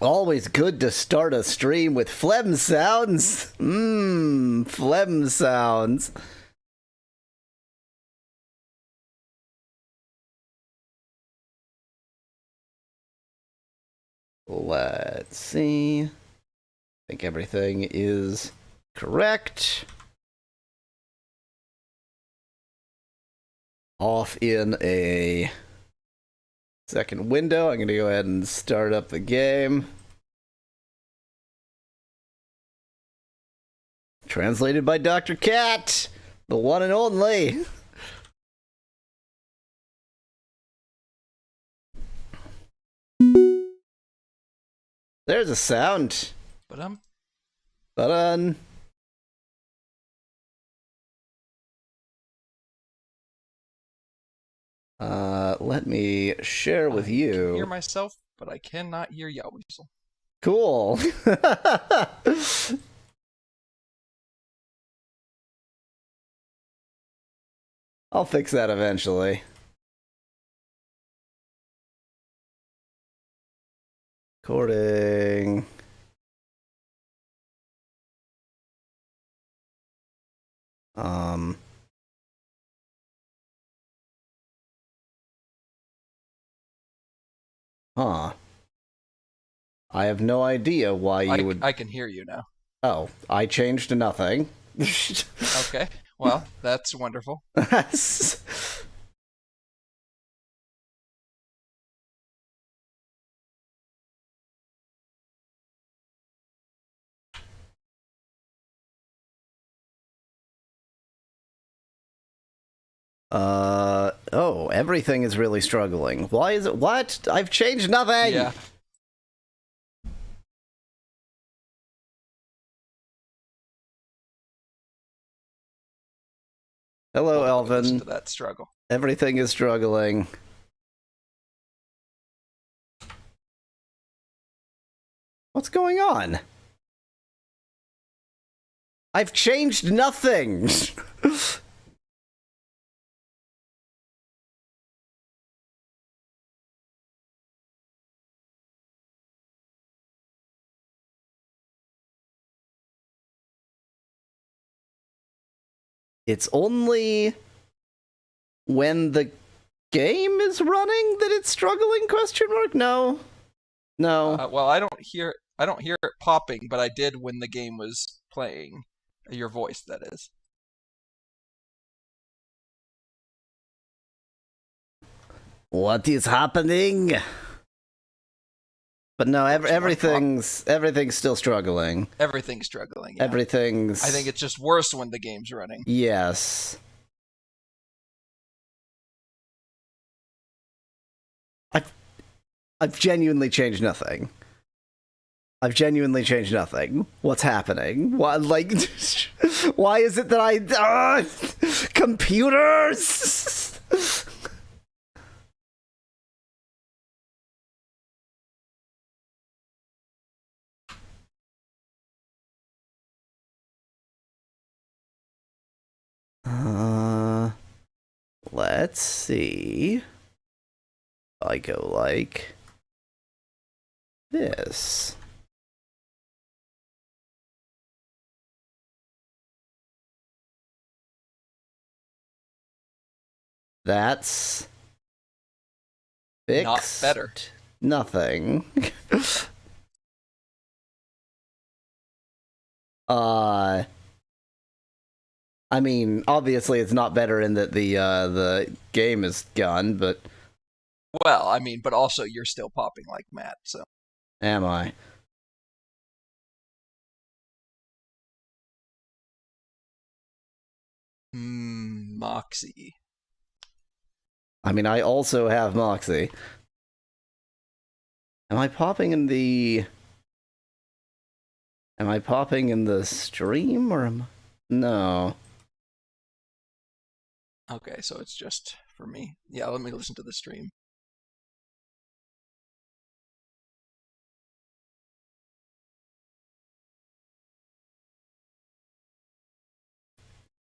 Always good to start a stream with phlegm sounds. Phlegm sounds. Let's see. I think everything is correct. Off in a second window. I'm going to go ahead and start up the game. Translated by Dr. Cat, the one and only. There's a sound. Ba-dun. Let me share with you. I can hear myself, but I cannot hear Yowweasel. Cool. I'll fix that eventually. Recording. Huh. I have no idea why you would... I can hear you now. Oh, I changed to nothing. Okay, well, that's wonderful. Oh, everything is really struggling. Why is it? What? I've changed nothing! Yeah. Hello, Elvin. Listen to that struggle. Everything is struggling. What's going on? I've changed nothing! It's only when the game is running that it's struggling? Question mark? No. No. Well, I don't hear it popping, but I did when the game was playing. Your voice, that is. What is happening? But no, everything's still struggling. Everything's struggling. Yeah. Everything's... I think it's just worse when the game's running. Yes. I've genuinely changed nothing. I've genuinely changed nothing. What's happening? What, like, why is it that I... computers! Let's see. I go like this. That's fixed. Not better. Nothing. I mean, obviously it's not better in that the game is gone, but... Well, I mean, but also you're still popping like Matt, so... Am I? Moxie. I mean, I also have Moxie. Am I popping in the... Am I popping in the stream, or am... No. Okay, so it's just for me. Yeah, let me listen to the stream.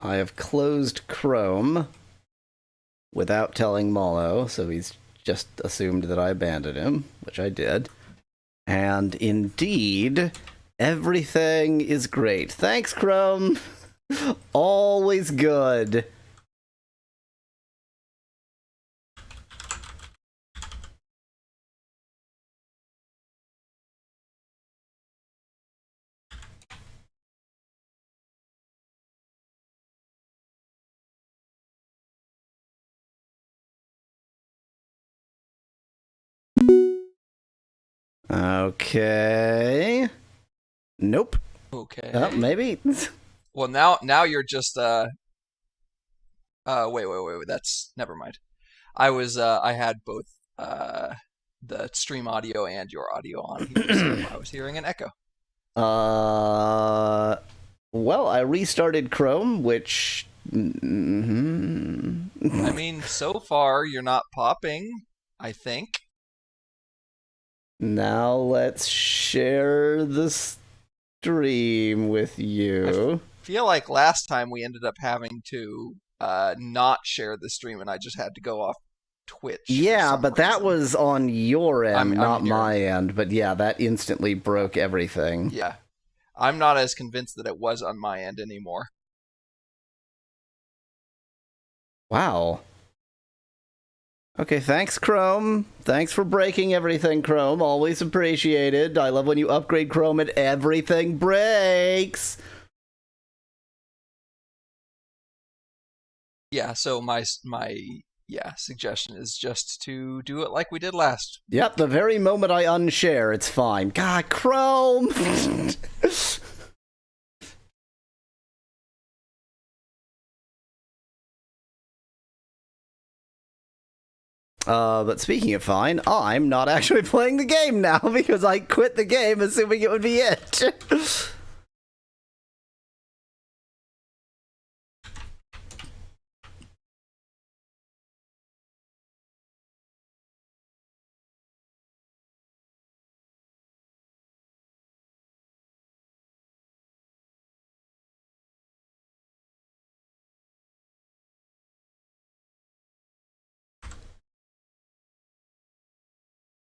I have closed Chrome without telling Mallow, so he's just assumed that I abandoned him, which I did. And indeed, everything is great. Thanks, Chrome. Always good. Okay. Nope. Okay. Maybe. Well, now you're just wait. That's never mind. I had both the stream audio and your audio on here, so I was hearing an echo. Well, I restarted Chrome, which I mean, so far you're not popping, I think. Now let's share the stream with you. I feel like last time we ended up having to not share the stream, and I just had to go off Twitch. Yeah, but that was on your end, not my end. But yeah, that instantly broke everything. Yeah. I'm not as convinced that it was on my end anymore. Wow. Okay, thanks, Chrome. Thanks for breaking everything, Chrome. Always appreciated. I love when you upgrade Chrome and everything breaks. Yeah, so my suggestion is just to do it like we did last. Yep, the very moment I unshare, it's fine. God, Chrome! But speaking of fine, I'm not actually playing the game now because I quit the game assuming it would be it.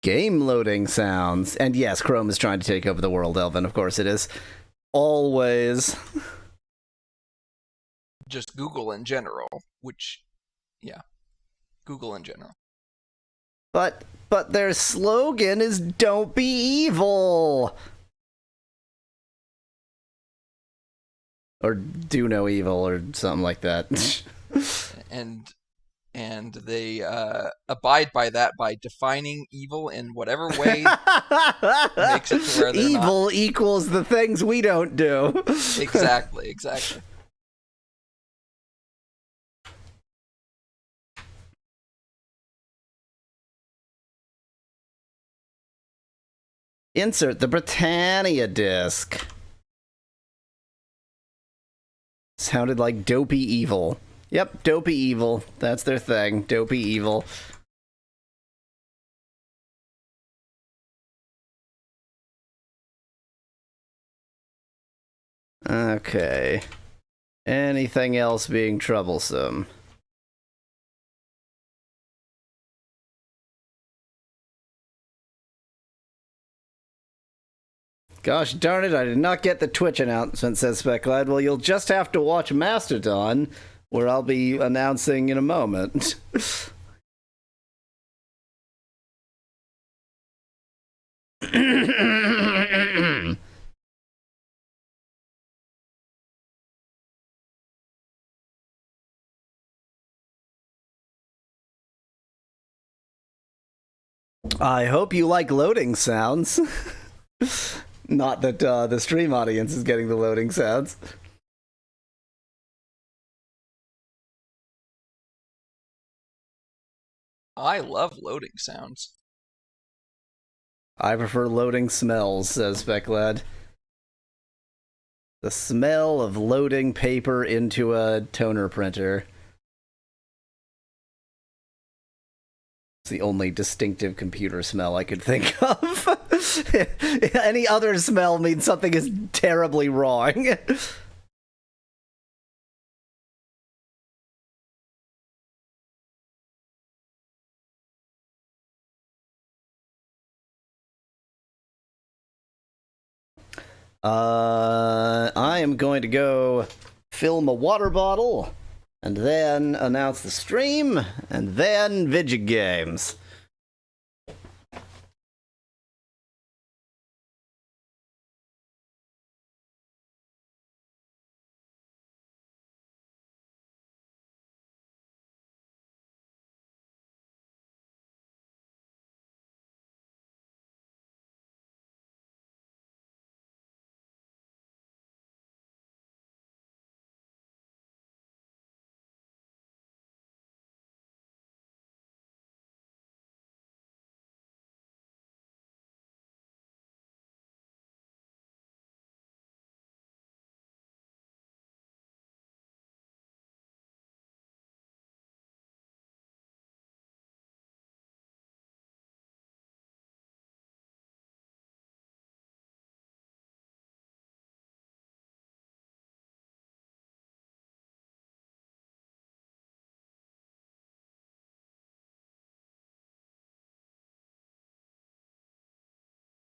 Game loading sounds. And yes, Chrome is trying to take over the world, Elvin. Of course it is. Always. Just Google in general, Google in general. But their slogan is "Don't be evil." Or do no evil, or something like that. and they abide by that by defining evil in whatever way makes it to where they're evil not. Equals the things we don't do. Exactly. Insert the Britannia disc. Sounded like Dopey Evil. Yep, Dopey Evil. That's their thing. Dopey Evil. Okay. Anything else being troublesome? Gosh darn it, I did not get the Twitch announcement, says Specklad. Well, you'll just have to watch Mastodon, where I'll be announcing in a moment. I hope you like loading sounds. Not that the stream audience is getting the loading sounds. I love loading sounds. I prefer loading smells, says Specklad. The smell of loading paper into a toner printer. It's the only distinctive computer smell I could think of. Any other smell means something is terribly wrong. I am going to go fill my water bottle, and then announce the stream, and then video games.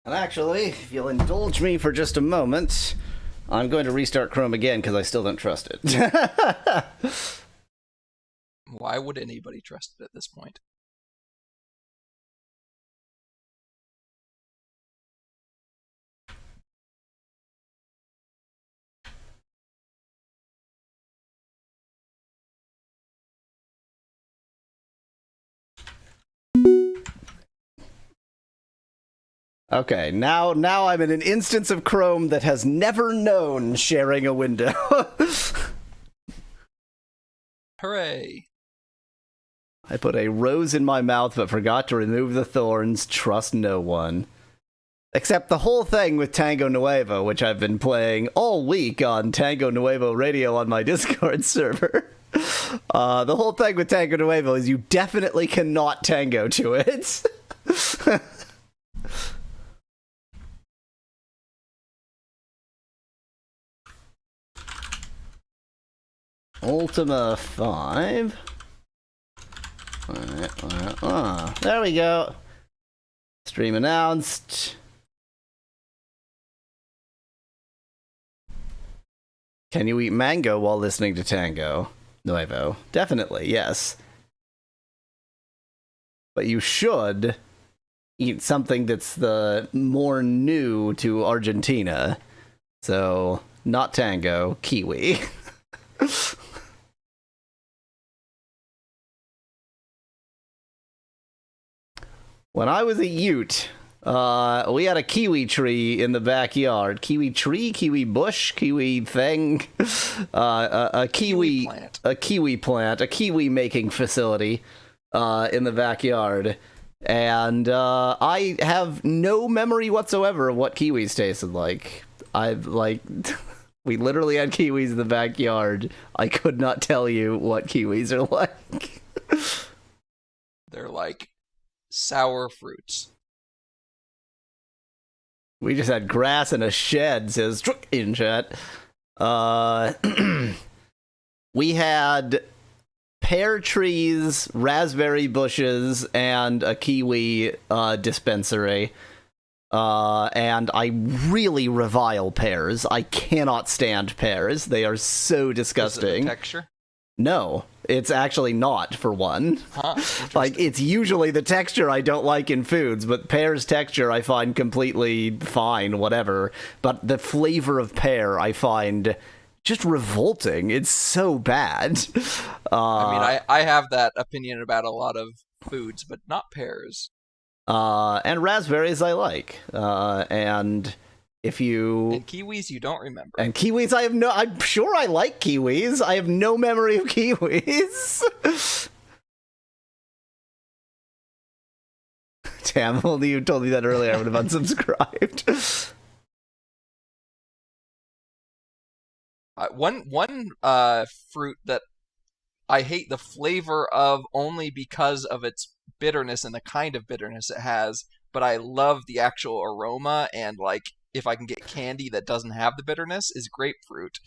And actually, if you'll indulge me for just a moment, I'm going to restart Chrome again because I still don't trust it. Why would anybody trust it at this point? Okay, now I'm in an instance of Chrome that has never known sharing a window. Hooray! I put a rose in my mouth but forgot to remove the thorns. Trust no one. Except the whole thing with Tango Nuevo, which I've been playing all week on Tango Nuevo Radio on my Discord server. The whole thing with Tango Nuevo is you definitely cannot tango to it. Ultima V. There we go. Stream announced. Can you eat mango while listening to Tango Nuevo? Definitely, yes. But you should eat something that's the more new to Argentina. So, not tango, kiwi. When I was a Ute, we had a kiwi tree in the backyard. Kiwi tree, kiwi bush, kiwi thing, a kiwi plant. a kiwi plant, a kiwi making facility in the backyard. And I have no memory whatsoever of what kiwis tasted like. We literally had kiwis in the backyard. I could not tell you what kiwis are like. They're like sour fruits. We just had grass in a shed, says Truck in chat. We had pear trees, raspberry bushes, and a kiwi dispensary. And I really revile pears. I cannot stand pears. They are so disgusting. Is it the texture? No, it's actually not, for one. Huh? Like, it's usually the texture I don't like in foods, but pear's texture I find completely fine, whatever. But the flavor of pear I find just revolting. It's so bad. I have that opinion about a lot of foods, but not pears. And raspberries I like. And if you... And kiwis you don't remember. And kiwis I'm sure I like kiwis. I have no memory of kiwis. Damn, if only you told me that earlier, I would have unsubscribed. One fruit that I hate the flavor of only because of its bitterness and the kind of bitterness it has, but I love the actual aroma, and like if I can get candy that doesn't have the bitterness, is grapefruit.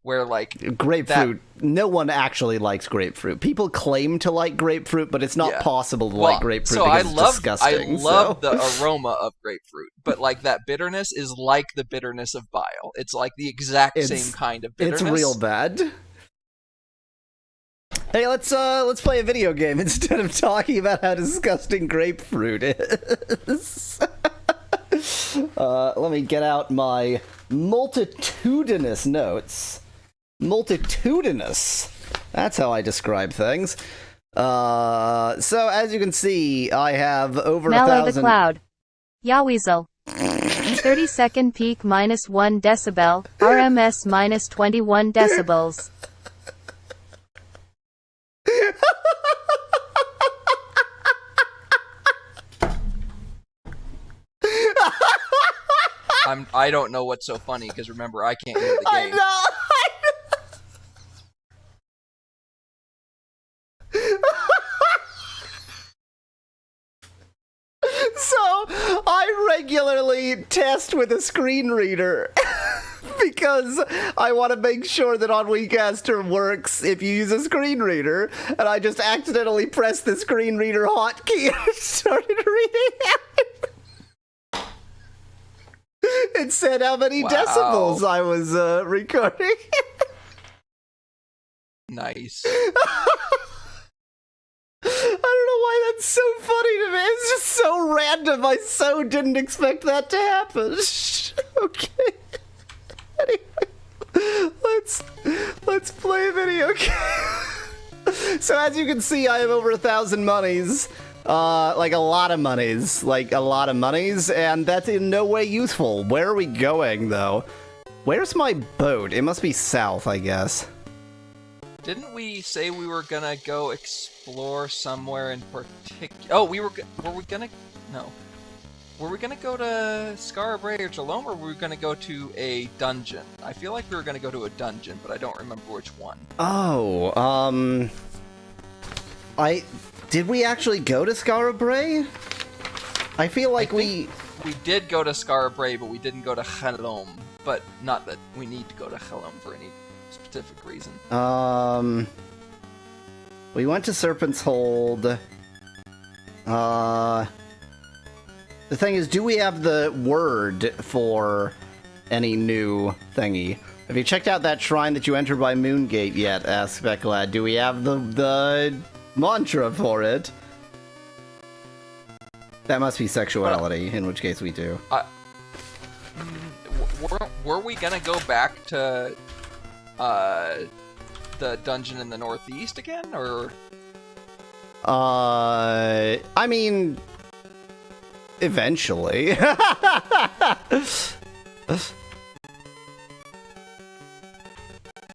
where like grapefruit. No one actually likes grapefruit. People claim to like grapefruit, but it's not possible to like grapefruit because it's disgusting. I love the aroma of grapefruit, but like that bitterness is like the bitterness of bile. It's like the exact same kind of bitterness. It's real bad. Hey, let's play a video game instead of talking about how disgusting grapefruit is. Let me get out my multitudinous notes. Multitudinous. That's how I describe things. So as you can see, I have over Mallow 1,000. the Cloud. Yaweasel. 30-second peak minus 1 decibel. RMS minus 21 decibels. I don't know what's so funny because remember I can't hear the game. I know. So I regularly test with a screen reader because I want to make sure that on Wecaster works if you use a screen reader, and I just accidentally pressed the screen reader hotkey and started reading it. It said how many decibels I was recording. Nice. I don't know why that's so funny to me. It's just so random. I so didn't expect that to happen. Okay. Anyway, let's play a video game. So as you can see, I have over 1,000 monies. Like a lot of monies. And that's in no way useful. Where are we going, though? Where's my boat? It must be south, I guess. Didn't we say we were gonna go explore somewhere in particular? Oh, were we gonna? No. Were we gonna go to Scarabray or Jalome, or were we gonna go to a dungeon? I feel like we were gonna go to a dungeon, but I don't remember which one. Oh, did we actually go to Scarabray? I feel like we did go to Scarabray, but we didn't go to Jalome. But not that we need to go to Jalome for any specific reason. We went to Serpent's Hold. The thing is, do we have the word for any new thingy? Have you checked out that shrine that you entered by Moongate yet? Asks Becklad. Do we have the mantra for it? That must be sexuality, in which case we do. Were we gonna go back to the dungeon in the northeast again, or? I mean, eventually.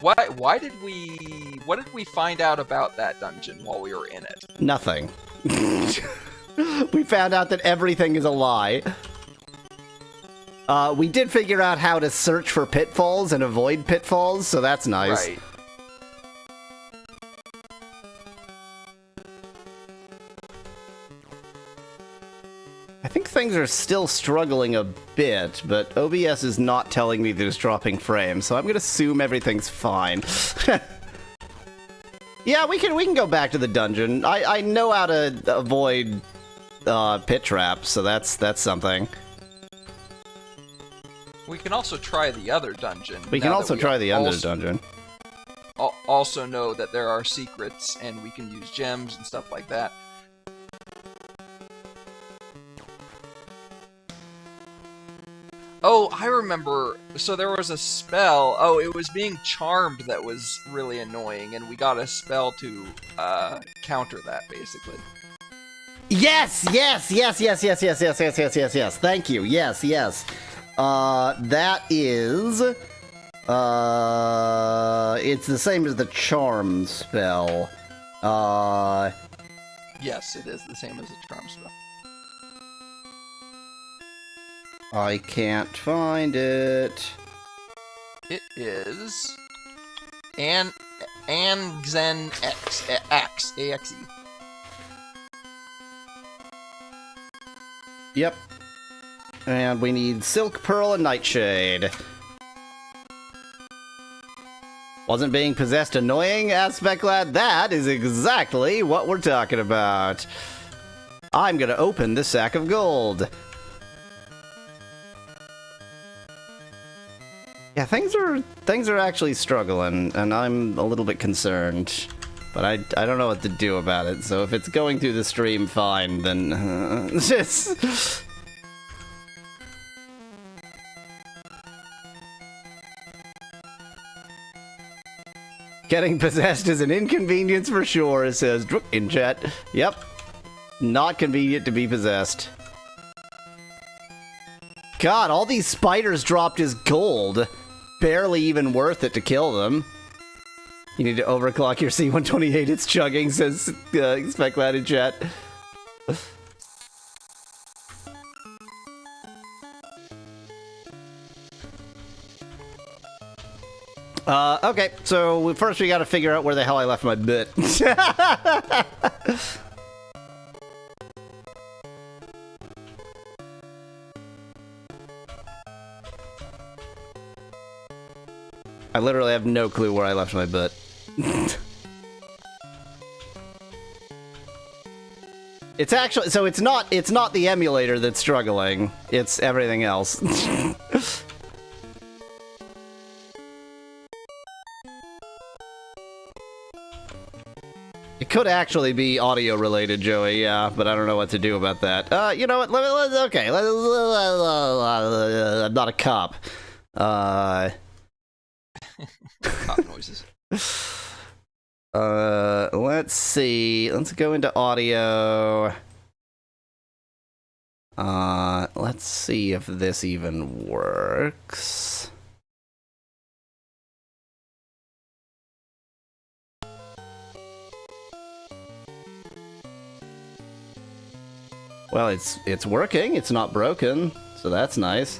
What did we find out about that dungeon while we were in it? Nothing. We found out that everything is a lie. We did figure out how to search for pitfalls and avoid pitfalls, so that's nice. Right. I think things are still struggling a bit, but OBS is not telling me that it's dropping frames, so I'm gonna assume everything's fine. Yeah, we can go back to the dungeon. I know how to avoid pit traps, so that's something. We can also try the other dungeon. We can also try the other dungeon. Also know that there are secrets, and we can use gems and stuff like that. Oh, I remember. So there was a spell. Oh, it was being charmed that was really annoying, and we got a spell to counter that, basically. Yes. Thank you. Yes. That is. It's the same as the charm spell. Yes, it is the same as the charm spell. I can't find it. It is Anxen X AXE. Yep. And we need Silk Pearl and Nightshade. Wasn't being possessed annoying, Aspect Lad? That is exactly what we're talking about. I'm gonna open this sack of gold. Yeah, things are actually struggling, and I'm a little bit concerned. But I don't know what to do about it, so if it's going through the stream fine, then just... Getting possessed is an inconvenience for sure, it says Drook in chat. Yep. Not convenient to be possessed. God, all these spiders dropped as gold. Barely even worth it to kill them. You need to overclock your C128, it's chugging, says Speclad in chat. Okay, so first we gotta figure out where the hell I left my bit. I literally have no clue where I left my bit. It's actually, so it's not the emulator that's struggling, it's everything else. It could actually be audio related, Joey, yeah, but I don't know what to do about that. You know what, okay, I'm not a cop. Cop noises. Let's see, let's go into audio. Let's see if this even works. Well, it's working. It's not broken, so that's nice.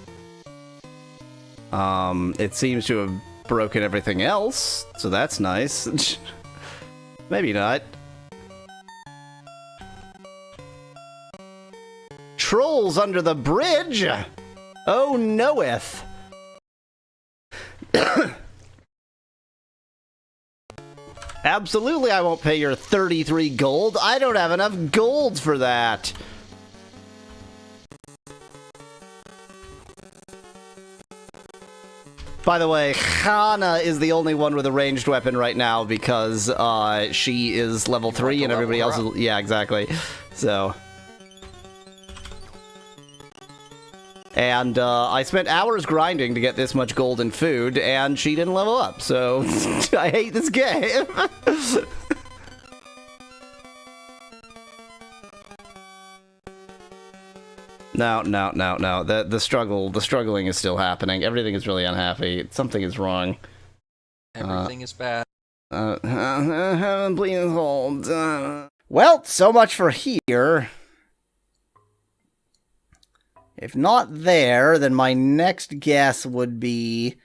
It seems to have broken everything else, so that's nice. Maybe not. Trolls under the bridge? Oh, knoweth. Absolutely, I won't pay your 33 gold. I don't have enough gold for that. By the way, Hana is the only one with a ranged weapon right now because she is level 3 and everybody else is... Yeah, exactly. So... And I spent hours grinding to get this much gold and food, and she didn't level up, so I hate this game. No. The struggling is still happening. Everything is really unhappy. Something is wrong. Everything is bad. Please hold. Well, so much for here. If not there, then my next guess would be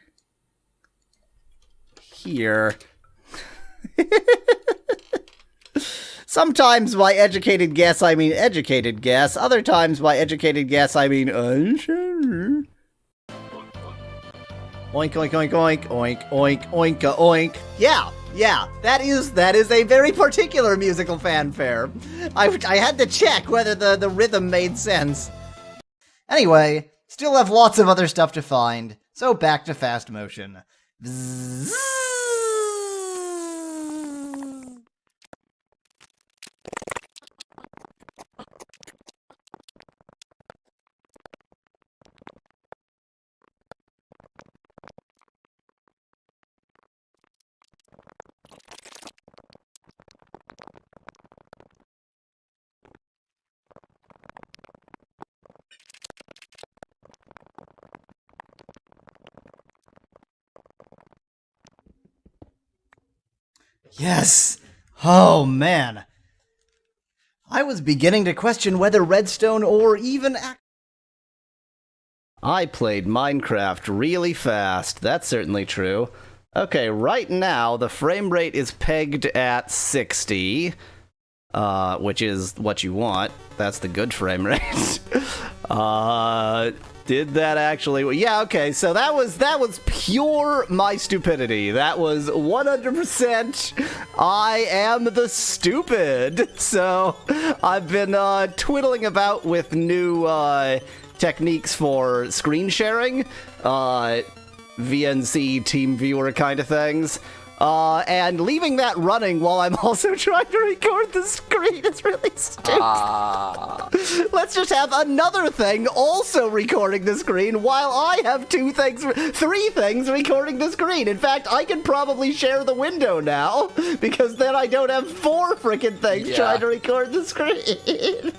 here. Sometimes by educated guess, I mean educated guess. Other times by educated guess, I mean unsure. Oink, oink, oink, oink, oink, oink, oinka, oink. Yeah, that is a very particular musical fanfare. I had to check whether the rhythm made sense. Anyway, still have lots of other stuff to find, so back to fast motion. Bzzz. Yes! Oh, man. I was beginning to question whether Redstone or even... I played Minecraft really fast. That's certainly true. Okay, right now, the frame rate is pegged at 60, which is what you want. That's the good frame rate. Did that actually? Yeah, okay. So that was pure my stupidity. That was 100%. I am the stupid. So I've been twiddling about with new techniques for screen sharing, VNC team viewer kind of things. And leaving that running while I'm also trying to record the screen is really stupid. Let's just have another thing also recording the screen while I have 3 things recording the screen. In fact, I can probably share the window now, because then I don't have 4 freaking things trying to record the screen.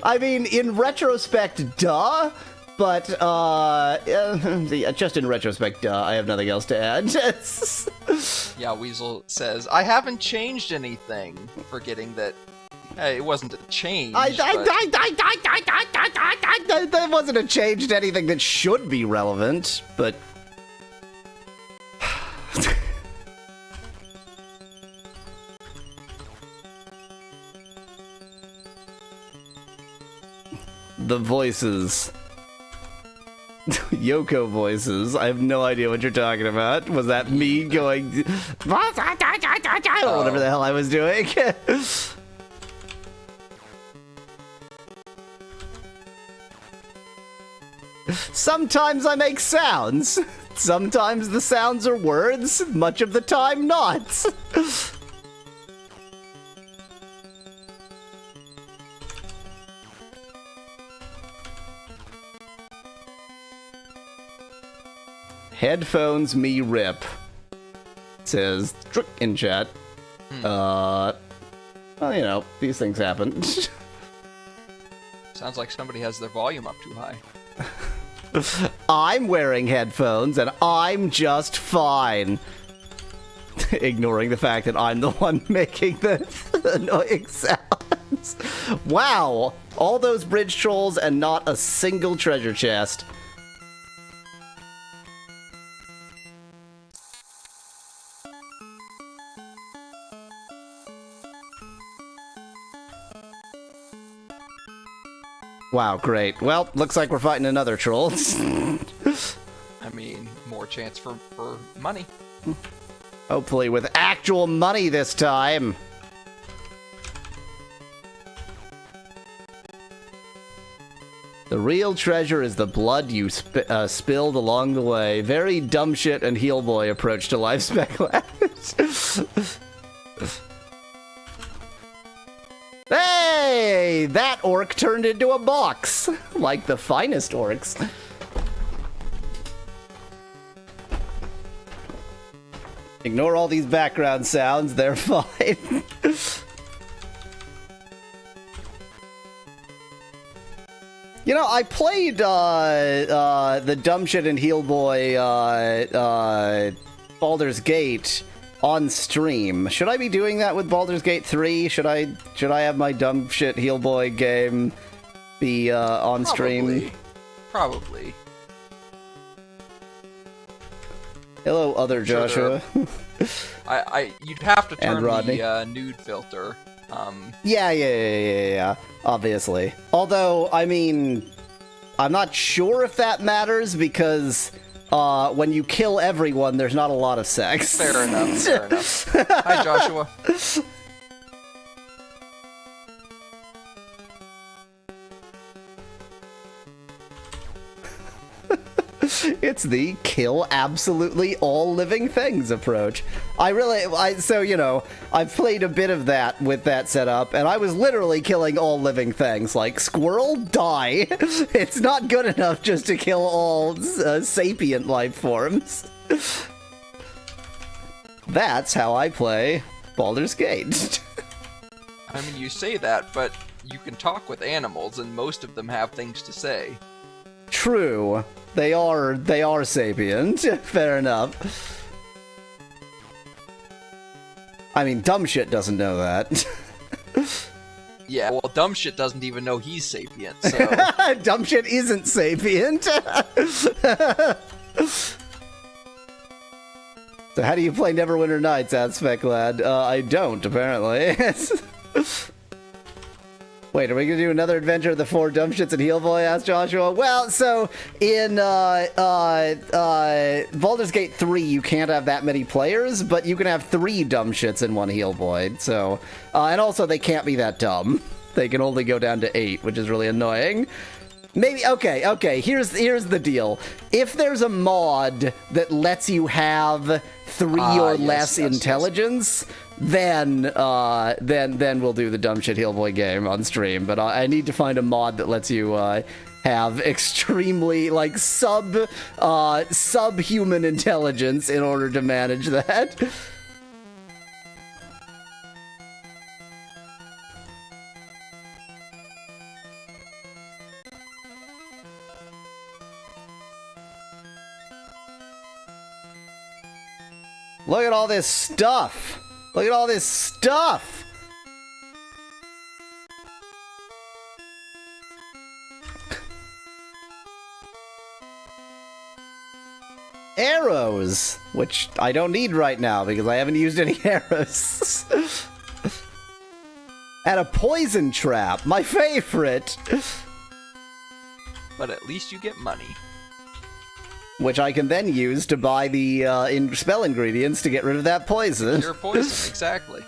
I mean, in retrospect, duh. But, just in retrospect, I have nothing else to add. Yeah, Weasel says, I haven't changed anything, forgetting that, hey, it wasn't a change, That wasn't a change to anything that should be relevant, but... The voices... Yoko voices. I have no idea what you're talking about. Was that me going... whatever the hell I was doing? Sometimes I make sounds. Sometimes the sounds are words. Much of the time, not. Headphones me rip. Says Trick in chat. Well, you know, these things happen. Sounds like somebody has their volume up too high. I'm wearing headphones and I'm just fine. Ignoring the fact that I'm the one making the annoying sounds. Wow! All those bridge trolls and not a single treasure chest. Wow, great. Well, looks like we're fighting another troll. I mean, more chance for money. Hopefully with actual money this time. The real treasure is the blood you spilled along the way. Very dumb shit and heel boy approach to life spec labs. Hey! That orc turned into a box! Like the finest orcs. Ignore all these background sounds, they're fine. You know, I played the dumb shit and heel boy Baldur's Gate on stream. Should I be doing that with Baldur's Gate 3? Should I have my dumb shit heel boy game be on stream? Probably. Hello, other Joshua. You'd have to turn Rodney. the nude filter. Yeah. Obviously. Although, I mean, I'm not sure if that matters because when you kill everyone, there's not a lot of sex. Fair enough. Hi, Joshua. It's the kill absolutely all living things approach. So, you know, I've played a bit of that with that setup, and I was literally killing all living things. Like, squirrel, die. It's not good enough just to kill all sapient life forms. That's how I play Baldur's Gate. I mean, you say that, but you can talk with animals, and most of them have things to say. True. They are sapient. Fair enough. I mean, dumb shit doesn't know that. Yeah, well, dumb shit doesn't even know he's sapient, so... Dumb shit isn't sapient. So how do you play Neverwinter Nights, Spec Lad? I don't, apparently. Wait, are we gonna do another adventure of the 4 dumb shits and heel boy? Asked Joshua. Well, so in Baldur's Gate 3, you can't have that many players, but you can have 3 dumb shits and 1 heel boy. So, and also they can't be that dumb. They can only go down to 8, which is really annoying. Maybe, okay, here's the deal. If there's a mod that lets you have 3 or less intelligence, then we'll do the dumb shit heel boy game on stream. But I need to find a mod that lets you have extremely, like, subhuman intelligence in order to manage that. Look at all this stuff! Look at all this stuff! Arrows! Which I don't need right now because I haven't used any arrows. And a poison trap, my favorite! But at least you get money. Which I can then use to buy the spell ingredients to get rid of that poison. Pure poison, exactly.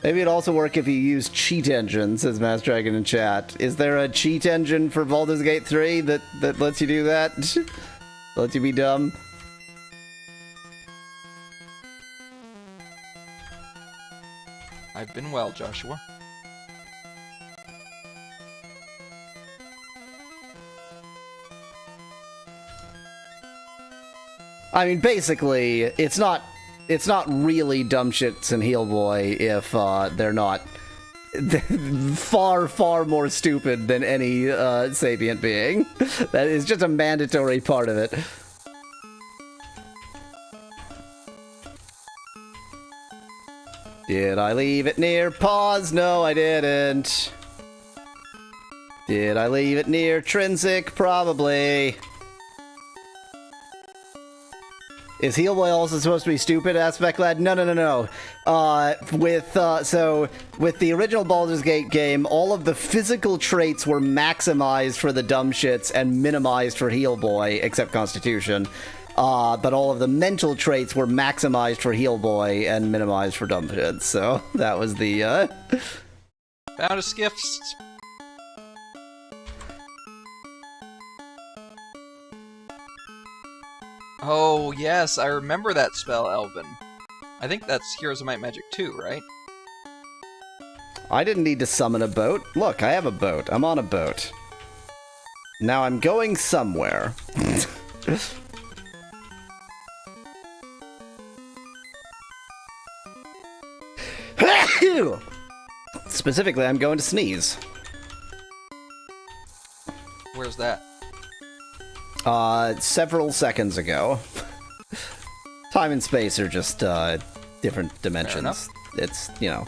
Maybe it'd also work if you use cheat engine, says Mass Dragon in chat. Is there a cheat engine for Baldur's Gate 3 that lets you do that? Lets you be dumb? I've been well, Joshua. I mean, basically, it's not really dumb shits and heel boy if they're not far, far more stupid than any sapient being. That is just a mandatory part of it. Did I leave it near pause? No, I didn't. Did I leave it near Trinsic? Probably. Is heel boy also supposed to be stupid? Asked Veclad. No. So with the original Baldur's Gate game, all of the physical traits were maximized for the dumb shits and minimized for heel boy, except Constitution. But all of the mental traits were maximized for heel boy and minimized for dumb shits. So that was the Found a skiff. Oh, yes, I remember that spell, Elvin. I think that's Heroes of Might Magic 2, right? I didn't need to summon a boat. Look, I have a boat. I'm on a boat. Now I'm going somewhere. Specifically, I'm going to sneeze. Where's that? Several seconds ago. Time and space are just, different dimensions. It's, you know,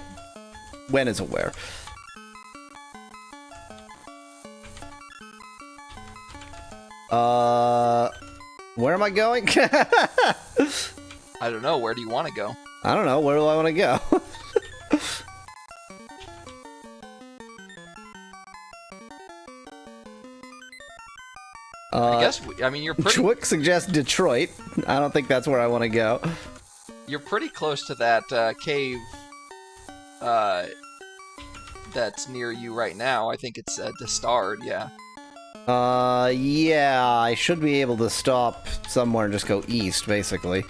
when is it where? Where am I going? I don't know, where do you want to go? I don't know, where do I want to go? I guess, I mean, you're pretty... Chwick suggests Detroit. I don't think that's where I want to go. You're pretty close to that, cave, that's near you right now. I think it's, Destard, yeah. Yeah, I should be able to stop somewhere and just go east, basically.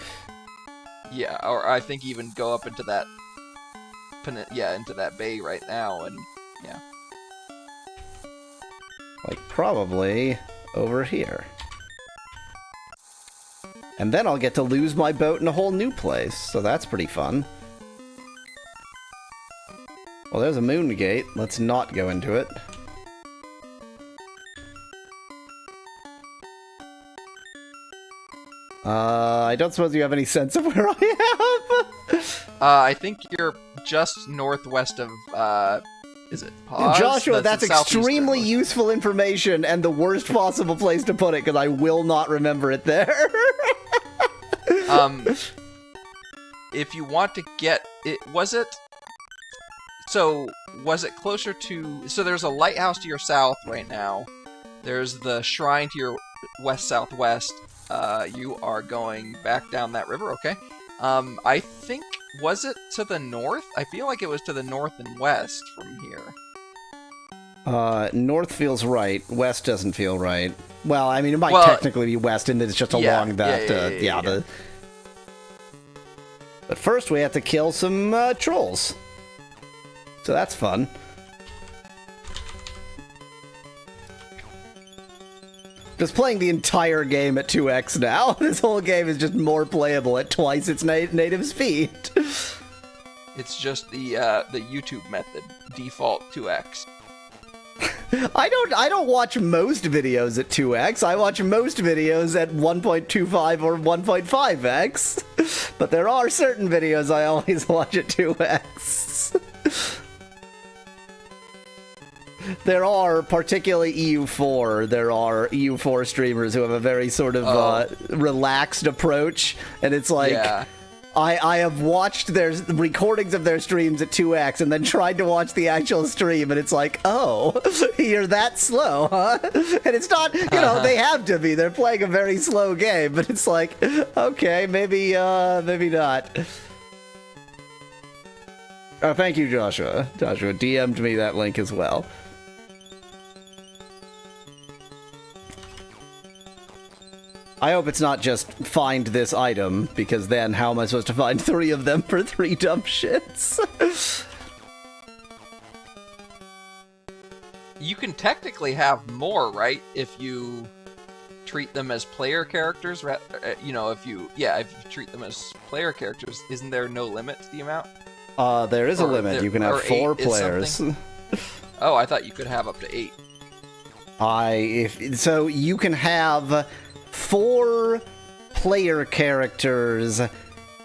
Yeah, or I think even go up into that, into that bay right now, and, yeah. Like, probably over here. And then I'll get to lose my boat in a whole new place, so that's pretty fun. Well, there's a moon gate. Let's not go into it. I don't suppose you have any sense of where I am? I think you're just northwest of, is it Pause? Joshua, that's extremely southeastern. useful information and the worst possible place to put it, because I will not remember it there. If you want to get it, was it So, was it closer to... So there's a lighthouse to your south right now. There's the shrine to your west-southwest. You are going back down that river, okay. I think... Was it to the north? I feel like it was to the north and west from here. North feels right. West doesn't feel right. Well, I mean, it might technically be west, and it's just along that... Yeah. But first, we have to kill some trolls. So that's fun. Just playing the entire game at 2x now. This whole game is just more playable at twice its native speed. It's just the YouTube method, default 2x. I don't watch most videos at 2x. I watch most videos at 1.25 or 1.5x. But there are certain videos I always watch at 2x. There are, particularly EU4, there are EU4 streamers who have a very sort of relaxed approach, and it's like, I have watched their recordings of their streams at 2x and then tried to watch the actual stream, and it's like, oh, you're that slow, huh? And it's not, you know, they have to be, they're playing a very slow game, but it's like, okay, maybe not. Oh, thank you, Joshua. Joshua DM'd me that link as well. I hope it's not just find this item, because then how am I supposed to find 3 of them for 3 dumb shits? You can technically have more, right? If you treat them as player characters, you know, if you treat them as player characters, isn't there no limit to the amount? There is a limit. You can have 4 players. Oh, I thought you could have up to 8. So you can have 4 player characters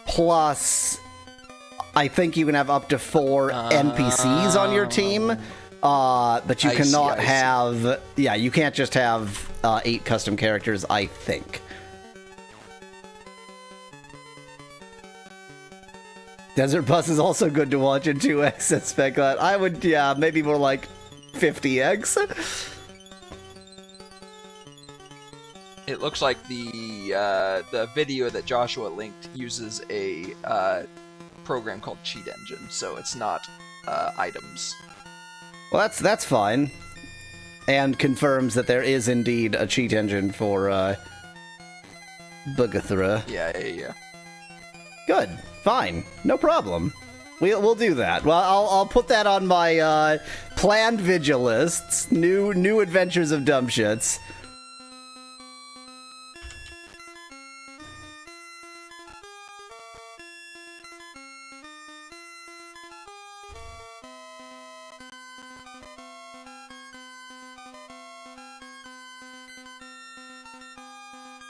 plus I think you can have up to 4 NPCs on your team. But you cannot have... Yeah, you can't just have 8 custom characters, I think. Desert Bus is also good to watch in 2x at Speclat. I would, yeah, maybe more like 50x. It looks like the video that Joshua linked uses a program called Cheat Engine, so it's not items. Well, that's fine, and confirms that there is indeed a cheat engine for Bugathra. Yeah. Good, fine, no problem. We'll do that. Well, I'll put that on my planned vigil lists. New adventures of dumb shits.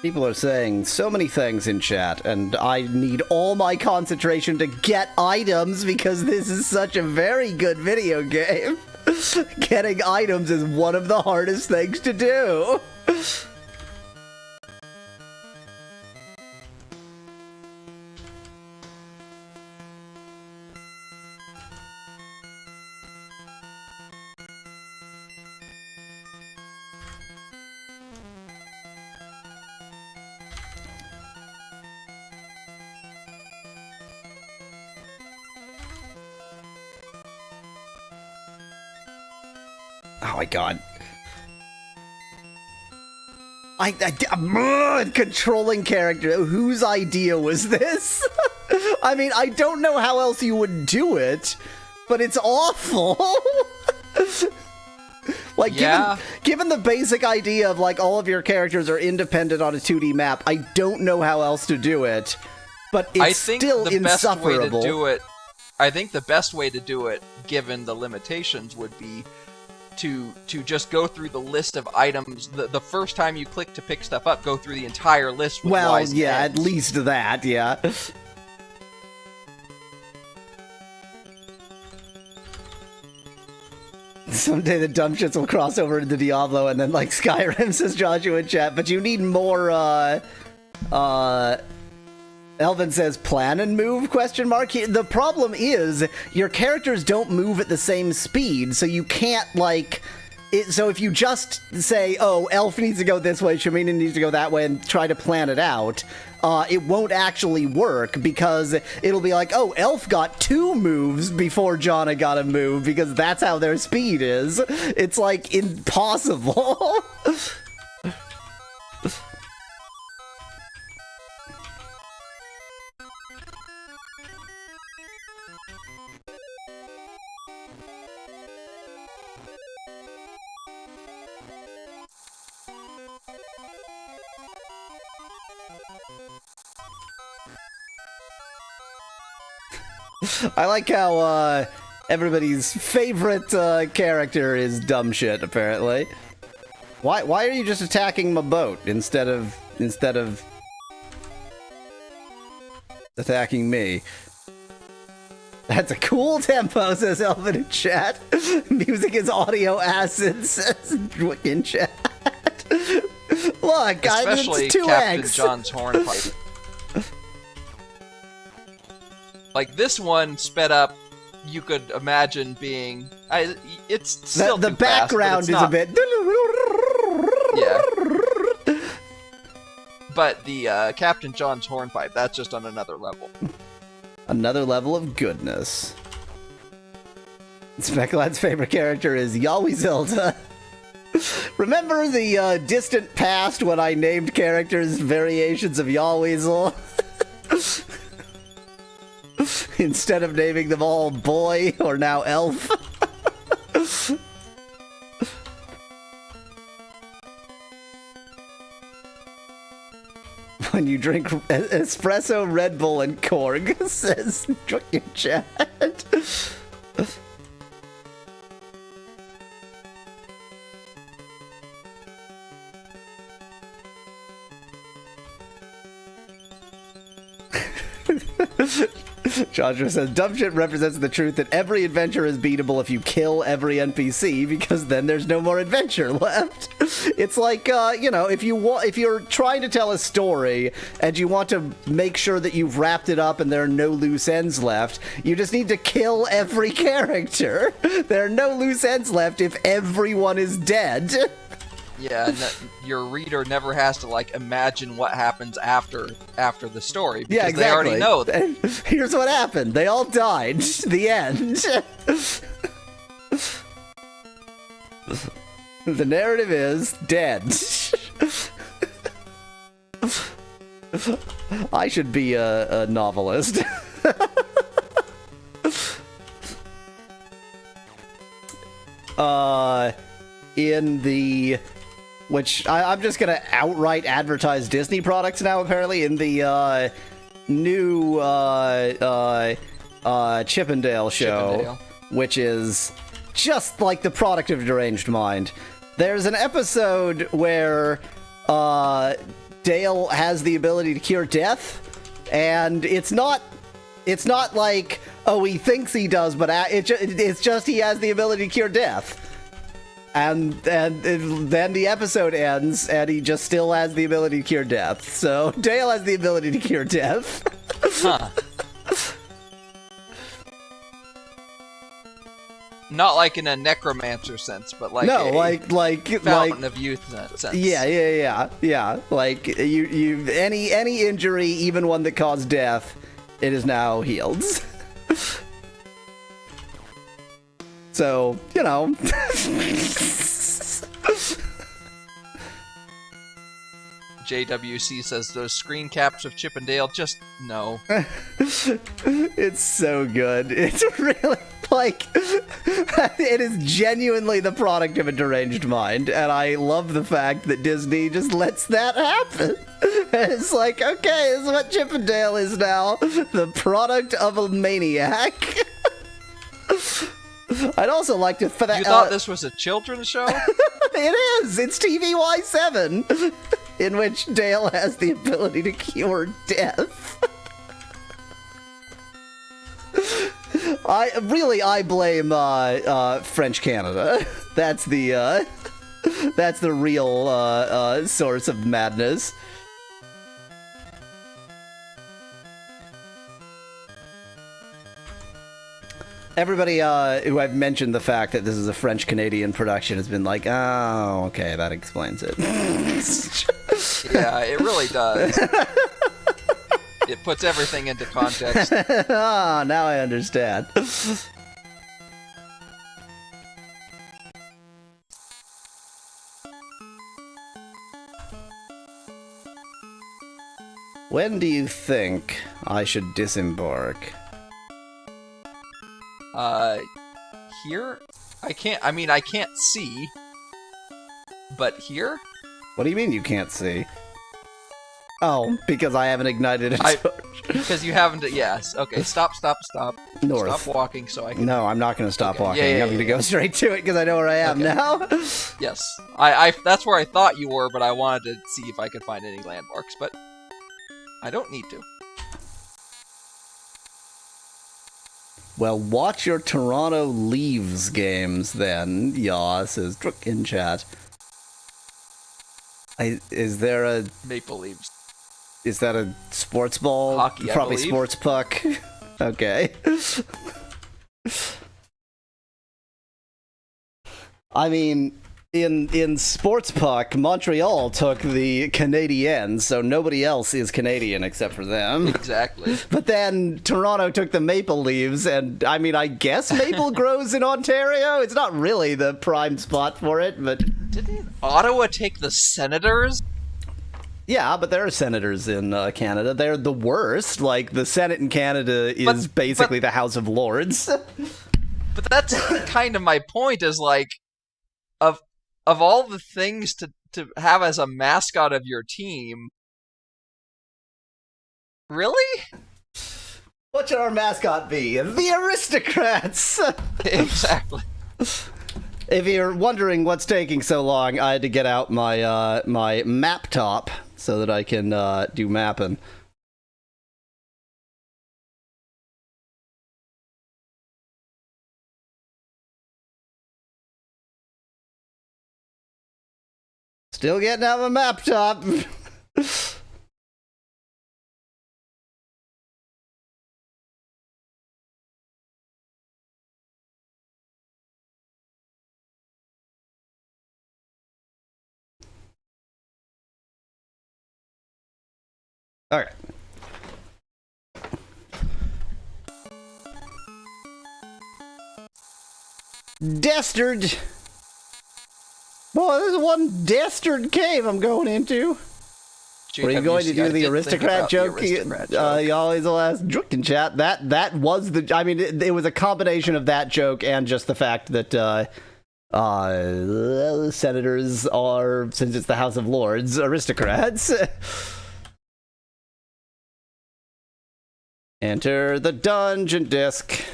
People are saying so many things in chat, and I need all my concentration to get items because this is such a very good video game. Getting items is one of the hardest things to do. Oh my god. Controlling character. Whose idea was this? I mean, I don't know how else you would do it, but it's awful. Like, yeah. given the basic idea of, like, all of your characters are independent on a 2D map, I don't know how else to do it, but it's still insufferable. I think the best way to do it, given the limitations, would be to just go through the list of items. The first time you click to pick stuff up, go through the entire list with Y's and N's. At least that, yeah. Someday the dumb shits will cross over into Diablo and then, like, Skyrim, says Joshua in chat, but you need more, Elvin says, plan and move, question mark. The problem is, your characters don't move at the same speed, so you can't, like... So if you just say, oh, Elf needs to go this way, Shamina needs to go that way, and try to plan it out, it won't actually work, because it'll be like, oh, Elf got 2 moves before Jonna got a move, because that's how their speed is. It's, like, impossible. I like how everybody's favorite character is dumb shit, apparently. Why are you just attacking my boat instead of attacking me? That's a cool tempo, says Elvin in chat. Music is audio acid, says Dwick in chat. Look, especially it's 2x. Captain John's hornpipe. Like, this one sped up, you could imagine being... it's still the too background fast, but it's is not... a bit... Yeah. But the Captain John's hornpipe, that's just on another level. Another level of goodness. Speculat's favorite character is Yalwizilda. Remember the distant past when I named characters variations of Yalweasel? Instead of naming them all boy or now elf. When you drink espresso, Red Bull, and Korg, says Drunk in chat. Chandra says, dumb shit represents the truth that every adventure is beatable if you kill every NPC, because then there's no more adventure left. It's like, you know, if you're trying to tell a story and you want to make sure that you've wrapped it up and there are no loose ends left, you just need to kill every character. There are no loose ends left if everyone is dead. Yeah, and your reader never has to, like, imagine what happens after the story, because yeah, exactly. they already know. Here's what happened. They all died. The end. The narrative is dead. I should be a novelist. In the... Which, I'm just gonna outright advertise Disney products now, apparently, in the, new, Chippendale show, which is just like the product of a deranged mind. There's an episode where, Dale has the ability to cure death, and it's not like, oh, he thinks he does, but it's just he has the ability to cure death. And then the episode ends, and he just still has the ability to cure death. So Dale has the ability to cure death. Huh. Not like in a necromancer sense, but like like fountain of youth sense. Yeah. Like you any injury, even one that caused death, it is now healed. So, you know. JWC says those screen caps of Chippendale, just no. It's so good. It's really, like, it is genuinely the product of a deranged mind, and I love the fact that Disney just lets that happen. It's like, okay, this is what Chippendale is now. The product of a maniac. I'd also like to... For that, you thought this was a children's show? It is! It's TVY7, in which Dale has the ability to cure death. I blame French Canada. That's the real source of madness. Everybody who I've mentioned the fact that this is a French-Canadian production has been like, oh, okay, that explains it. Yeah, it really does. It puts everything into context. Ah, now I understand. When do you think I should disembark? Here? I can't see. But here? What do you mean you can't see? Oh, because I haven't ignited a torch. Because you haven't, yes. Okay, stop. North. Stop walking so I can... No, I'm not going to stop Okay, walking. yeah, I'm going to go straight to it because I know where I am Okay. now. Yes. I that's where I thought you were, but I wanted to see if I could find any landmarks, but I don't need to. Well, watch your Toronto Leaves games then, yeah, says Druk in chat. Is there a... Maple Leaves. Is that a sports ball? Hockey, I Probably believe. sports puck. Okay. I mean, in sports puck, Montreal took the Canadiens, so nobody else is Canadian except for them. Exactly. But then Toronto took the Maple Leaves, and I mean, I guess maple grows in Ontario. It's not really the prime spot for it, but Didn't Ottawa take the Senators? yeah, but there are senators in Canada. They're the worst. Like, the Senate in Canada is But- basically the House of Lords. But that's kind of my point, is like, of all the things to have as a mascot of your team, really? What should our mascot be? The Aristocrats! Exactly. If you're wondering what's taking so long, I had to get out my my map top so that I can do mapping. Still getting out my map top. Okay. Dastard. Boy, there's one dastard cave I'm going into. Dude, Were you have going to seen- I do the did think aristocrat about the joke? aristocrat joke. You always the last joke in chat. That was the. I mean, it was a combination of that joke and just the fact that senators are, since it's the House of Lords, aristocrats. Enter the dungeon disc.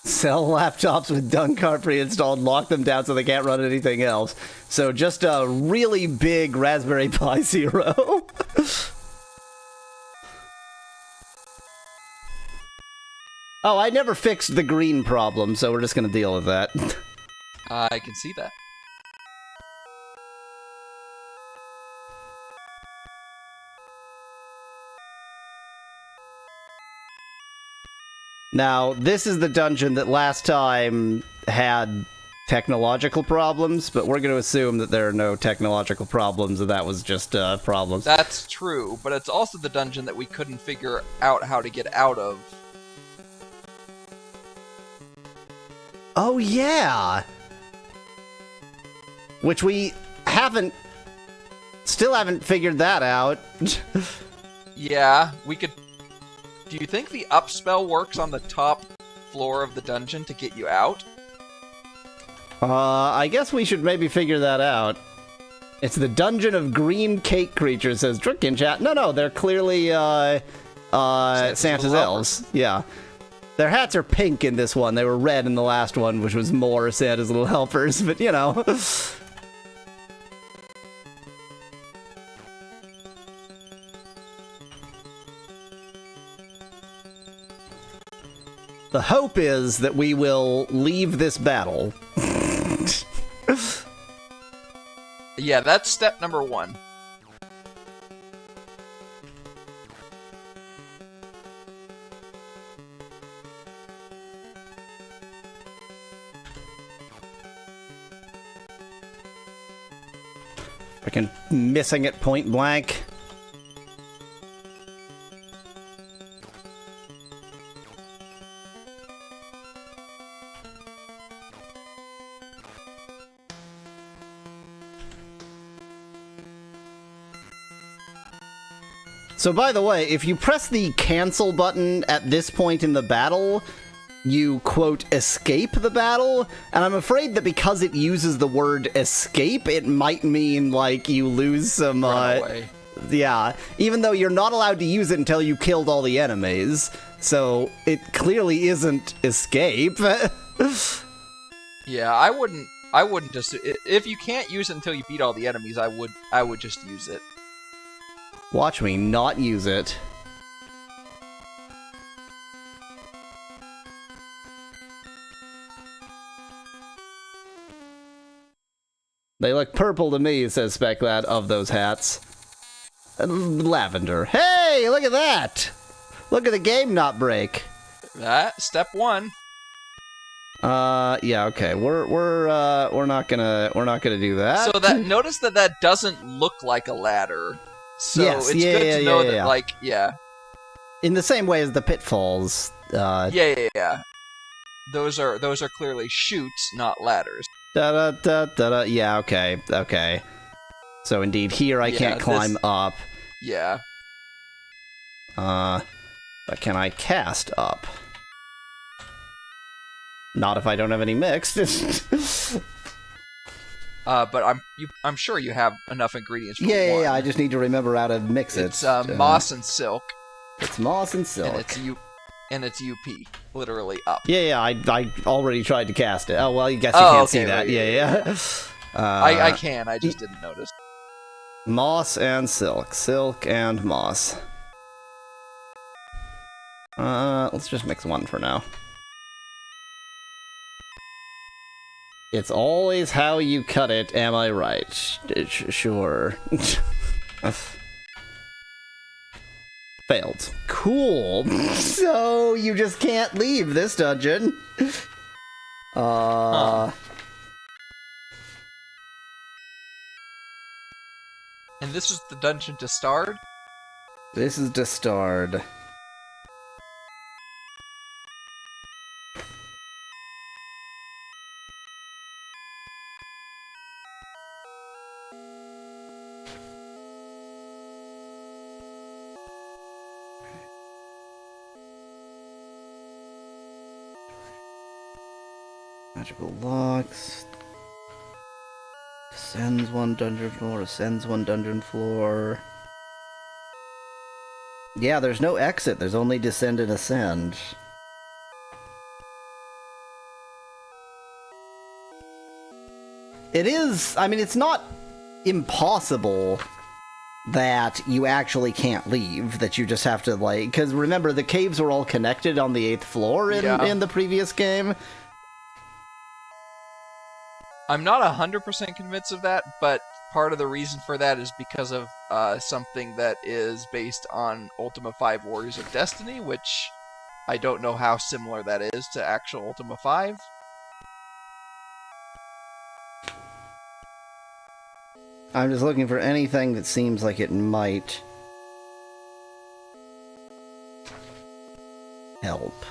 Sell laptops with Duncart pre-installed, lock them down so they can't run anything else. So just a really big Raspberry Pi Zero. Oh, I never fixed the green problem, so we're just gonna deal with that. I can see that. Now, this is the dungeon that last time had technological problems, but we're going to assume that there are no technological problems, and that was just problems. That's true, but it's also the dungeon that we couldn't figure out how to get out of. Oh, yeah! Which we still haven't figured that out. Yeah, we could... Do you think the up spell works on the top floor of the dungeon to get you out? I guess we should maybe figure that out. It's the Dungeon of Green Cake Creatures, says Druk in chat. No, they're clearly, Santa's little elves. Yeah. Their hats are pink in this one. They were red in the last one, which was more Santa's little helpers, but you know. The hope is that we will leave this battle. Yeah, that's step number one. Freaking missing it point blank. So by the way, if you press the cancel button at this point in the battle, you, quote, escape the battle, and I'm afraid that because it uses the word escape, it might mean, like, you lose some, Run away. Yeah, even though you're not allowed to use it until you killed all the enemies, so it clearly isn't escape. Yeah, I wouldn't just... If you can't use it until you beat all the enemies, I would just use it. Watch me not use it. They look purple to me, says Speclad, of those hats. Lavender. Hey, look at that! Look at the game not break. That step one. Yeah, okay. We're not gonna do that. So that notice that doesn't look like a ladder. So Yes, it's yeah, good yeah, to know yeah, that, yeah. like, yeah. In the same way as the pitfalls. Yeah. Those are clearly chutes, not ladders. Da-da-da-da-da. Yeah, okay. So indeed, here I Yeah, can't climb up. Yeah. But can I cast up? Not if I don't have any mixed. But I'm sure you have enough ingredients for one. Yeah, I just need to remember how to mix it. It's moss and silk. It's moss and silk. And it's UP, literally up. Yeah, I already tried to cast it. Oh, well, I guess you can't see that. Right, Yeah. I can, I just didn't notice. Moss and silk. Silk and moss. Let's just mix one for now. It's always how you cut it, am I right? Sure. Failed. Cool. So you just can't leave this dungeon. Huh. And this is the dungeon to start? This is to start. Magical locks. Ascends one dungeon floor, ascends one dungeon floor. Yeah, there's no exit, there's only descend and ascend. It is, I mean, it's not impossible that you actually can't leave, that you just have to, like, because remember, the caves were all connected on the 8th floor in the previous game. I'm not 100% convinced of that, but part of the reason for that is because of something that is based on Ultima V Warriors of Destiny, which I don't know how similar that is to actual Ultima V. I'm just looking for anything that seems like it might help.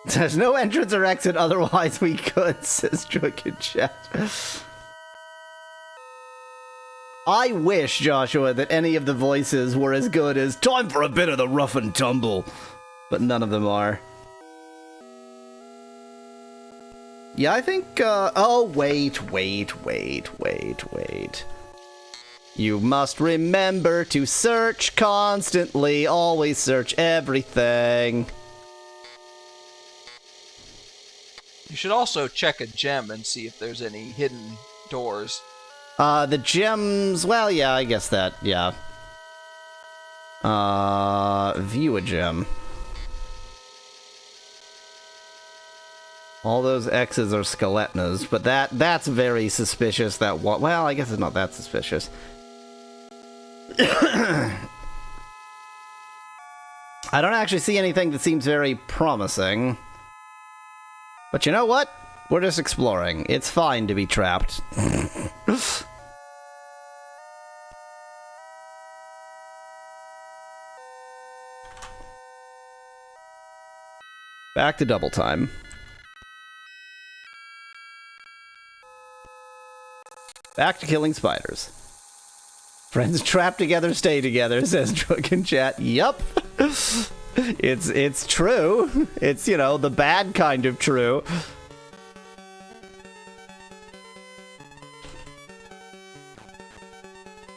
There's no entrance or exit, otherwise we could, says Drunken Chat. I wish, Joshua, that any of the voices were as good as "Time for a bit of the rough and tumble," but none of them are. Yeah, I think, oh, wait. You must remember to search constantly, always search everything. You should also check a gem and see if there's any hidden doors. The gems, well, yeah, I guess that, yeah. View a gem. All those X's are skeletnas, but that's very suspicious that well, I guess it's not that suspicious. I don't actually see anything that seems very promising. But you know what? We're just exploring. It's fine to be trapped. Back to double time. Back to killing spiders. Friends trapped together stay together, says Drunken Chat. Yup. It's true. It's, you know, the bad kind of true.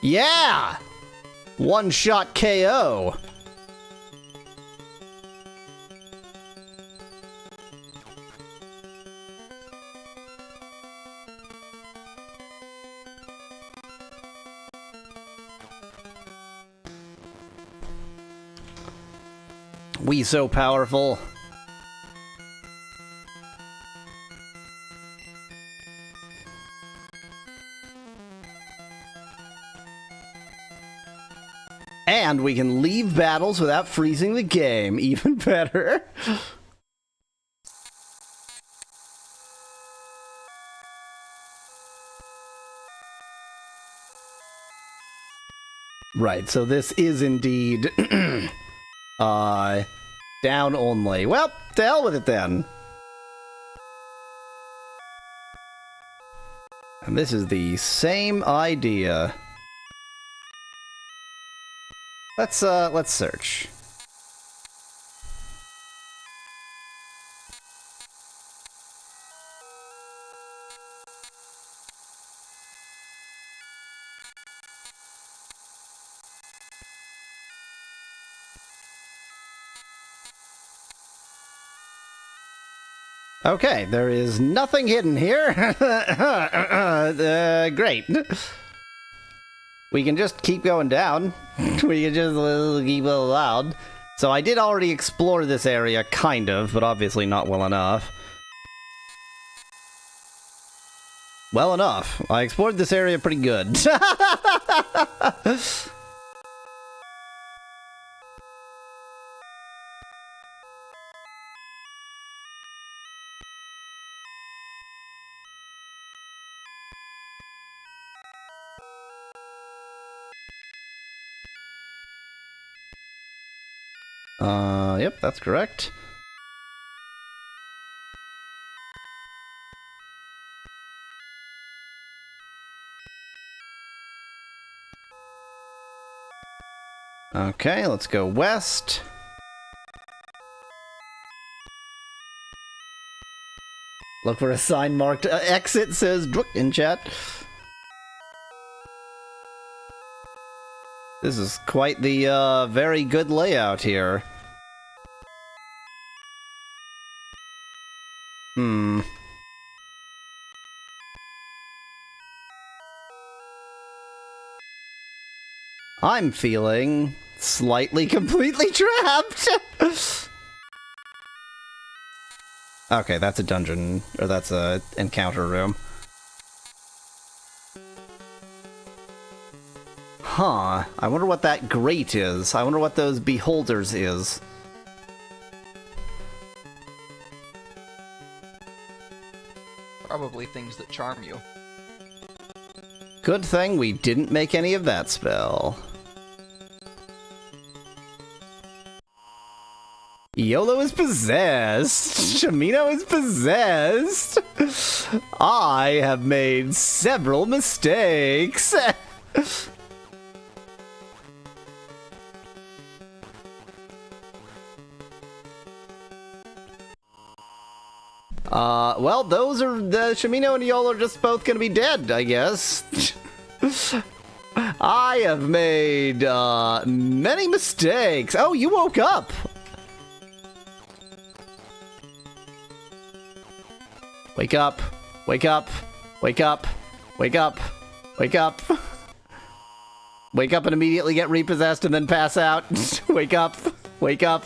Yeah! One-shot KO. We so powerful. And we can leave battles without freezing the game. Even better. Right, so this is indeed down only. Well, to hell with it then. And this is the same idea. Let's search. Okay, there is nothing hidden here. Great. We can just keep going down. We can just keep it loud. So I did already explore this area, kind of, but obviously not well enough. Well enough. I explored this area pretty good. Yep, that's correct. Okay, let's go west. Look for a sign marked exit, says Drook in chat. This is quite the very good layout here. I'm feeling slightly completely trapped. Okay, that's a dungeon, or that's a encounter room. Huh, I wonder what that grate is. I wonder what those beholders is. Probably things that charm you. Good thing we didn't make any of that spell. YOLO is possessed. Shamino is possessed. I have made several mistakes. Well, those are the Shamino and YOLO are just both gonna be dead, I guess. I have made many mistakes. Oh, you woke up. Wake up. Wake up. Wake up. Wake up. Wake up. Wake up and immediately get repossessed and then pass out. Wake up. Wake up.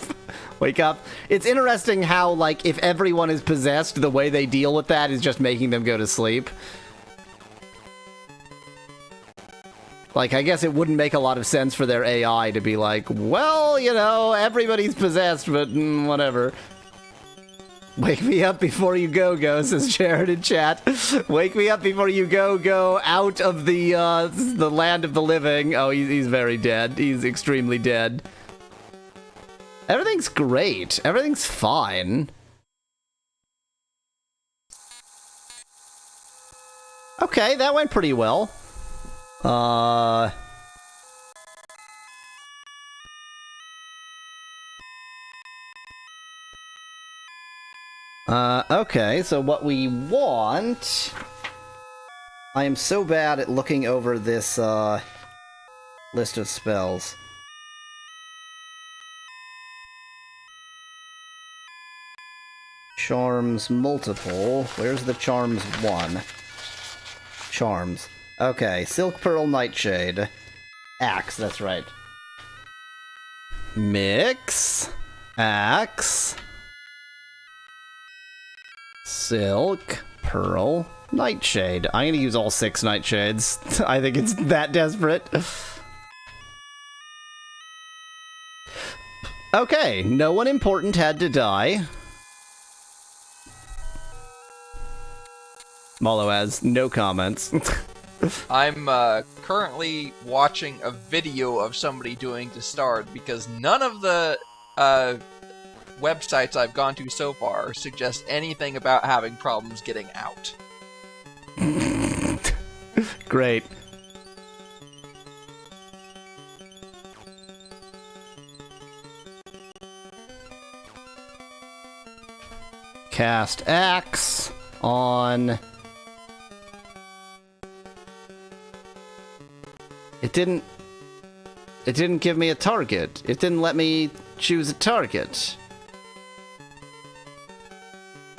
Wake up. It's interesting how, like, if everyone is possessed, the way they deal with that is just making them go to sleep. Like, I guess it wouldn't make a lot of sense for their AI to be like, well, you know, everybody's possessed, but whatever. Wake me up before you go, says Jared in chat. Wake me up before you go out of the land of the living. Oh, he's very dead. He's extremely dead. Everything's great. Everything's fine. Okay, that went pretty well. Okay, so what we want... I am so bad at looking over this, list of spells. Charms multiple. Where's the charms one? Charms. Okay, Silk Pearl Nightshade. Axe, that's right. Mix. Axe. Silk Pearl Nightshade. I'm gonna use all 6 Nightshades. I think it's that desperate. Okay, no one important had to die. Mallow has no comments. I'm currently watching a video of somebody doing Distard because none of the websites I've gone to so far suggest anything about having problems getting out. Great. Cast Axe on... It didn't give me a target. It didn't let me choose a target.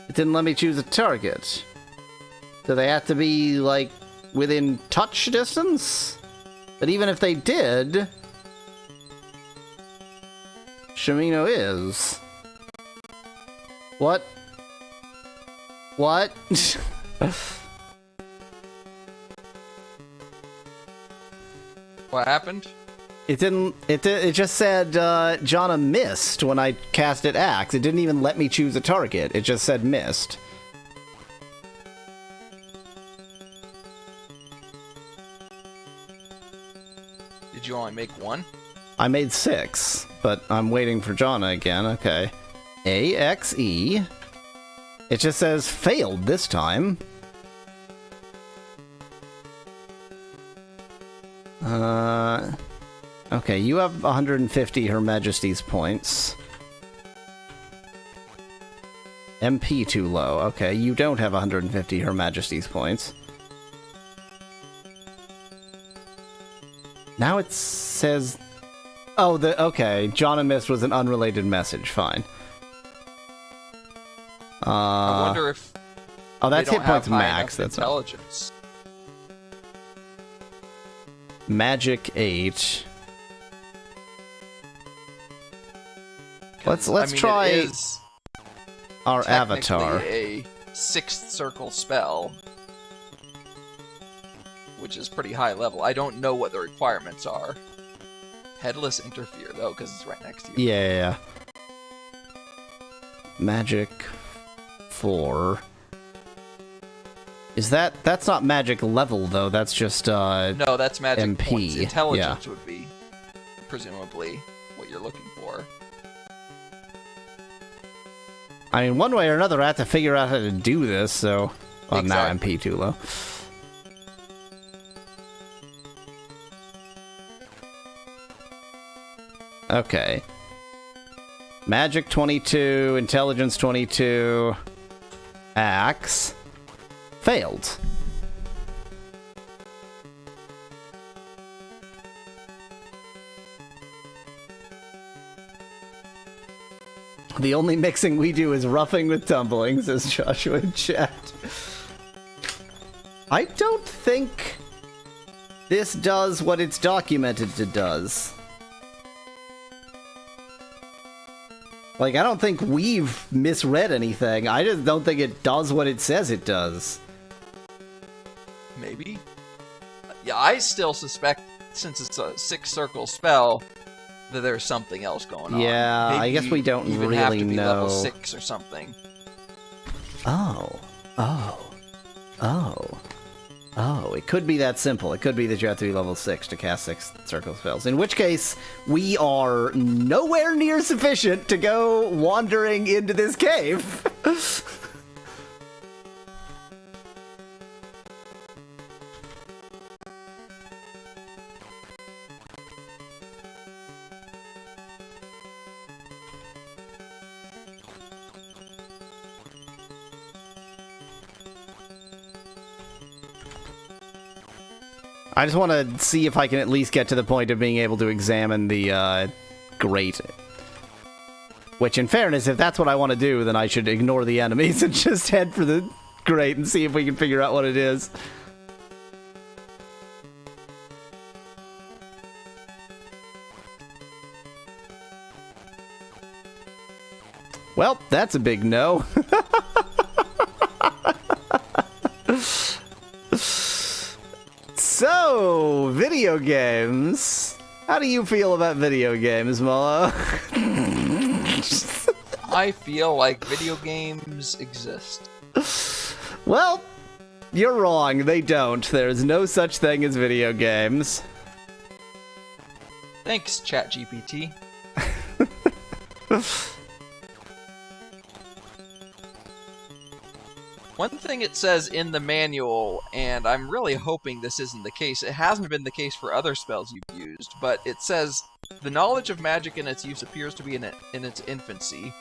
It didn't let me choose a target. Do they have to be, like, within touch distance? But even if they did... Shimino is. What? What? What happened? It didn't. It just said Jonna missed when I casted Axe. It didn't even let me choose a target. It just said missed. Did you only make one? I made 6, but I'm waiting for Jonna again. Okay. AXE. It just says failed this time. Okay, you have 150 Her Majesty's points. MP too low. Okay, you don't have 150 Her Majesty's points. Now it says... Oh, okay, Jonna missed was an unrelated message. Fine. I wonder if... Oh, that's they hit don't points have high max. enough That's not... intelligence. Magic 8. Let's I mean, try it is our avatar. a 6th circle spell, which is pretty high level. I don't know what the requirements are. Headless interfere though, because it's right next to you. Yeah. Magic 4. Is that's not magic level though? That's just No, that's magic MP. points. Intelligence would be presumably what you're looking for. I mean, one way or another, I have to figure out how to do this. So, well, now Exactly. MP too low. Okay. Magic 22, Intelligence 22, Axe. Failed. The only mixing we do is roughing with tumbling, says Joshua in chat. I don't think this does what it's documented to does. Like, I don't think we've misread anything. I just don't think it does what it says it does. Maybe. Yeah, I still suspect, since it's a 6th circle spell, that there's something else going on. Yeah, I Maybe guess we don't even really have to be know. level 6 or something. Oh. Oh. Oh. Oh, it could be that simple. It could be that you have to be level 6 to cast 6 circle spells. In which case, we are nowhere near sufficient to go wandering into this cave. I just want to see if I can at least get to the point of being able to examine the grate. Which, in fairness, if that's what I want to do, then I should ignore the enemies and just head for the grate and see if we can figure out what it is. Well, that's a big no. So, video games. How do you feel about video games, Mallow? I feel like video games exist. Well, you're wrong. They don't. There's no such thing as video games. Thanks, ChatGPT. One thing it says in the manual, and I'm really hoping this isn't the case, it hasn't been the case for other spells you've used, but it says, the knowledge of magic and its use appears to be in its infancy.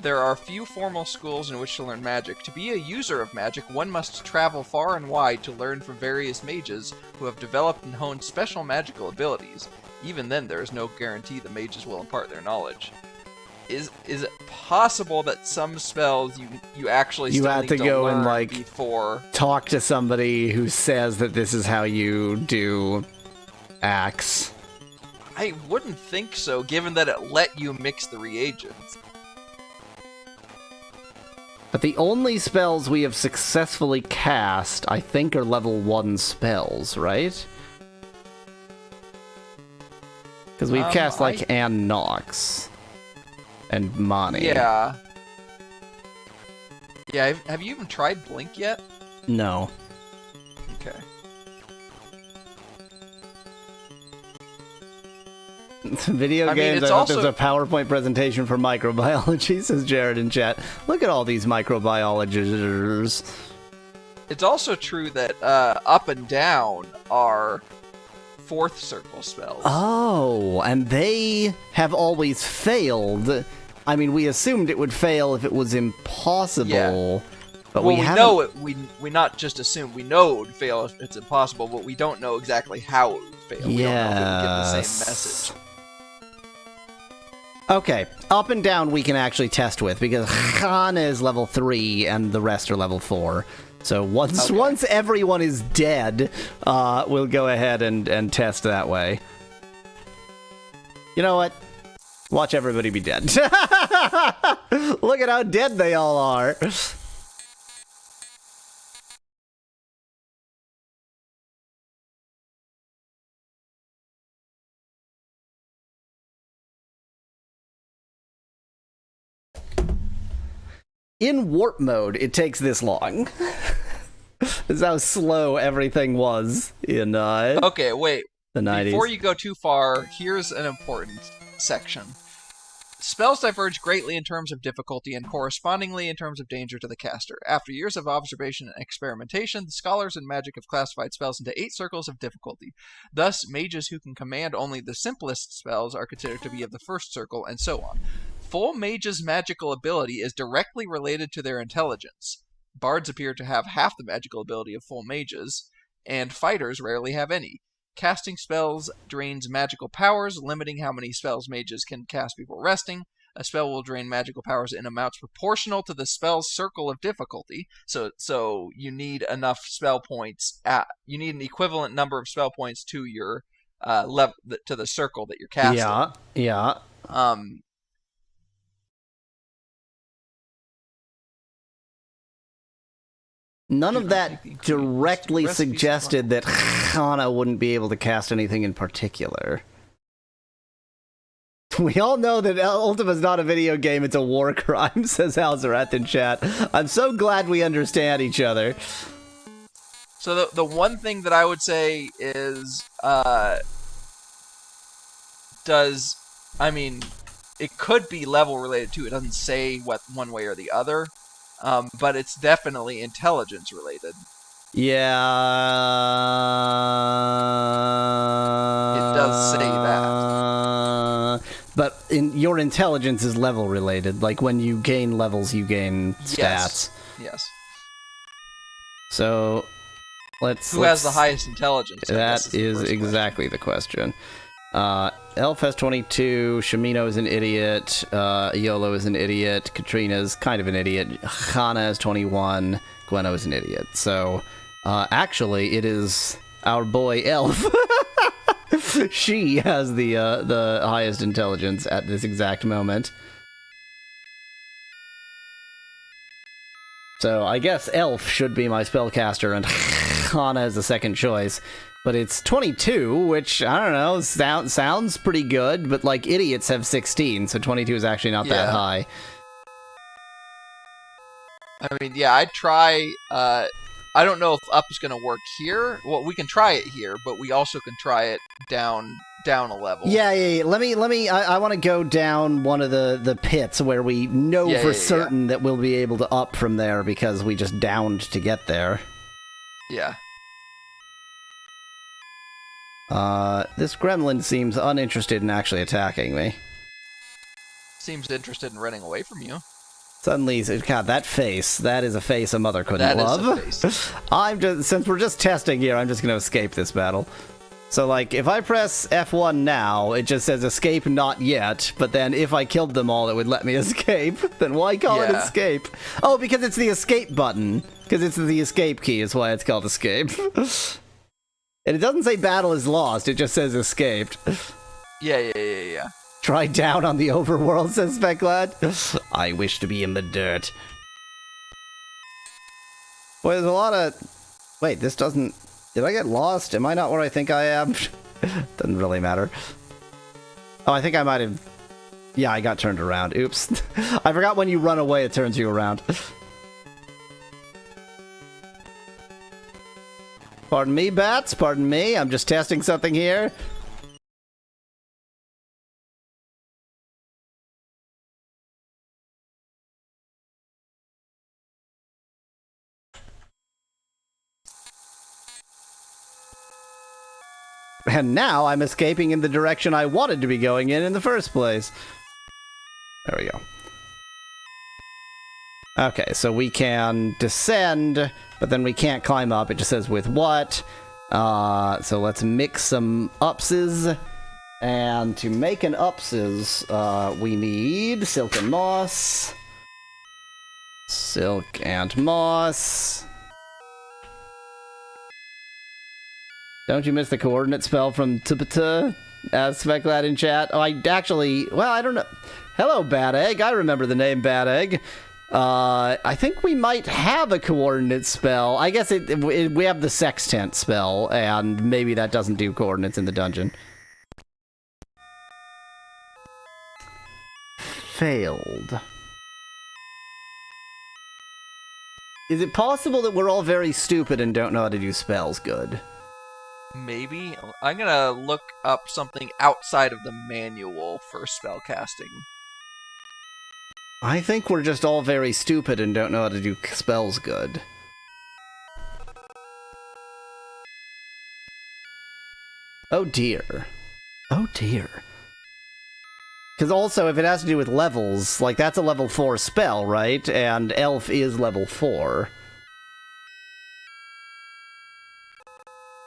There are few formal schools in which to learn magic. To be a user of magic, one must travel far and wide to learn from various mages who have developed and honed special magical abilities. Even then, there is no guarantee the mages will impart their knowledge. Is it possible that some spells you actually still had need to go learn and, like, before talk to somebody who says that this is how you do axe? I wouldn't think so, given that it let you mix the reagents. But the only spells we have successfully cast, I think, are level 1 spells, right? Because we've cast, like, Ann Nox. And Mani. Yeah. Yeah, have you even tried Blink yet? No. Okay. Video games, I thought there's a PowerPoint presentation for microbiology, says Jared in chat. Look at all these microbiologists. It's also true that up and down are 4th circle spells. Oh, and they have always failed. I mean, we assumed it would fail if it was impossible. Yeah. But well, we know it. We not just assume. We know it would fail if it's impossible, but we don't know exactly how it would fail. We don't know if it would give the same message. Okay, up and down we can actually test with, because Khan is level 3 and the rest are level 4. So once everyone is dead, we'll go ahead and test that way. You know what? Watch everybody be dead. Look at how dead they all are. In warp mode, it takes this long. This is how slow everything was in okay, wait. The 90s. Before you go too far, here's an important section. Spells diverge greatly in terms of difficulty and correspondingly in terms of danger to the caster. After years of observation and experimentation, the scholars in magic have classified spells into 8 circles of difficulty. Thus, mages who can command only the simplest spells are considered to be of the 1st circle, and so on. Full mages' magical ability is directly related to their intelligence. Bards appear to have half the magical ability of full mages, and fighters rarely have any. Casting spells drains magical powers, limiting how many spells mages can cast before resting. A spell will drain magical powers in amounts proportional to the spell's circle of difficulty. So you need enough spell points. You need an equivalent number of spell points to your level, to the circle that you're casting. Yeah. None of that directly suggested that Hana wouldn't be able to cast anything in particular. We all know that Ultima's not a video game, it's a war crime, says Halzerath in chat. I'm so glad we understand each other. So the one thing that I would say is, it could be level related too. It doesn't say what one way or the other, but it's definitely intelligence related. Yeah. It does say that. But your intelligence is level related. Like when you gain levels, you gain stats. Yes. So Who has the highest intelligence? That is exactly the question. Elf has 22, Shamino is an idiot, Iolo is an idiot, Katrina's kind of an idiot, Hana is 21, Gweno is an idiot. So, actually, it is our boy Elf. She has the highest intelligence at this exact moment. So, I guess Elf should be my spellcaster, and Hana is the second choice. But it's 22, which, I don't know, sounds pretty good, but, like, idiots have 16, so 22 is actually not that high. I mean, yeah, I'd try, I don't know if up is going to work here. Well, we can try it here, but we also can try it down a level. Yeah. Let me, I want to go down one of the pits where we know for certain that we'll be able to up from there because we just downed to get there. Yeah. This gremlin seems uninterested in actually attacking me. Seems interested in running away from you. Suddenly, God, that face, that is a face a mother couldn't love. That is a face. Since we're just testing here, I'm just gonna escape this battle. So, like, if I press F1 now, it just says escape not yet, but then if I killed them all, it would let me escape. Then why call it escape? Oh, because it's the escape button. Because it's the escape key is why it's called escape. And it doesn't say battle is lost, it just says escaped. Yeah. Try down on the overworld, says Specklad. I wish to be in the dirt. Boy, there's a lot of... Wait, this doesn't... Did I get lost? Am I not where I think I am? Doesn't really matter. Oh, I think I might have... Yeah, I got turned around. Oops. I forgot when you run away, it turns you around. Pardon me, bats. Pardon me. I'm just testing something here. And now I'm escaping in the direction I wanted to be going in the first place. There we go. Okay, so we can descend, but then we can't climb up. It just says with what. So let's mix some upses. And to make an upses, we need silk and moss. Silk and moss. Don't you miss the coordinate spell from Tupata? As Specklad in chat. Oh, I actually... Well, I don't know. Hello, Bad Egg. I remember the name Bad Egg. I think we might have a coordinate spell. I guess we have the sextant spell, and maybe that doesn't do coordinates in the dungeon. Failed. Is it possible that we're all very stupid and don't know how to do spells good? Maybe. I'm gonna look up something outside of the manual for spellcasting. I think we're just all very stupid and don't know how to do spells good. Oh dear. Oh dear. Because also, if it has to do with levels, like, that's a level 4 spell, right? And Elf is level 4.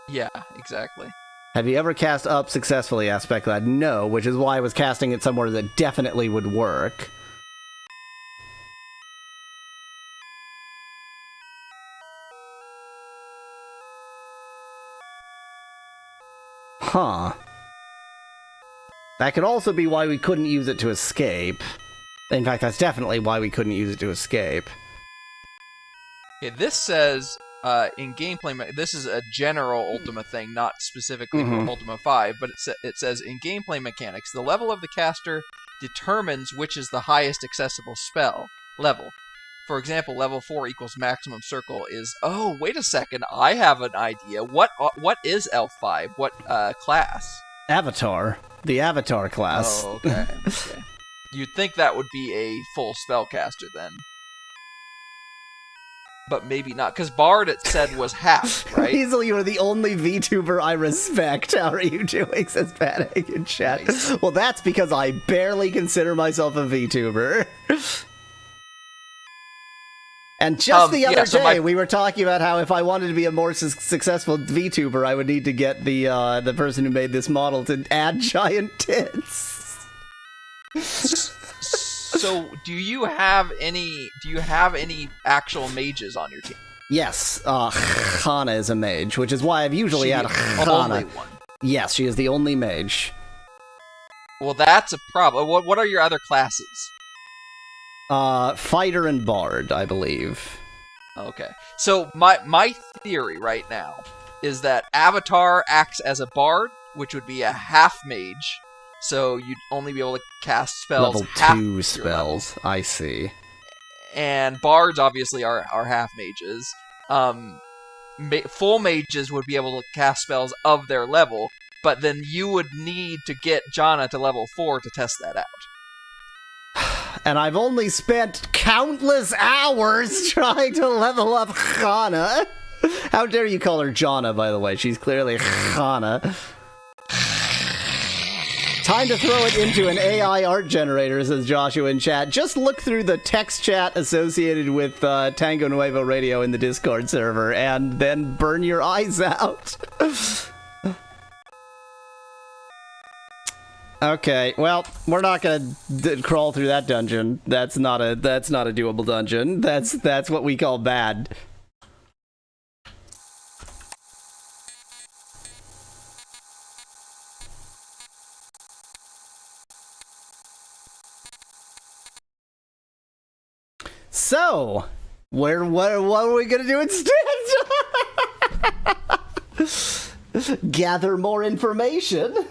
Yeah, exactly. Have you ever cast up successfully, aspect lad? No, which is why I was casting it somewhere that definitely would work. Huh. That could also be why we couldn't use it to escape. In fact, that's definitely why we couldn't use it to escape. Okay, this says in gameplay, this is a general Ultima thing, not specifically for Ultima 5, but it says in gameplay mechanics, the level of the caster determines which is the highest accessible spell level. For example, level 4 equals maximum circle is... Oh, wait a second, I have an idea. What is L5? What class? Avatar. The Avatar class. Oh, okay. Okay. You'd think that would be a full spellcaster then. But maybe not, because Bard, it said, was half, right? Weasel, you are the only VTuber I respect. How are you doing, says Panic in chat. Nice. Well, that's because I barely consider myself a VTuber. And just the other day, we were talking about how if I wanted to be a more successful VTuber, I would need to get the person who made this model to add giant tits. So, do you have any actual mages on your team? Yes, Hana is a mage, which is why I've usually had Hana. Only one. Yes, she is the only mage. Well, that's a problem. What are your other classes? Fighter and Bard, I believe. Okay. So, my theory right now is that Avatar acts as a Bard, which would be a half mage. So you'd only be able to cast spells level half 2 spells. I see. And bards obviously are half mages. Full mages would be able to cast spells of their level, but then you would need to get Janna to level 4 to test that out. And I've only spent countless hours trying to level up Hana. How dare you call her Janna, by the way? She's clearly Hana. Time to throw it into an AI art generator, says Joshua in chat. Just look through the text chat associated with Tango Nuevo Radio in the Discord server, and then burn your eyes out. Okay, well, we're not gonna crawl through that dungeon. That's not a doable dungeon. That's what we call bad. So, what are we gonna do instead? Gather more information.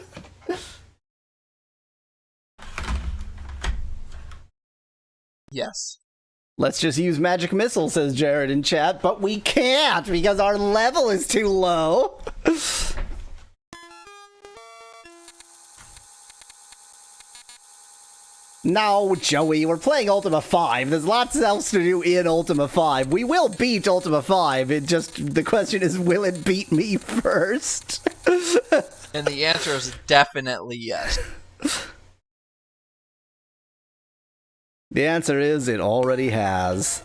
Yes. Let's just use magic missile, says Jared in chat, but we can't because our level is too low. No, Joey, we're playing Ultima 5. There's lots else to do in Ultima 5. We will beat Ultima 5. The question is, will it beat me first? And the answer is definitely yes. The answer is, it already has.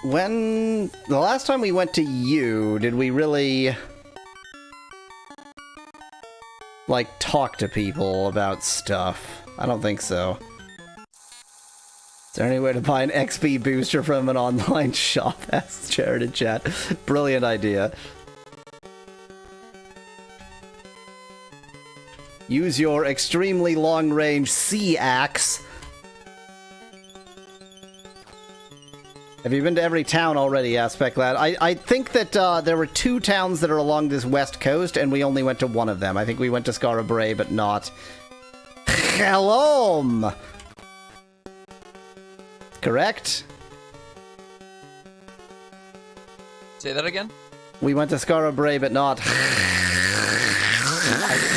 When the last time we went to you, did we really like talk to people about stuff? I don't think so. Is there any way to buy an XP booster from an online shop? Asks Jared in chat. Brilliant idea. Use your extremely long-range sea axe. Have you been to every town already, Aspect Lad? I think that there were 2 towns that are along this west coast, and we only went to one of them. I think we went to Skara Brae, but not Helom. Correct? Say that again? We went to Skara Brae, but not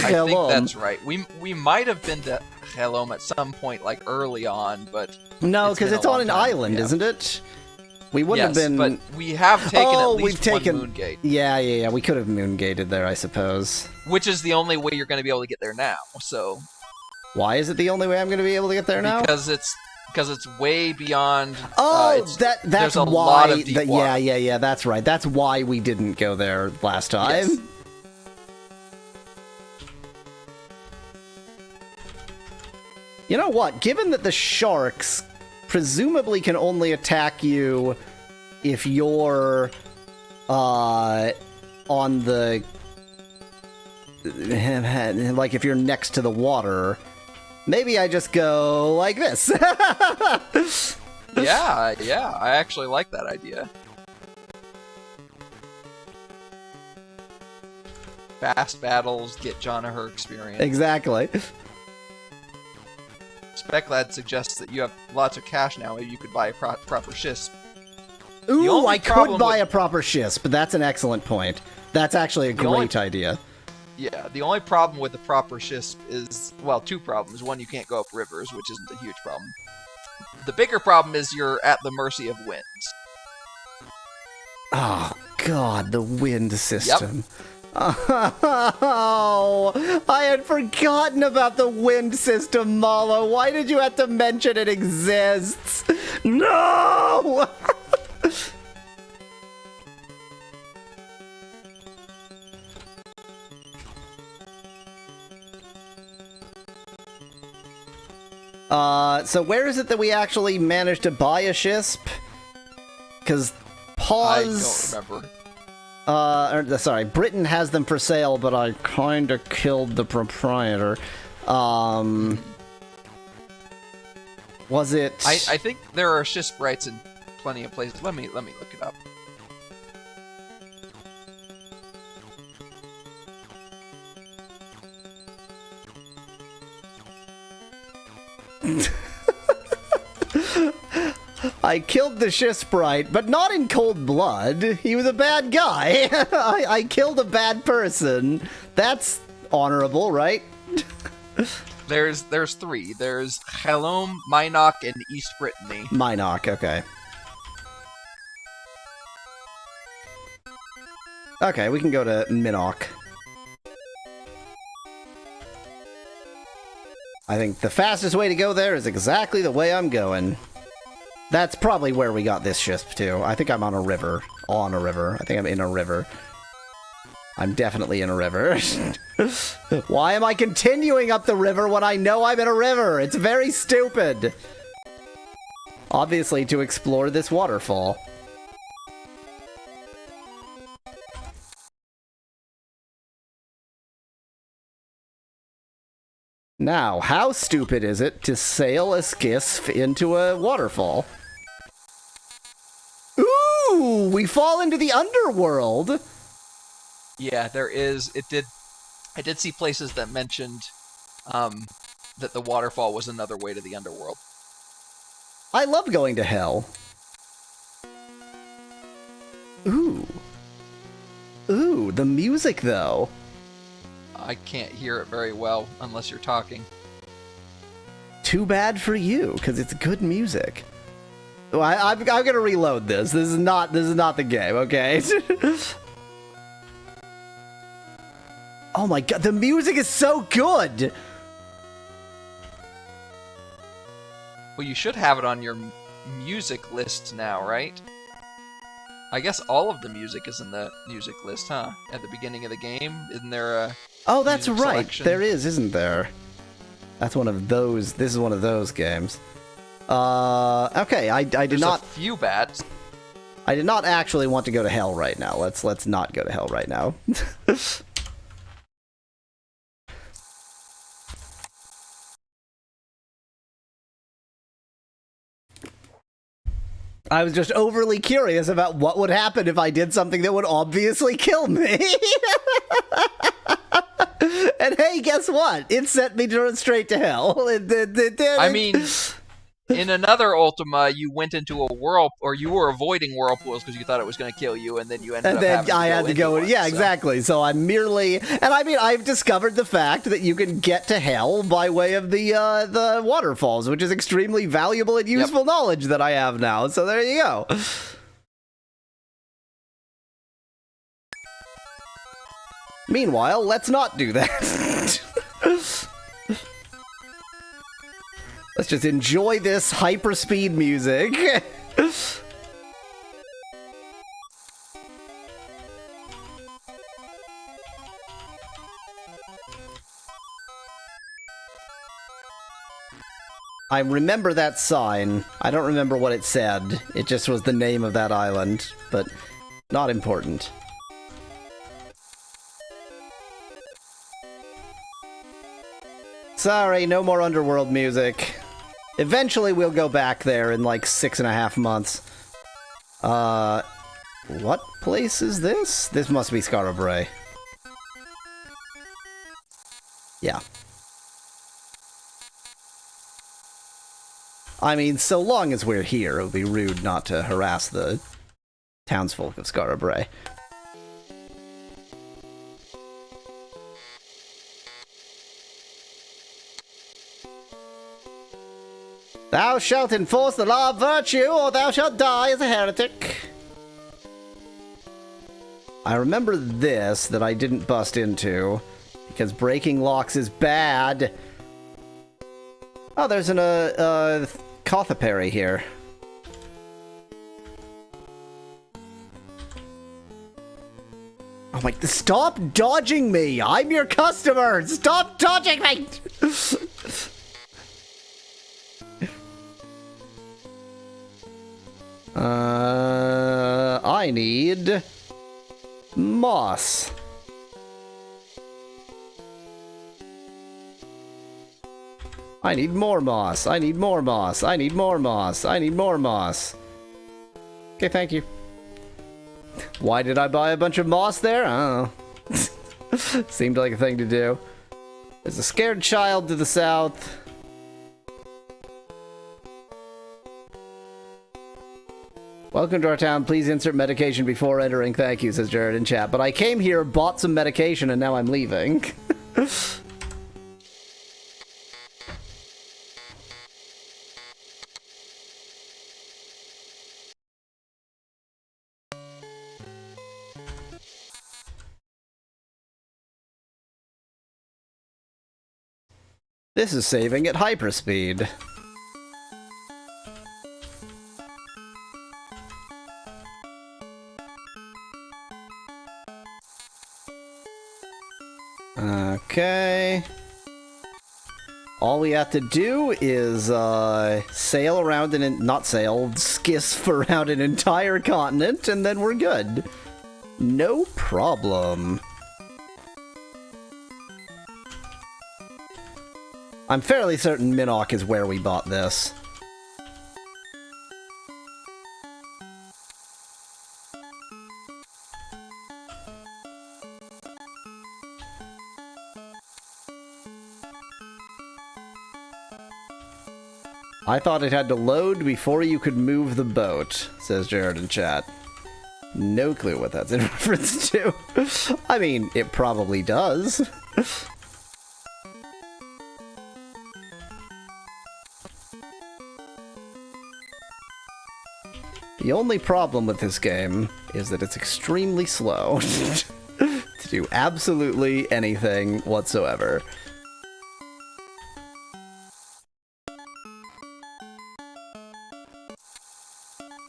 I think that's right. We might have been to Helom at some point, like early on, but no, because it's on an island, isn't it? We wouldn't have been. But we have taken at least one Moongate. Yeah. We could have Moongated there, I suppose. Which is the only way you're going to be able to get there now. So. Why is it the only way I'm going to be able to get there now? Because it's way beyond. That's there's a why. lot of deep water. Yeah. That's right. That's why we didn't go there last time. Yes. You know what? Given that the sharks presumably can only attack you if you're on the like if you're next to the water, maybe I just go like this. Yeah, I actually like that idea. Fast battles, get John or her experience. Exactly. Speklad suggests that you have lots of cash now. Maybe you could buy a proper Shisp. Ooh, I could buy a proper Shisp, but that's an excellent point. That's actually a great idea. Yeah, the only problem with the proper Shisp is, well, two problems. One, you can't go up rivers, which isn't a huge problem. The bigger problem is you're at the mercy of winds. Oh, God, the wind system. Yep. Oh, I had forgotten about the wind system, Mallow. Why did you have to mention it exists? No! So where is it that we actually managed to buy a Shisp? Because pause... I don't remember. Sorry, Britain has them for sale, but I kinda killed the proprietor. Was it... I think there are Shisp rights in plenty of places. Let me look it up. I killed the Shisprite, but not in cold blood. He was a bad guy. I killed a bad person. That's honorable, right? There's three. There's Chelom, Minok, and East Brittany. Minok, okay. Okay, we can go to Minok. I think the fastest way to go there is exactly the way I'm going. That's probably where we got this Shisp, too. I think I'm on a river. On a river. I think I'm in a river. I'm definitely in a river. Why am I continuing up the river when I know I'm in a river? It's very stupid. Obviously, to explore this waterfall. Now, how stupid is it to sail a skiff into a waterfall? Ooh, we fall into the underworld. Yeah, there is. I did see places that mentioned that the waterfall was another way to the underworld. I love going to hell. Ooh. Ooh, the music, though. I can't hear it very well unless you're talking. Too bad for you, because it's good music. Well, I'm gonna reload this. This is not the game, okay? Oh my god, the music is so good! Well, you should have it on your music list now, right? I guess all of the music is in the music list, huh? At the beginning of the game, isn't there a... Oh, that's music right. selection? There is, isn't there? That's one of those. This is one of those games. Okay, I did There's not. a few bats. I did not actually want to go to hell right now. Let's not go to hell right now. I was just overly curious about what would happen if I did something that would obviously kill me. And hey, guess what? It sent me straight to hell. It did. I mean, in another Ultima, you went into a or you were avoiding whirlpools because you thought it was going to kill you, and then you ended up having to I had to go. into one, Yeah, so. exactly. So I'm merely, and I mean, I've discovered the fact that you can get to hell by way of the waterfalls, which is extremely valuable and useful knowledge that I have now. So there you go. Meanwhile, let's not do that. Let's just enjoy this hyperspeed music. I remember that sign. I don't remember what it said. It just was the name of that island, but not important. Sorry, no more Underworld music. Eventually we'll go back there in like 6.5 months. What place is this? This must be Scarborough. Yeah. I mean, so long as we're here, it would be rude not to harass the townsfolk of Scarborough. Thou shalt enforce the law of virtue, or thou shalt die as a heretic. I remember this that I didn't bust into, because breaking locks is bad. Oh, there's an, Cothapary here. Oh my, stop dodging me! I'm your customer! Stop dodging me! I need moss. I need more moss. I need more moss. I need more moss. I need more moss. Okay, thank you. Why did I buy a bunch of moss there? I don't know. Seemed like a thing to do. There's a scared child to the south. Welcome to our town. Please insert medication before entering. Thank you, says Jared in chat. But I came here, bought some medication, and now I'm leaving. This is saving at hyperspeed. Okay. All we have to do is sail around not sail, skiff around an entire continent, and then we're good. No problem. I'm fairly certain Minnock is where we bought this. I thought it had to load before you could move the boat, says Jared in chat. No clue what that's in reference to. I mean, it probably does. The only problem with this game is that it's extremely slow to do absolutely anything whatsoever.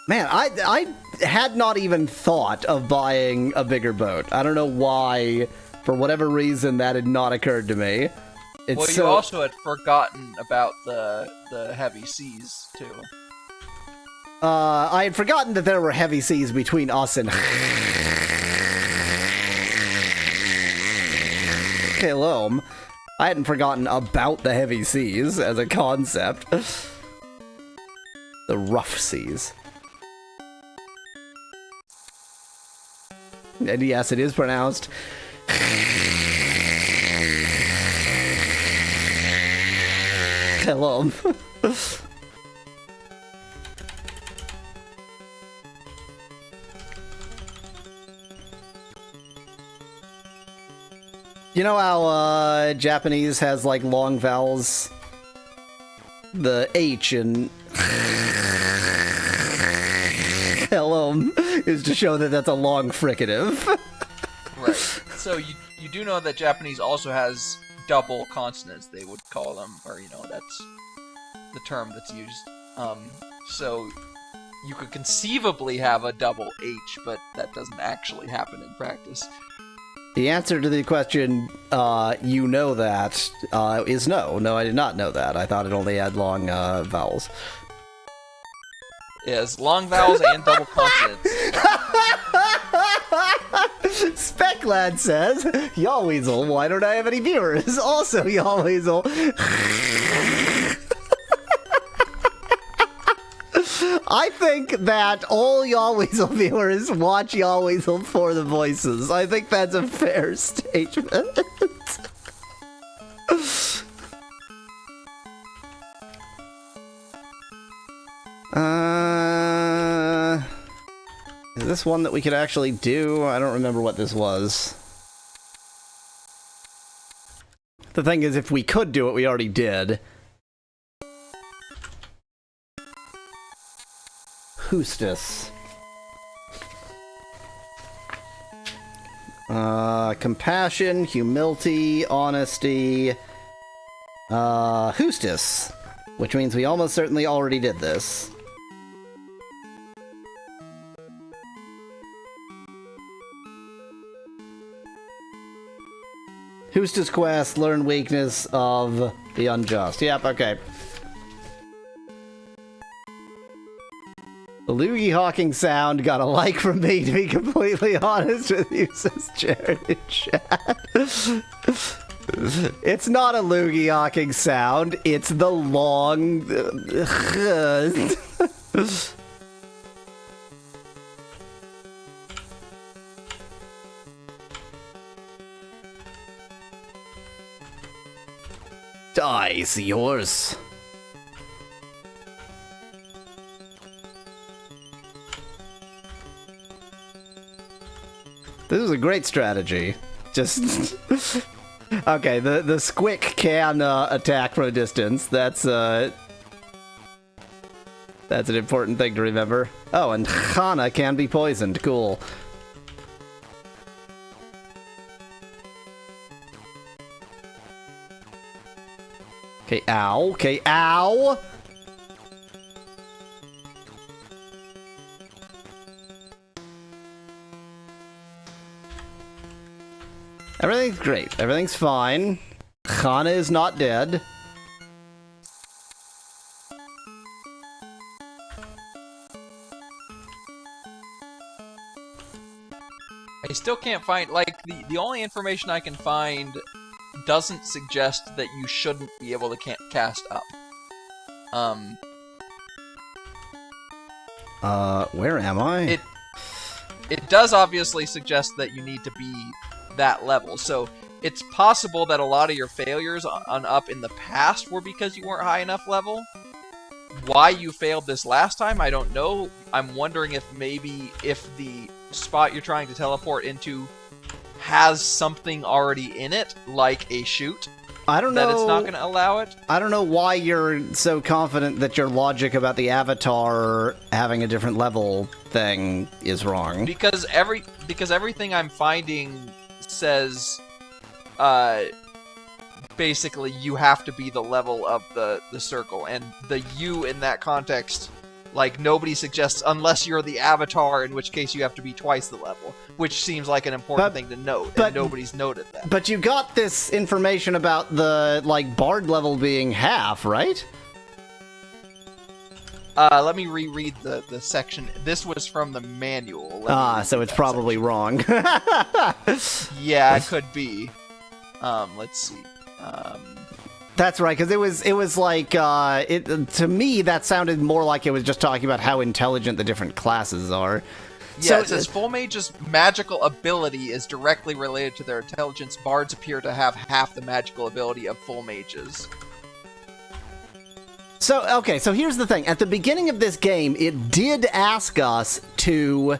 Man, I had not even thought of buying a bigger boat. I don't know why, for whatever reason, that had not occurred to me. Well, you also had forgotten about the heavy seas, too. I had forgotten that there were heavy seas between us and Helom. I hadn't forgotten about the heavy seas as a concept. The rough seas. And yes, it is pronounced Helom. You know how Japanese has like long vowels? The H in hello is to show that that's a long fricative. Right. So you do know that Japanese also has double consonants, they would call them, or you know, that's the term that's used. So you could conceivably have a double H, but that doesn't actually happen in practice. The answer to the question, you know that, is no. No, I did not know that. I thought it only had long vowels. Yes, long vowels and double consonants. Speclad says, Y'all Weasel, why don't I have any viewers? Also, Y'all Weasel. I think that all Y'all Weasel viewers watch Y'all Weasel for the voices. I think that's a fair statement. Is this one that we could actually do? I don't remember what this was. The thing is, if we could do it, we already did. Hostess. Compassion, humility, honesty. Hostess. Which means we almost certainly already did this. Hostess quest, learn weakness of the unjust. Yep, okay. The loogie hawking sound got a like from me, to be completely honest with you, says Jared in chat. It's not a loogie hawking sound, it's the long... Die, seahorse. This is a great strategy. Just... okay, the squick can attack from a distance. That's an important thing to remember. Oh, and Hana can be poisoned. Cool. Okay, ow. Okay, ow! Everything's great. Everything's fine. Hana is not dead. I still can't find, like, the only information I can find doesn't suggest that you shouldn't be able to cast up. Where am I? It does obviously suggest that you need to be that level, so it's possible that a lot of your failures on up in the past were because you weren't high enough level. Why you failed this last time, I don't know. I'm wondering if maybe if the spot you're trying to teleport into has something already in it, like a chute. I don't know. That it's not going to allow it. I don't know why you're so confident that your logic about the avatar having a different level thing is wrong. Because everything I'm finding says, basically you have to be the level of the circle, and the you in that context, like, nobody suggests unless you're the avatar, in which case you have to be twice the level, which seems like an important thing to note, and nobody's noted that. But you got this information about the, like, bard level being half, right? Let me reread the section. This was from the manual. So it's probably wrong. Yeah, it could be. Let's see. That's right, because it was like, to me, that sounded more like it was just talking about how intelligent the different classes are. Yeah, so, it says Full Mage's magical ability is directly related to their intelligence. Bards appear to have half the magical ability of Full Mages. So, okay, so here's the thing. At the beginning of this game, it did ask us to...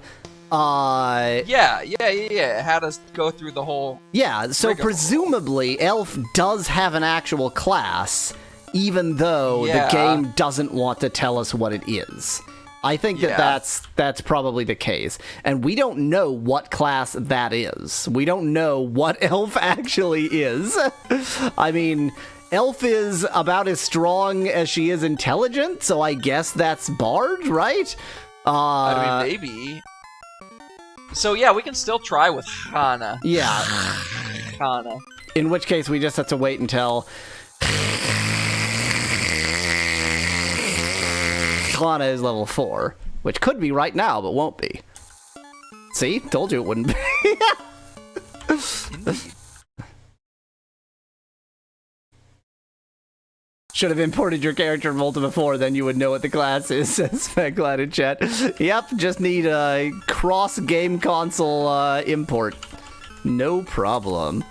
Yeah. It had us go through the whole... Yeah, so rigmarole. Presumably, Elf does have an actual class, even though the game doesn't want to tell us what it is. I think that's probably the case. And we don't know what class that is. We don't know what Elf actually is. I mean... Elf is about as strong as she is intelligent, so I guess that's Bard, right? I mean, maybe. So yeah, we can still try with Hana. Yeah. Hana. In which case, we just have to wait until... Hana is level 4, which could be right now, but won't be. See? Told you it wouldn't be. Indeed. Should have imported your character from Ultima 4, then you would know what the class is, says Specglad in chat. Yep, just need a cross-game console import. No problem.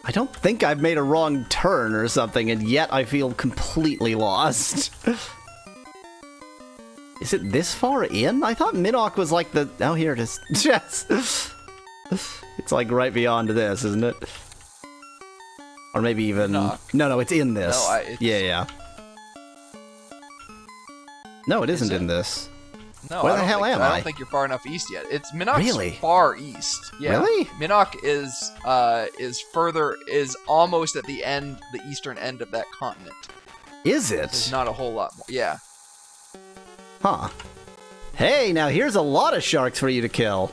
I don't think I've made a wrong turn or something, and yet I feel completely lost. Is it this far in? I thought Minnock was like the... Oh, here it is. Yes! It's like right beyond this, isn't it? Or maybe even... Minnock. No, it's in this. No, it's... Yeah. No, it isn't it? in this. No, Where I the don't hell think, am I I? don't think you're far enough east yet. It's Minnock's Really? far east. Yeah. Really? Minnock is almost at the end, the eastern end of that continent. Is There's it? not a whole lot more. Yeah. Huh. Hey, now here's a lot of sharks for you to kill.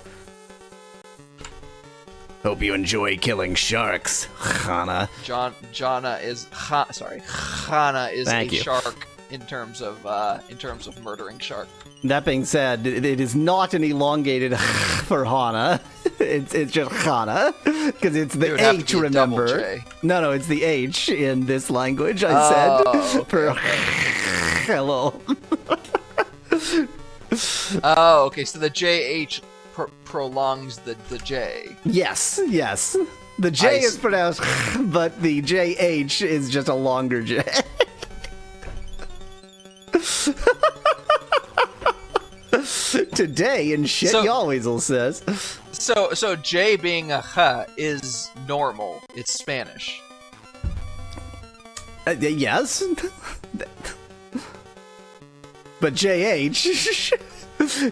Hope you enjoy killing sharks, Hana. Hana is Thank a you. shark in terms of murdering shark. That being said, it is not an elongated for Hana. It's just Hana, because it's It the would have to H, be a double remember? J. No, it's the H in this language, I Oh, said. okay, For okay. hello. Oh, okay. So the JH prolongs the J. Yes. The I J is see. pronounced, but the JH is just a longer J. Today in shit So- Yalweasel says. So J being a H is normal. It's Spanish. Yes. But JH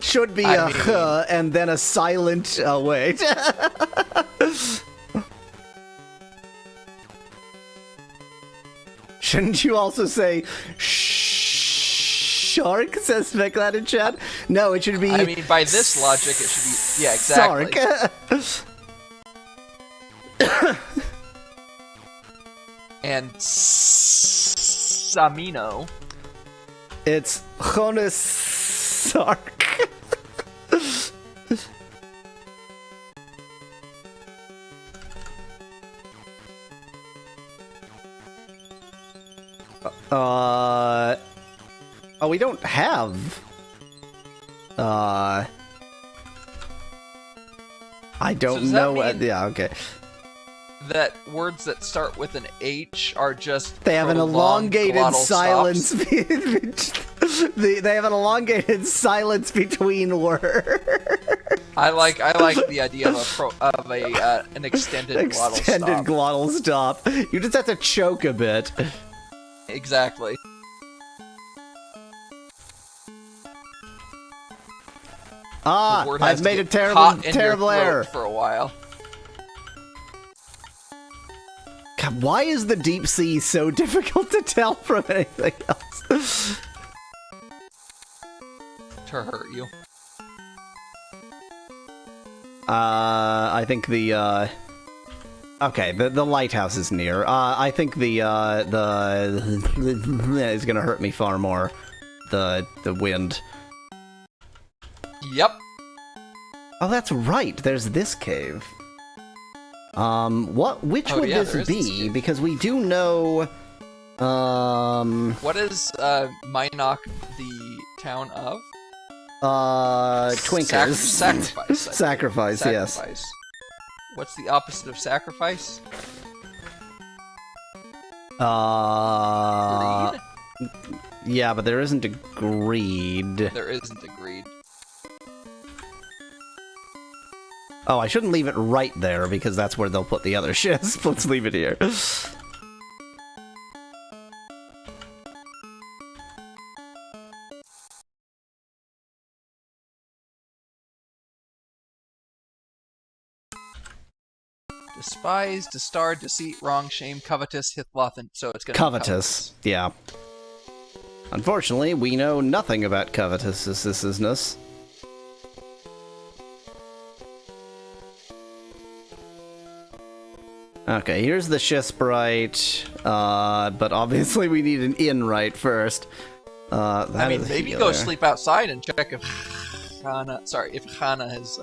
should be I a mean- H and then a silent. Oh, wait. Shouldn't you also say shark? Says Specglad in chat. No, it should be. I mean, by this logic, it should be exactly. Sark. And Samino. It's Jonas Sark. Oh, we don't have. I don't does that know. mean- Yeah, okay. That words that start with an H are just They have an prolonged elongated glottal silence. stops? They have an elongated silence between words. I like the idea of an extended glottal Extended stop. glottal stop. You just have to choke a bit. Exactly. Ah, The word has I've to made a get terrible, caught in your terrible throat error. for a while. God, why is the deep sea so difficult to tell from anything else? To hurt you. I think the, okay, the lighthouse is near. I think the is gonna hurt me far more. The wind. Yep. Oh, that's right. There's this cave. Which Oh, would yeah, this there is this be? cave. Because we do know, What is Minok the town of? Twinkers. Sacrifice. I think. Sacrifice, yes. Sacrifice. What's the opposite of sacrifice? Greed? Yeah, but there isn't a greed. There isn't a greed. Oh, I shouldn't leave it right there, because that's where they'll put the other ships. Let's leave it here. Despise, distar, deceit, wrong, shame, covetous, hithloth, and so it's gonna Covetous. Yeah. Unfortunately, we know nothing about covetousness. Okay, here's the Shisprite, but obviously we need an inn right first. I mean, maybe go sleep outside and check if Hana has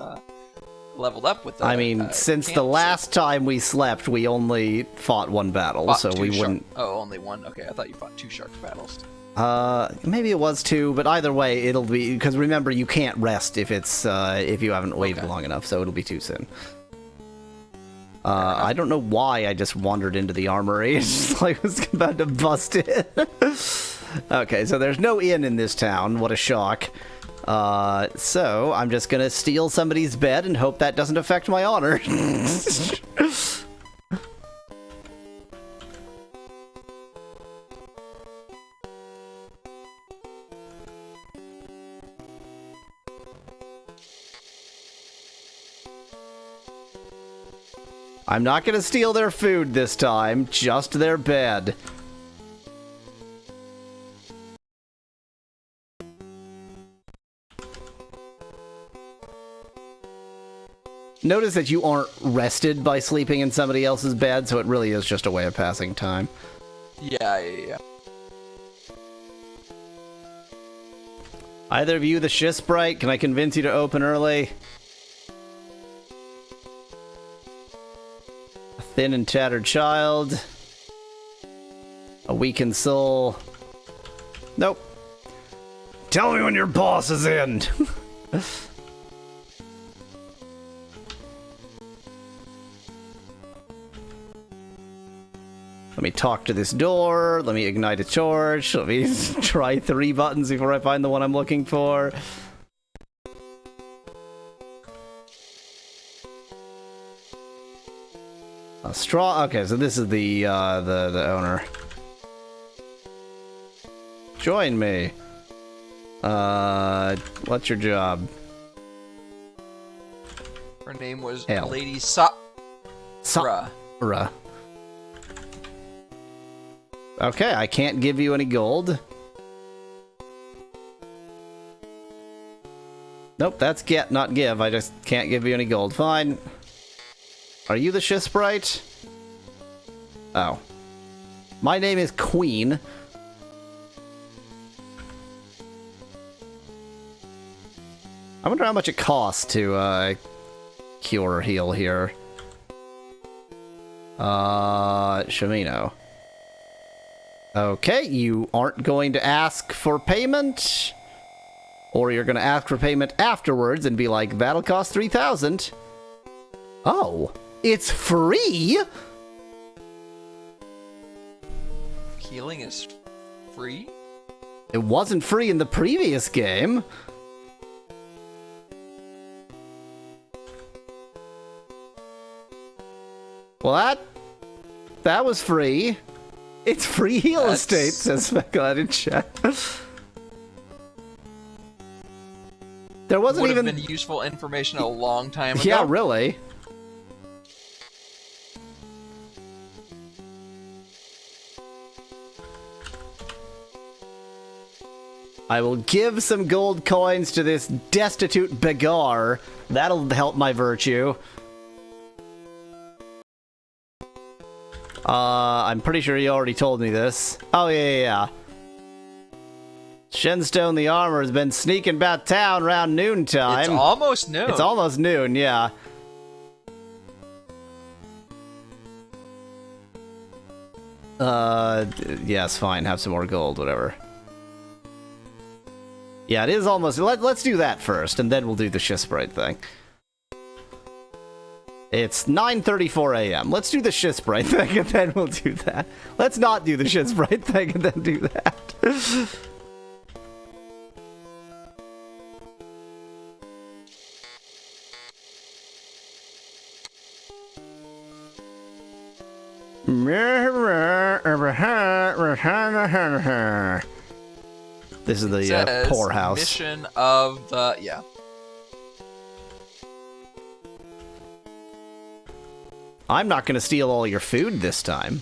leveled up with the, I mean, since the last time we slept, we only fought one battle, so we wouldn't... Oh, only one? Okay, I thought you fought 2 shark battles. Maybe it was 2, but either way, it'll be... Because remember, you can't rest if it's, if you haven't waited long enough, so it'll be too soon. I don't know why I just wandered into the armory. It's just like I was about to bust it. Okay, so there's no inn in this town. What a shock. So I'm just gonna steal somebody's bed and hope that doesn't affect my honor. I'm not gonna steal their food this time, just their bed. Notice that you aren't rested by sleeping in somebody else's bed, so it really is just a way of passing time. Yeah. Either of you, the Shisprite, can I convince you to open early? A thin and tattered child. A weakened soul. Nope. Tell me when your boss is in! Let me talk to this door. Let me ignite a torch. Let me try 3 buttons before I find the one I'm looking for. A straw. Okay, so this is the owner. Join me. What's your job? Her name was Hell. Lady Sa-ra. Okay, I can't give you any gold. Nope, that's get, not give. I just can't give you any gold. Fine. Are you the Shisprite? Oh. My name is Queen. I wonder how much it costs to, cure or heal here. Shamino. Okay, you aren't going to ask for payment? Or you're going to ask for payment afterwards and be like, that'll cost 3,000. Oh, it's free? Healing is free? It wasn't free in the previous game. Well, that was free. It's free heal estate, says Speculated in chat. There wasn't even... Would have been useful information a long time ago. Yeah, really. I will give some gold coins to this destitute Begar. That'll help my virtue. I'm pretty sure you already told me this. Oh, yeah. Shenstone the Armor has been sneaking about town around noontime. It's almost noon. It's almost noon, yeah. Yes, fine. Have some more gold, whatever. Yeah, it is almost... Let's do that first, and then we'll do the Shisprite thing. It's 9:34 a.m. Let's do the Shisprite thing, and then we'll do that. Let's not do the Shisprite thing, and then do that. This is the poorhouse. Mission of the... Yeah. I'm not going to steal all your food this time.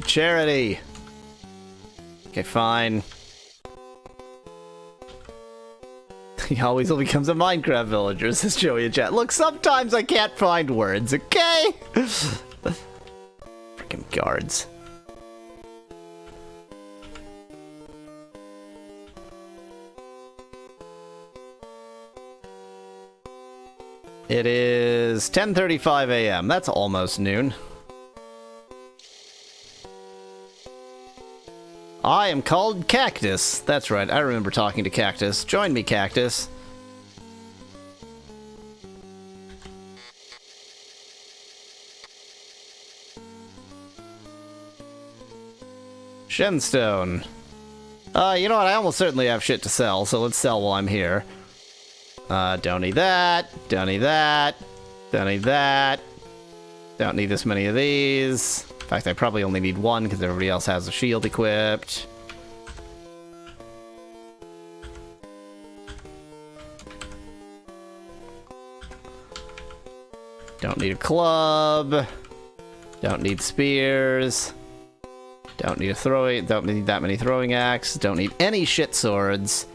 Charity. Okay, fine. He always becomes a Minecraft villager, says Joey in chat. Look, sometimes I can't find words, okay? Freaking guards. It is 10:35 a.m. That's almost noon. I am called Cactus. That's right, I remember talking to Cactus. Join me, Cactus. Shenstone. You know what, I almost certainly have shit to sell, so let's sell while I'm here. Don't need that. Don't need that. Don't need that. Don't need this many of these. In fact, I probably only need one because everybody else has a shield equipped. Don't need a club. Don't need spears. Don't need don't need that many throwing axes. Don't need any shit swords.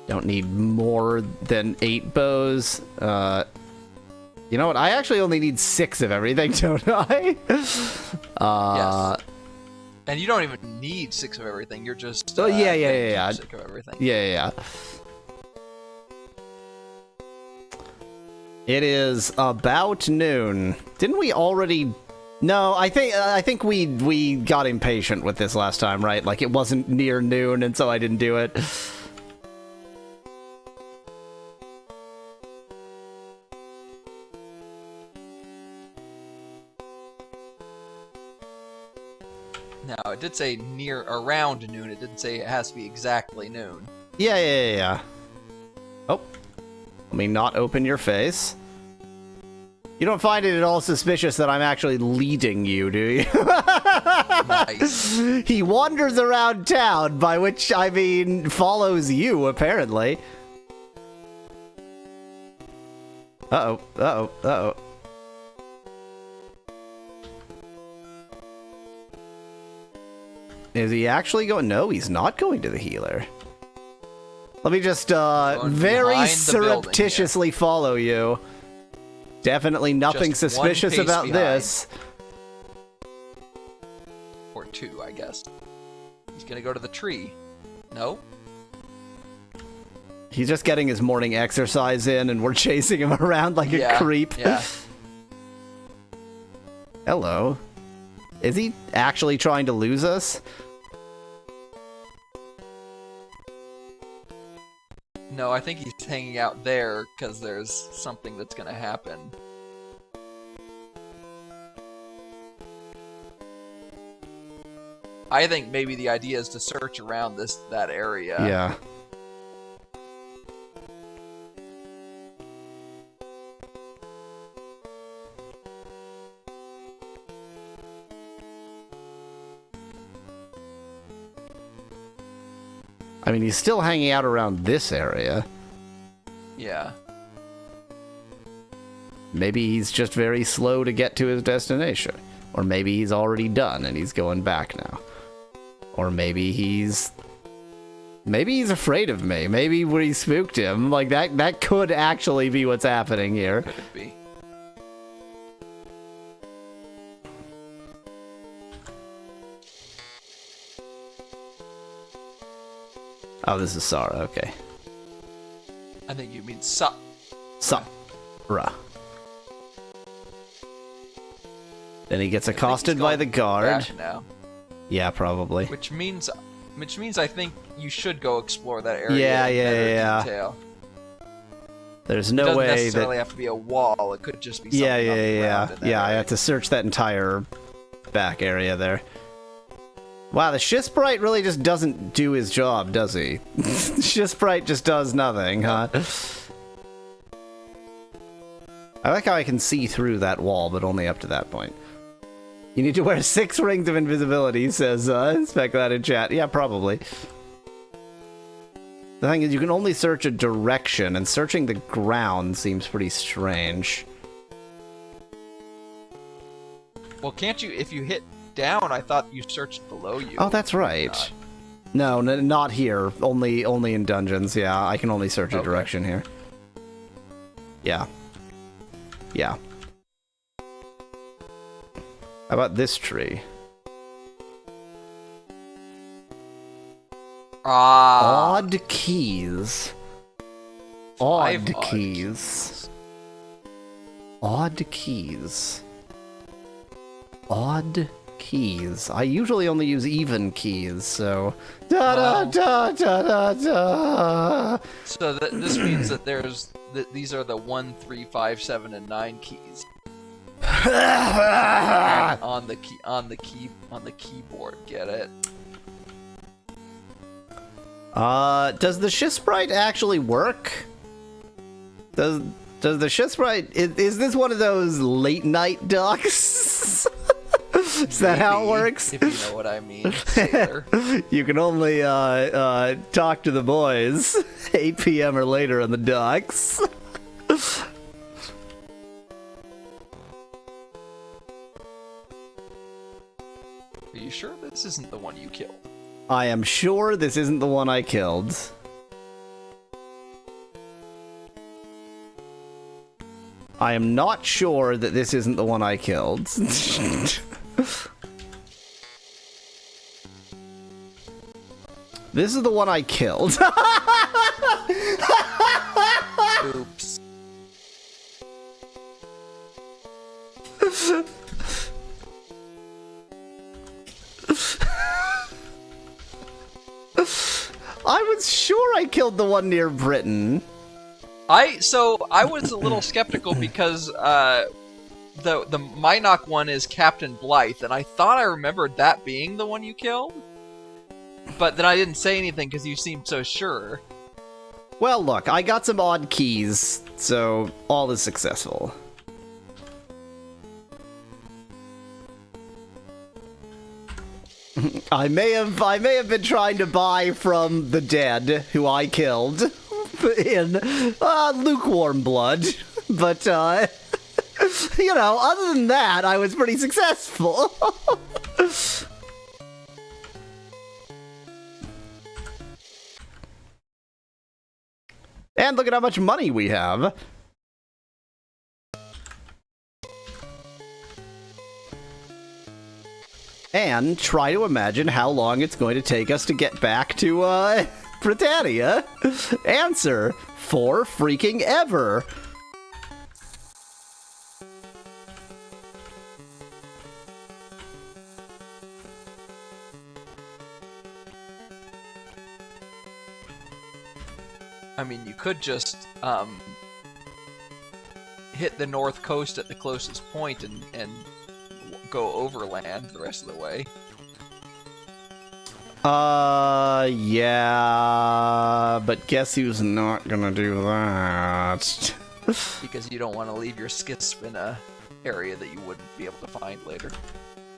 Don't need more than 8 bows. You know what? I actually only need 6 of everything, don't I? Yes. And you don't even need 6 of everything. You're just yeah. sick of everything. Yeah. It is about noon. Didn't we already? No, I think we got impatient with this last time, right? Like it wasn't near noon, and so I didn't do it. No, it did say around noon. It didn't say it has to be exactly noon. Yeah. Oh. Let me not open your face. You don't find it at all suspicious that I'm actually leading you, do you? Nice. He wanders around town, by which I mean follows you, apparently. Uh-oh. Is he actually going? No, he's not going to the healer. Let me just very surreptitiously follow you. Definitely nothing Just suspicious one pace about behind. this. Or 2, I guess. He's gonna go to the tree. No? He's just getting his morning exercise in, and we're chasing him around like a creep. Yeah. Hello. Is he actually trying to lose us? No, I think he's hanging out there because there's something that's gonna happen. I think maybe the idea is to search around that area. Yeah. I mean, he's still hanging out around this area. Yeah. Maybe he's just very slow to get to his destination. Or maybe he's already done and he's going back now. Or maybe he's afraid of me. Maybe we spooked him. Like, that could actually be what's happening here. Could it be? Oh, this is Sara, okay. I think you mean Sa. Sara. Then he gets accosted by the guard. Back now. Yeah, probably. Which means I think you should go explore that area. Yeah. Detail. There's It no doesn't way necessarily that. have to be a wall. It could just be something Yeah. on the ground in that I area. have to search that entire back area there. Wow, the Shisprite really just doesn't do his job, does he? Shisprite just does nothing, huh? I like how I can see through that wall, but only up to that point. You need to wear 6 rings of invisibility, says Spec that in chat. Yeah, probably. The thing is, you can only search a direction, and searching the ground seems pretty strange. Well, can't you? If you hit down, I thought you searched below you. Oh, that's right. No, not here. Only in dungeons. Yeah, I can only search a direction here. Yeah. Yeah. How about this tree? Odd keys. Odd keys. Odd keys. Odd keys. I usually only use even keys, so... Da da da da da da. So this means that these are the 1, 3, 5, 7, and 9 keys. on the keyboard, get it? Does the shift sprite actually work? Does the shift sprite... Is this one of those late night ducks? Is that how it works? If you know what I mean, sailor. You can only talk to the boys 8 p.m. or later on the docks. Are you sure this isn't the one you killed? I am sure this isn't the one I killed. I am not sure that this isn't the one I killed. This is the one I killed. Oops. I was sure I killed the one near Britain. I was a little skeptical because the Minok one is Captain Blythe, and I thought I remembered that being the one you killed. But then I didn't say anything because you seemed so sure. Well, look, I got some odd keys, so all is successful. I may have been trying to buy from the dead, who I killed, in lukewarm blood, but you know, other than that, I was pretty successful. And look at how much money we have. And try to imagine how long it's going to take us to get back to, Britannia. Answer, 4 freaking ever. I mean, you could just hit the north coast at the closest point and go overland the rest of the way. Yeah, but guess who's not gonna do that? Because you don't want to leave your skiff in a area that you wouldn't be able to find later.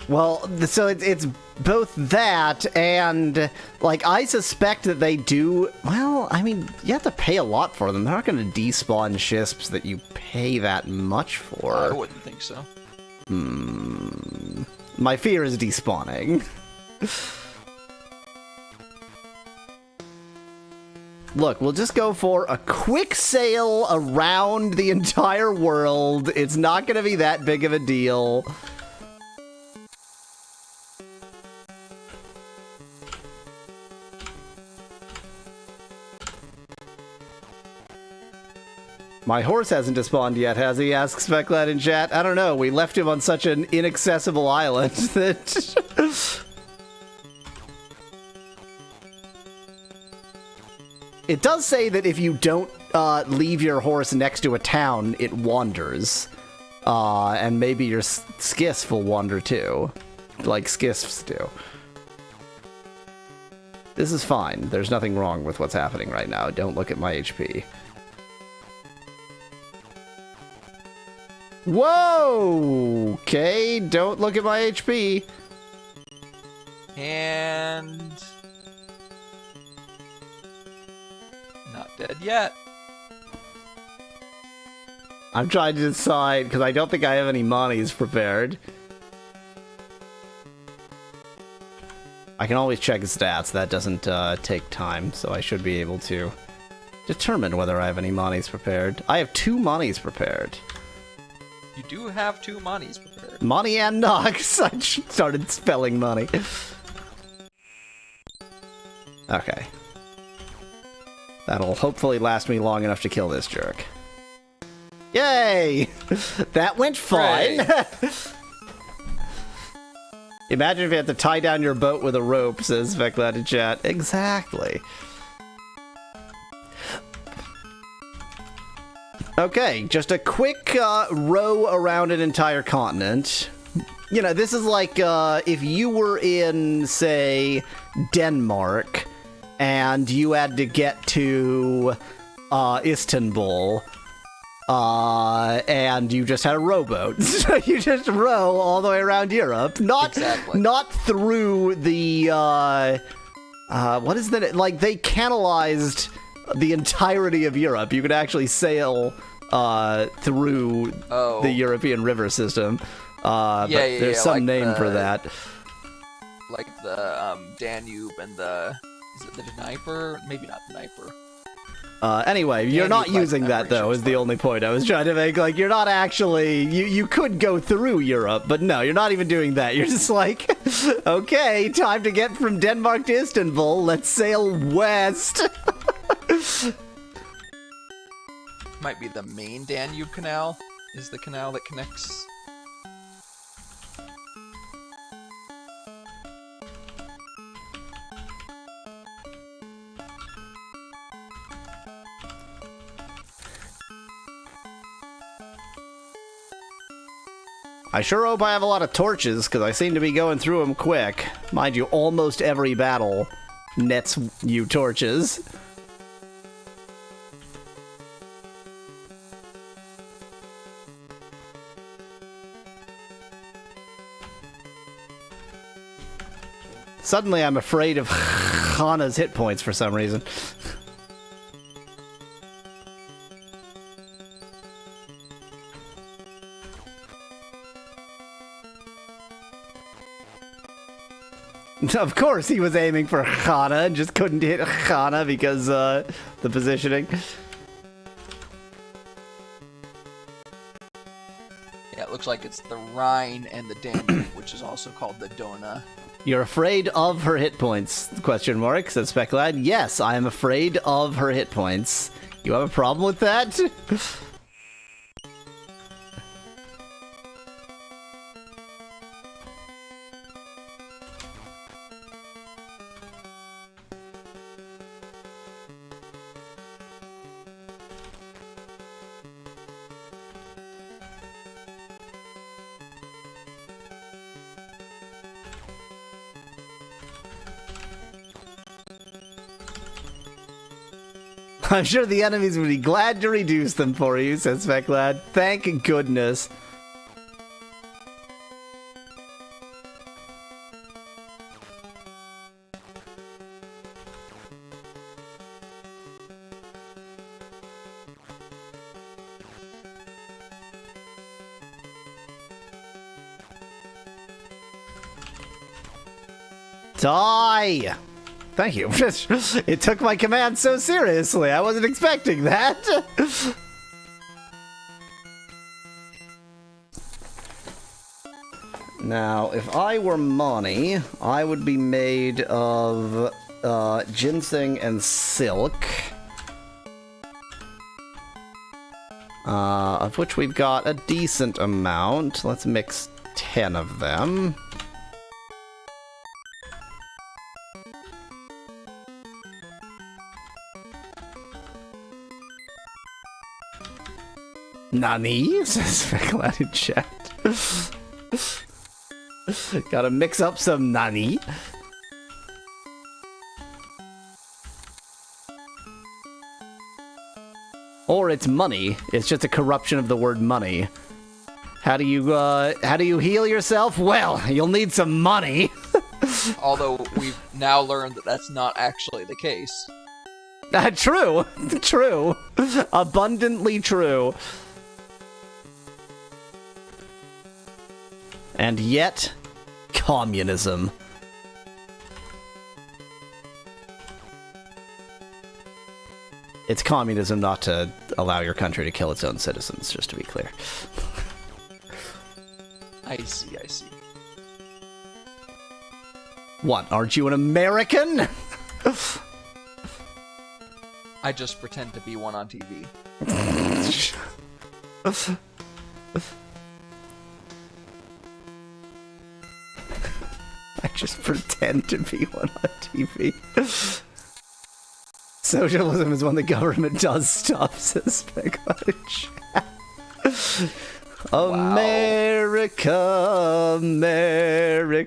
Well, so it's both that and, like, I suspect that they do... Well, I mean, you have to pay a lot for them. They're not going to despawn ships that you pay that much for. I wouldn't think so. My fear is despawning. Look, we'll just go for a quick sail around the entire world. It's not going to be that big of a deal. My horse hasn't despawned yet, has he? Asks Speclad in chat. I don't know. We left him on such an inaccessible island that... It does say that if you don't leave your horse next to a town, it wanders. And maybe your skiffs will wander too. Like skiffs do. This is fine. There's nothing wrong with what's happening right now. Don't look at my HP. Whoa! Okay, don't look at my HP. And... not dead yet. I'm trying to decide, because I don't think I have any monies prepared. I can always check stats. That doesn't take time, so I should be able to determine whether I have any monies prepared. I have 2 monies prepared. You do have 2 monies prepared. Money and Nox. I started spelling money. Okay. That'll hopefully last me long enough to kill this jerk. Yay! That went fine. Imagine if you had to tie down your boat with a rope, says Veclad in chat. Exactly. Okay, just a quick row around an entire continent. You know, this is like if you were in, say, Denmark, and you had to get to Istanbul, and you just had a rowboat. So you just row all the way around Europe. Not through the, what is that? Like, they canalized the entirety of Europe. You could actually sail through the European river system. But there's some like name for that. Like the Danube and the... Is it the Dnieper? Maybe not the Dnieper. Anyway, you're not using that, though, is the only point I was trying to make. Like, you're not actually... You could go through Europe, but no, you're not even doing that. You're just like, okay, time to get from Denmark to Istanbul. Let's sail west. Might be the main Danube Canal, is the canal that connects... I sure hope I have a lot of torches, because I seem to be going through them quick. Mind you, almost every battle nets you torches. Suddenly I'm afraid of Hana's hit points for some reason. Of course he was aiming for Hana and just couldn't hit Hana because the positioning. Yeah, it looks like it's the Rhine and the Danube, which is also called the Dona. You're afraid of her hit points? Question mark, says Speculad. Yes, I am afraid of her hit points. You have a problem with that? I'm sure the enemies would be glad to reduce them for you, says Speculad. Thank goodness. Die! Thank you. It took my command so seriously. I wasn't expecting that. Now, if I were Mani, I would be made of ginseng and silk. Of which we've got a decent amount. Let's mix 10 of them. Nani? Says Speculad in chat. Gotta mix up some nani. Or it's money. It's just a corruption of the word money. How do you heal yourself? Well, you'll need some money. Although we've now learned that that's not actually the case. True. True. Abundantly true. And yet, communism. It's communism not to allow your country to kill its own citizens, just to be clear. I see, I see. What, aren't you an American? I just pretend to be one on TV. I just pretend to be one on TV. Socialism is when the government does stuff, says Specklodge. America, America,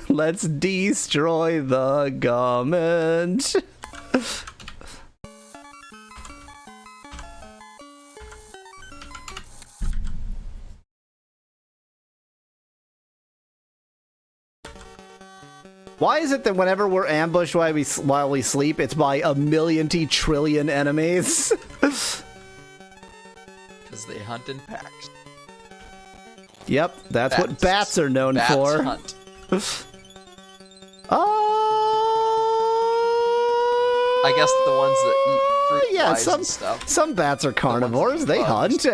let's destroy the government. Why is it that whenever we're ambushed while we sleep, it's by a million-trillion enemies? Because they hunt in packs. Yep, that's what bats are known for. Hunt. I guess the ones that eat fruit flies and stuff. Some bats are carnivores. They hunt.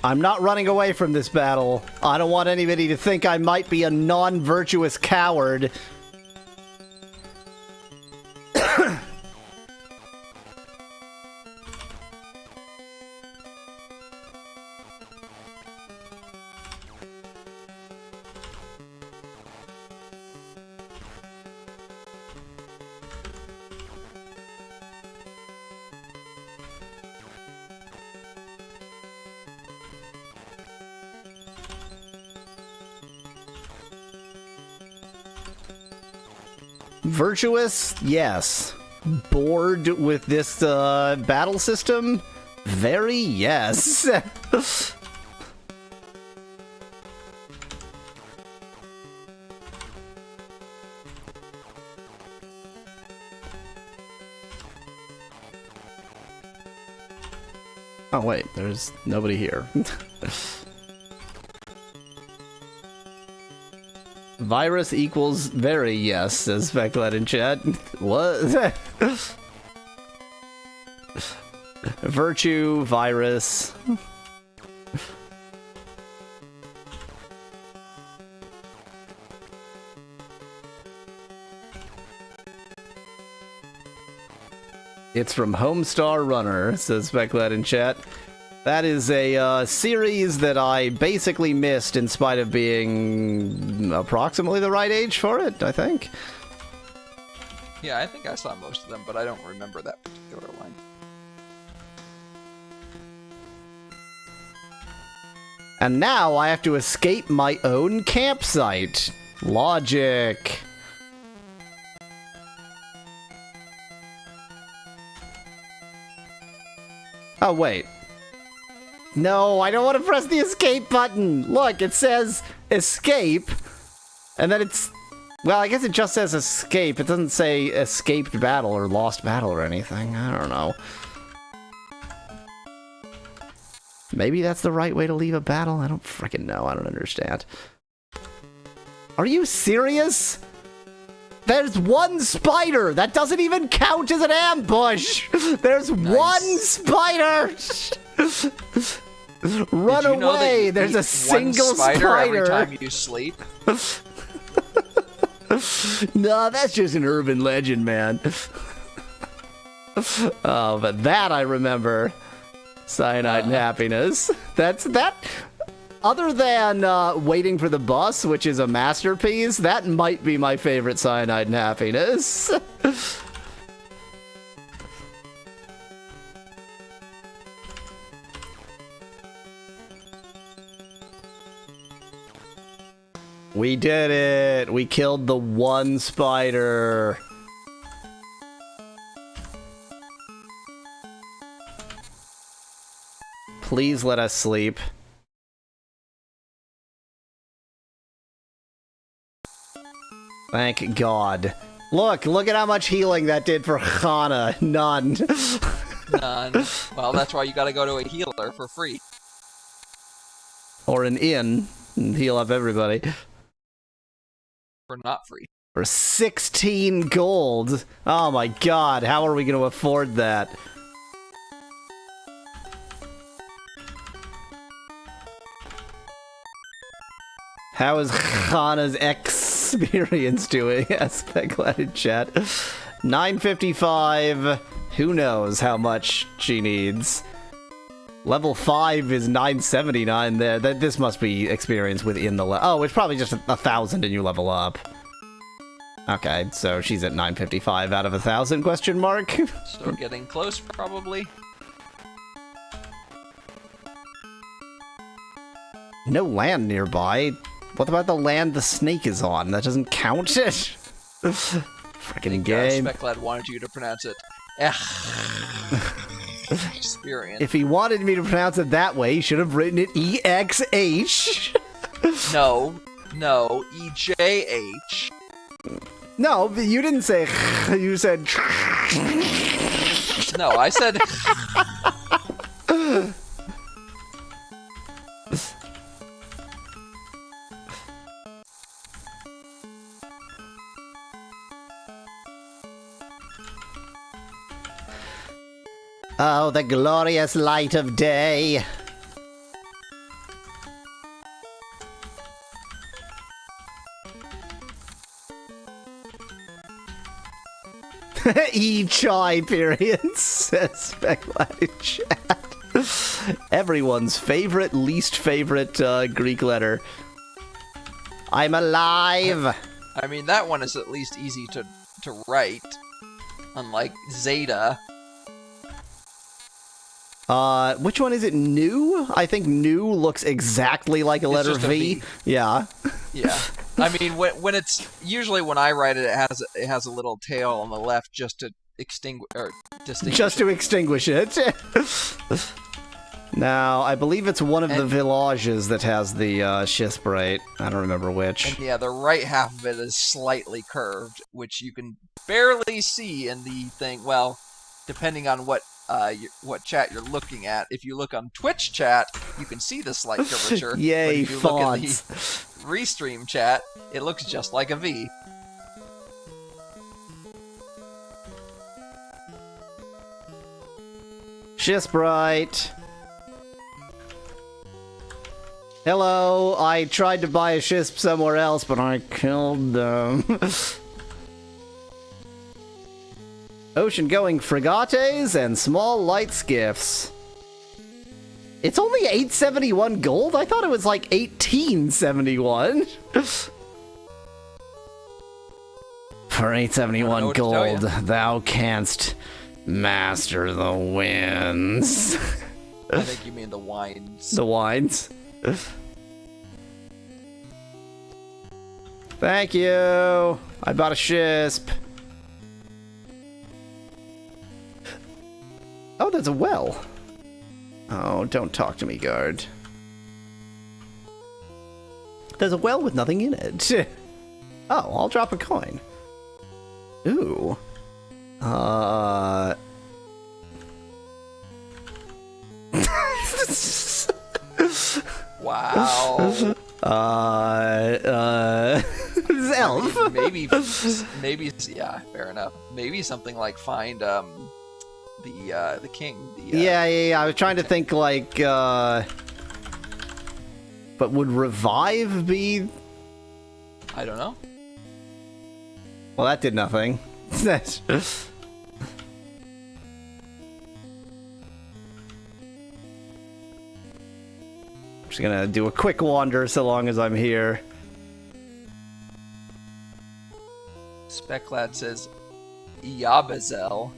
I'm not running away from this battle. I don't want anybody to think I might be a non-virtuous coward. Virtuous? Yes. Bored with this battle system? Very yes. Oh wait, there's nobody here. Virus equals very yes, says Specklet in chat. What? Virtue, virus. It's from Homestar Runner, says Specklet in chat. That is a series that I basically missed in spite of being approximately the right age for it, I think. Yeah, I think I saw most of them, but I don't remember that particular one. And now I have to escape my own campsite. Logic. Oh, wait. No, I don't want to press the escape button. Look, it says escape. And then it's... Well, I guess it just says escape. It doesn't say escaped battle or lost battle or anything. I don't know. Maybe that's the right way to leave a battle? I don't freaking know. I don't understand. Are you serious? There's one spider! That doesn't even count as an ambush! There's one spider! Run away! There's a single spider every time you sleep. No, that's just an urban legend, man. Oh, but that I remember. Cyanide and happiness. That's that. Other than Waiting for the Bus, which is a masterpiece, that might be my favorite Cyanide and Happiness. We did it! We killed the one spider. Please let us sleep. Thank God. Look at how much healing that did for Hana. None. None. Well, that's why you gotta go to a healer for free. Or an inn and heal up everybody. For not free. For 16 gold. Oh my god, how are we going to afford that? How is Hana's experience doing? Speculated in chat. 955. Who knows how much she needs? Level 5 is 979 there. This must be experience within the oh, it's probably just 1,000 and you level up. Okay, so she's at 955 out of 1,000, question mark? Still getting close, probably. No land nearby. What about the land the snake is on? That doesn't count it? Frickin' game. Speclad wanted you to pronounce it. Experience. If he wanted me to pronounce it that way, he should have written it EXH. No, EJH. No, but you didn't say you said No, I said oh, the glorious light of day. E-chai period, says Speclad in chat. Everyone's favorite, least favorite Greek letter. I'm alive! I mean, that one is at least easy to write. Unlike Zeta. Which one is it? Nu? I think Nu looks exactly like a letter just a V. V. Yeah. Yeah. I mean, when it's usually when I write it, it has a little tail on the left just to distinguish. Just to extinguish it. Now, I believe it's one of the villages that has the Shisbrite. I don't remember which. And yeah, the right half of it is slightly curved, which you can barely see in the thing. Well, depending on what chat you're looking at. If you look on Twitch chat, you can see the slight curvature. Yay, but if you fonts. look at the Restream chat, it looks just like a V. Shisbrite. Hello, I tried to buy a Shisp somewhere else, but I killed them. Ocean-going frigates and small light skiffs. It's only 871 gold? I thought it was like 1871. For 871 gold, thou canst master the winds. I think you mean the wines. The wines. Thank you. I bought a Shisp. Oh, there's a well. Oh, don't talk to me, guard. There's a well with nothing in it. Oh, I'll drop a coin. Ooh. Wow. Zelf. Maybe, yeah, fair enough. Maybe something like find the king. Yeah. I was trying to think like, but would revive be? I don't know. Well, that did nothing. I'm just gonna do a quick wander so long as I'm here. Speclad says, Yabazel.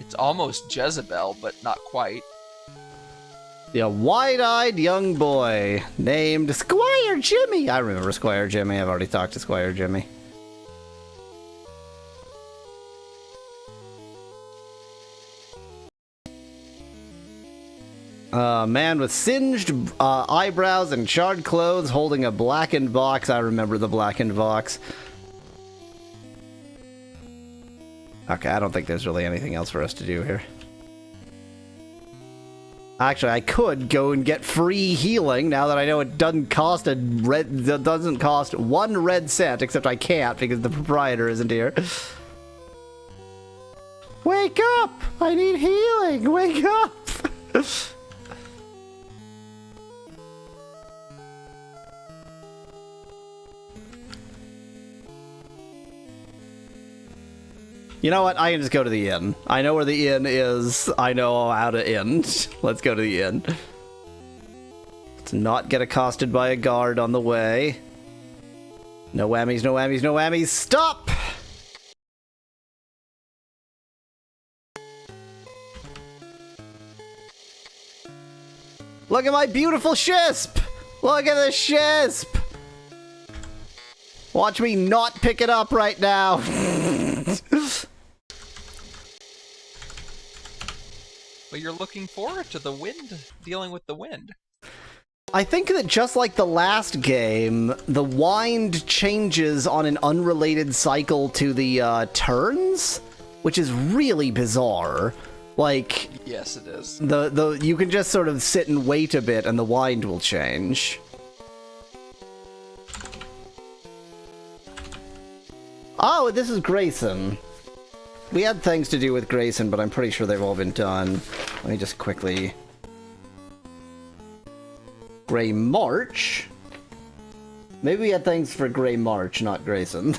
It's almost Jezebel, but not quite. A wide-eyed young boy named Squire Jimmy. I remember Squire Jimmy. I've already talked to Squire Jimmy. Man with singed eyebrows and charred clothes holding a blackened box. I remember the blackened box. Okay, I don't think there's really anything else for us to do here. Actually, I could go and get free healing now that I know it doesn't cost doesn't cost 1 red cent, except I can't because the proprietor isn't here. Wake up! I need healing! Wake up! You know what? I can just go to the inn. I know where the inn is. I know how to end. Let's go to the inn. Let's not get accosted by a guard on the way. No whammies, no whammies, no whammies. Stop! Look at my beautiful shisp! Look at the shisp! Watch me not pick it up right now. But you're looking forward to the wind, dealing with the wind. I think that just like the last game, the wind changes on an unrelated cycle to the turns, which is really bizarre. Like, yes, it is. You can just sort of sit and wait a bit, and the wind will change. Oh, this is Grayson. We had things to do with Grayson, but I'm pretty sure they've all been done. Let me just quickly... Gray March? Maybe we had things for Gray March, not Grayson.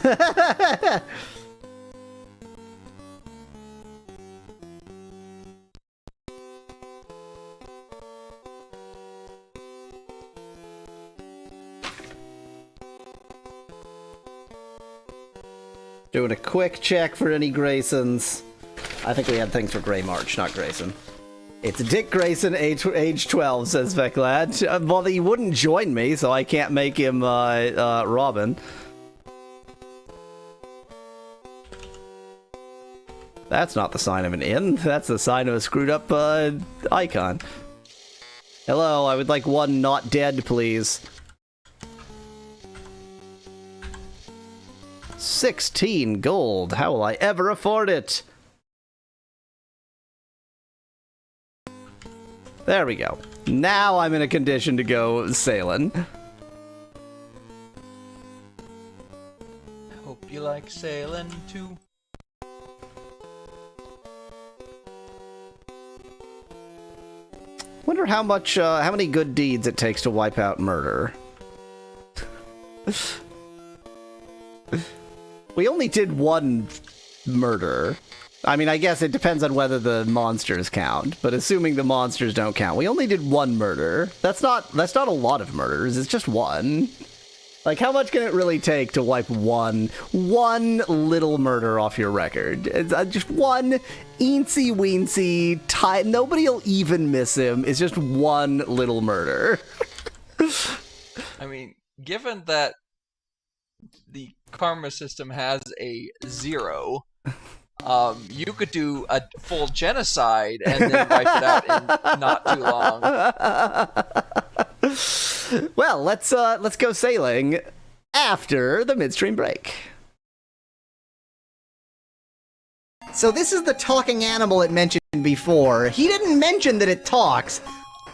Doing a quick check for any Graysons. I think we had things for Gray March, not Grayson. It's Dick Grayson, age 12, says Veclad. Well, he wouldn't join me, so I can't make him Robin. That's not the sign of an inn. That's the sign of a screwed up icon. Hello, I would like 1 not dead, please. 16 gold. How will I ever afford it? There we go. Now I'm in a condition to go sailing. Hope you like sailing too. Wonder how many good deeds it takes to wipe out murder. We only did 1 murder. I mean, I guess it depends on whether the monsters count, but assuming the monsters don't count, we only did 1 murder. That's not a lot of murders, it's just 1. Like, how much can it really take to wipe one little murder off your record? It's, just 1 eensy-weensy, nobody'll even miss him. It's just 1 little murder. I mean, given that the karma system has a 0, you could do a full genocide and then wipe it out in not too long. Well, let's go sailing after the midstream break. So this is the talking animal it mentioned before. He didn't mention that it talks.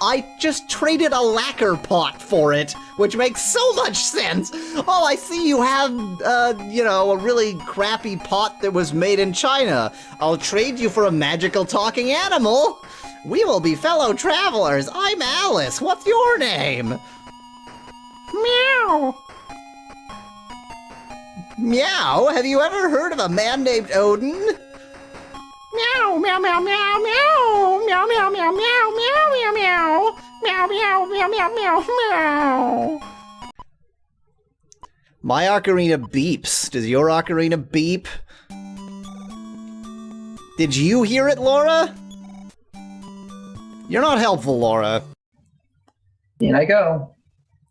I just traded a lacquer pot for it, which makes so much sense. Oh, I see you have, a really crappy pot that was made in China. I'll trade you for a magical talking animal. We will be fellow travelers. I'm Alice. What's your name? Meow. Meow? Have you ever heard of a man named Odin? Meow, meow, meow, meow, meow, meow, meow, meow, meow, meow, meow, meow, meow, meow, meow, meow, meow, meow. My ocarina beeps. Does your ocarina beep? Did you hear it, Laura? You're not helpful, Laura. In I go.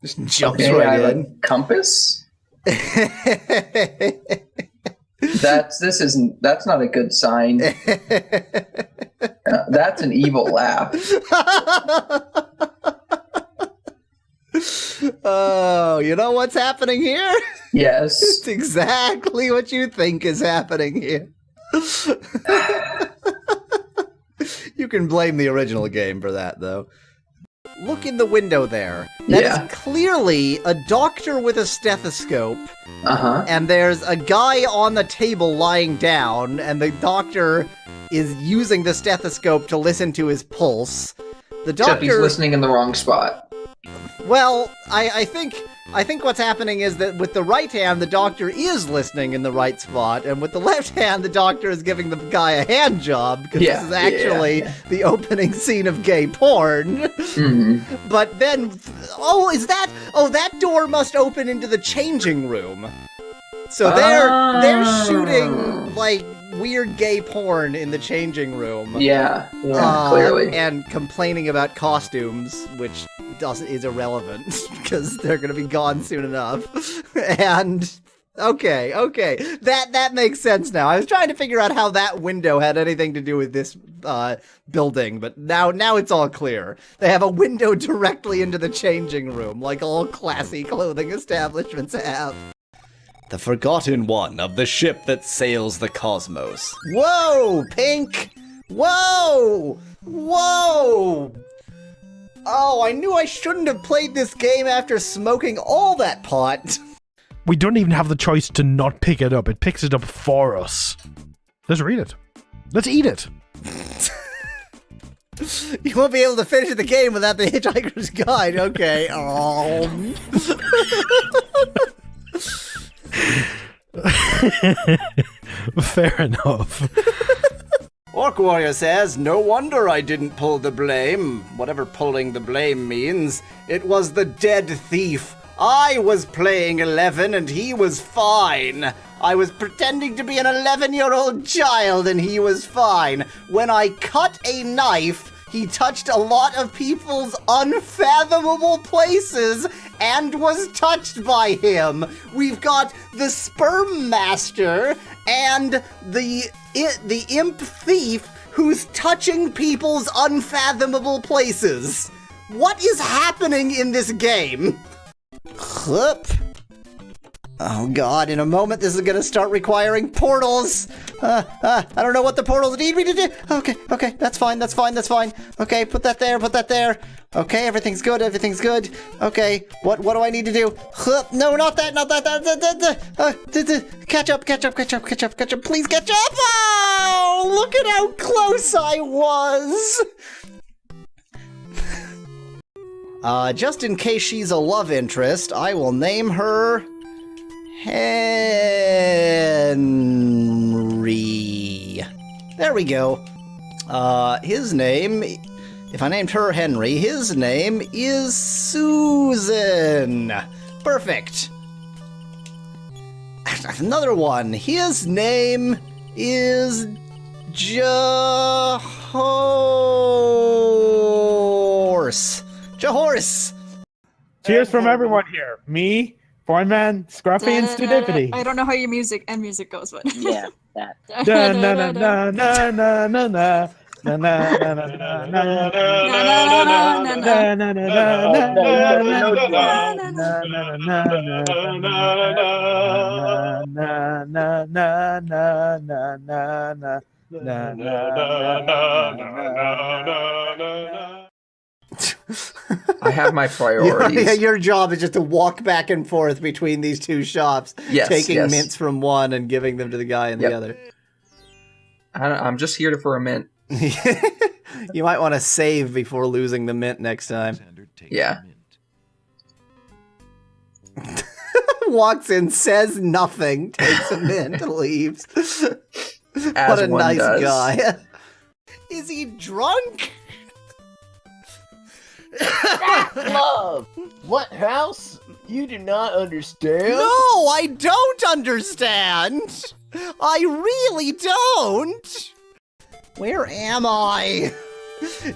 Just jumps Okay, right I have in. a compass. That's not a good sign. That That's an evil laugh. Oh, you know what's happening here? Yes. It's exactly what you think is happening here. You can blame the original game for that, though. Look in the window there. That is clearly a doctor with a stethoscope. Uh-huh. And there's a guy on the table lying down, and the doctor is using the stethoscope to listen to his pulse. The doctor... Except he's listening in the wrong spot. Well, I think what's happening is that with the right hand, the doctor is listening in the right spot, and with the left hand, the doctor is giving the guy a hand job, because this is actually the opening scene of gay porn. Mm-hmm. But then, that door must open into the changing room. So they're shooting, like, weird gay porn in the changing room. Yeah, clearly. And complaining about costumes, which is irrelevant, because they're going to be gone soon enough. And, okay, that makes sense now. I was trying to figure out how that window had anything to do with this building, but now it's all clear. They have a window directly into the changing room, like all classy clothing establishments have. The forgotten one of the ship that sails the cosmos. Whoa, Pink! Whoa! Whoa! Oh, I knew I shouldn't have played this game after smoking all that pot. We don't even have the choice to not pick it up. It picks it up for us. Let's read it. Let's eat it. You won't be able to finish the game without the Hitchhiker's Guide. Okay. Fair enough. Orc Warrior says, no wonder I didn't pull the blame. Whatever pulling the blame means. It was the dead thief. I was playing 11 and he was fine. I was pretending to be an 11-year-old child and he was fine. When I cut a knife, he touched a lot of people's unfathomable places and was touched by him. We've got the Sperm Master and the Imp Thief who's touching people's unfathomable places. What is happening in this game? Hup. Oh god, in a moment this is gonna start requiring portals. I don't know what the portals need me to do. Okay, that's fine. Okay, put that there. Okay, everything's good. Okay, what do I need to do? No, not that. Catch up. Please catch up. Oh, look at how close I was. Just in case she's a love interest, I will name her Henry. There we go. His name, if I named her Henry, his name is Susan. Perfect. Another one. His name is Jahorse. Cheers from everyone here. Me, Foreign Man, Scruffy, and Stupidity. I don't know how your music goes, but Yeah, that. Na na na na na na na na. Na na na na na na na. I have my priorities. Your job is just to walk back and forth between these two shops, taking mints from one and giving them to the guy in the other. I'm just here for a mint. You might want to save before losing the mint next time. Yeah. Walks in, says nothing, takes a mint, leaves. What a nice guy. Is he drunk? Love! What house? You do not understand? No, I don't understand! I really don't! Where am I?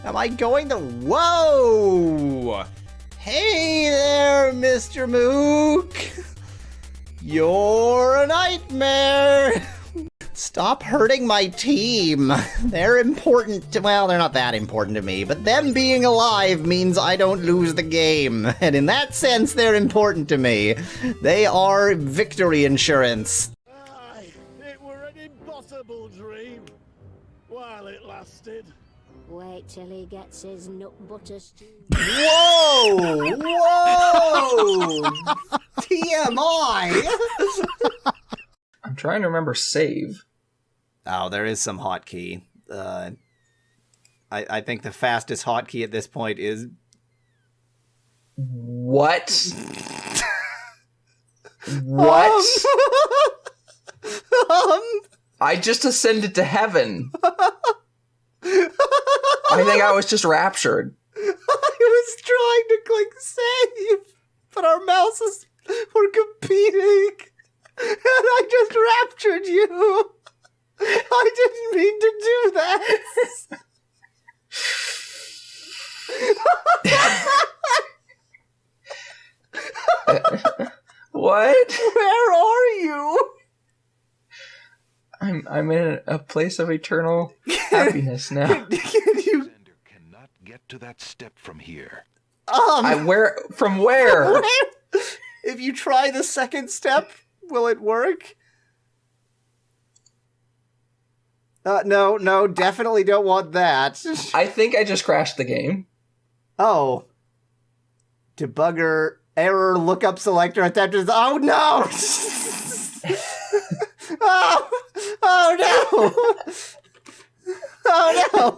Am I going to... Whoa! Hey there, Mr. Mook! You're a nightmare! Stop hurting my team. They're important to, well, they're not that important to me, but them being alive means I don't lose the game. And in that sense, they're important to me. They are victory insurance. Aye, it were an impossible dream while it lasted. Wait till he gets his nut butter stew. Whoa! Whoa! TMI! I'm trying to remember save. Oh, there is some hotkey. I think the fastest hotkey at this point is... What? What? I just ascended to heaven. I think I was just raptured. I was trying to click save, but our mouses were competing, and I just raptured you. I didn't mean to do that. What? Where are you? I'm in a place of eternal happiness now. Can you... cannot get to that step from here. Where? From where? If you try the second step, will it work? No, definitely don't want that. I think I just crashed the game. Oh. Debugger, error, lookup selector, attempted. Oh no! Oh no! Oh no!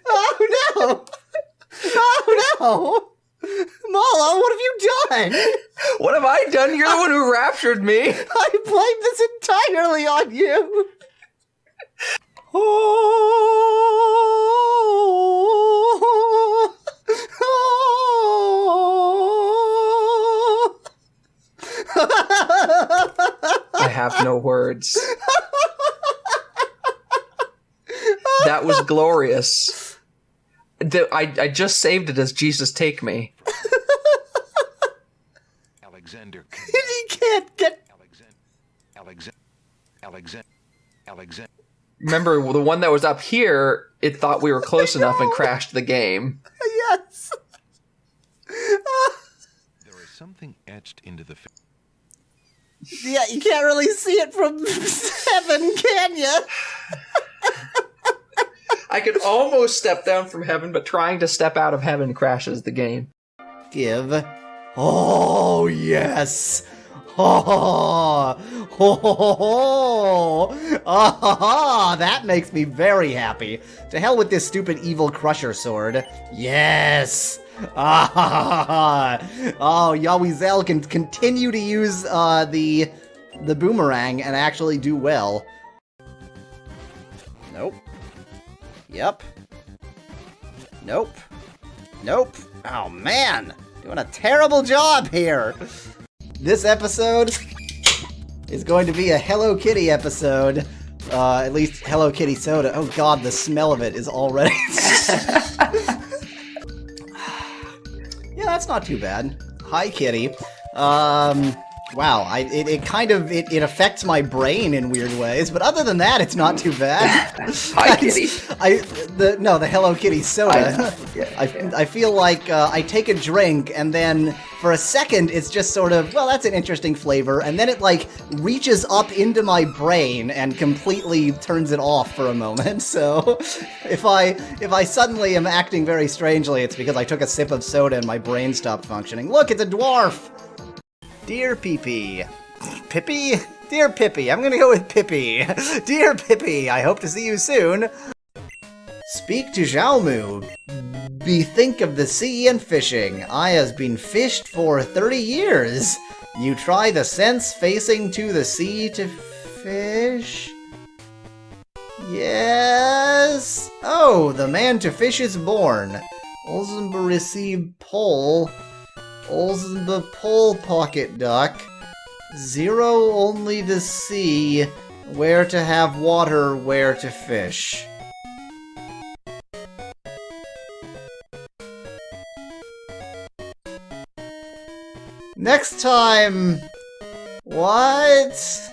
Oh no! Oh no! Mallow, what have you done? What have I done? You're the one who raptured me. I blame this entirely on you. I have no words. That was glorious. I just saved it as Jesus Take Me. Alexander. He can't get... Alexander. Remember, the one that was up here, it thought we were close enough and crashed the game. Yes. There is something etched into the... Yeah, you can't really see it from heaven, can you? I could almost step down from heaven, but trying to step out of heaven crashes the game. Give. Oh, yes. Oh, that makes me very happy. To hell with this stupid evil crusher sword. Yes. Oh, Yawizel can continue to use the boomerang and actually do well. Nope. Yep. Nope. Nope. Oh man, doing a terrible job here. This episode is going to be a Hello Kitty episode. At least Hello Kitty soda. Oh god, the smell of it is already... Yeah, that's not too bad. Hi, Kitty. Wow, it affects my brain in weird ways, but other than that, it's not too bad. Hi, Kitty. The Hello Kitty soda. Yeah. I feel like I take a drink, and then for a second, it's just sort of, well, that's an interesting flavor, and then it, like, reaches up into my brain and completely turns it off for a moment, so if I suddenly am acting very strangely, it's because I took a sip of soda and my brain stopped functioning. Look, it's a dwarf! Dear Pee-Pee. Pippi? Dear Pippi, I'm gonna go with Pippi. Dear Pippi, I hope to see you soon. Speak to Xiaomu. Bethink of the sea and fishing. I has been fished for 30 years. You try the sense facing to the sea to fish? Yes. Oh, the man to fish is born. Olsenba received pole. Olsenba pole pocket duck. 0 only the sea. Where to have water, where to fish. Next time... What?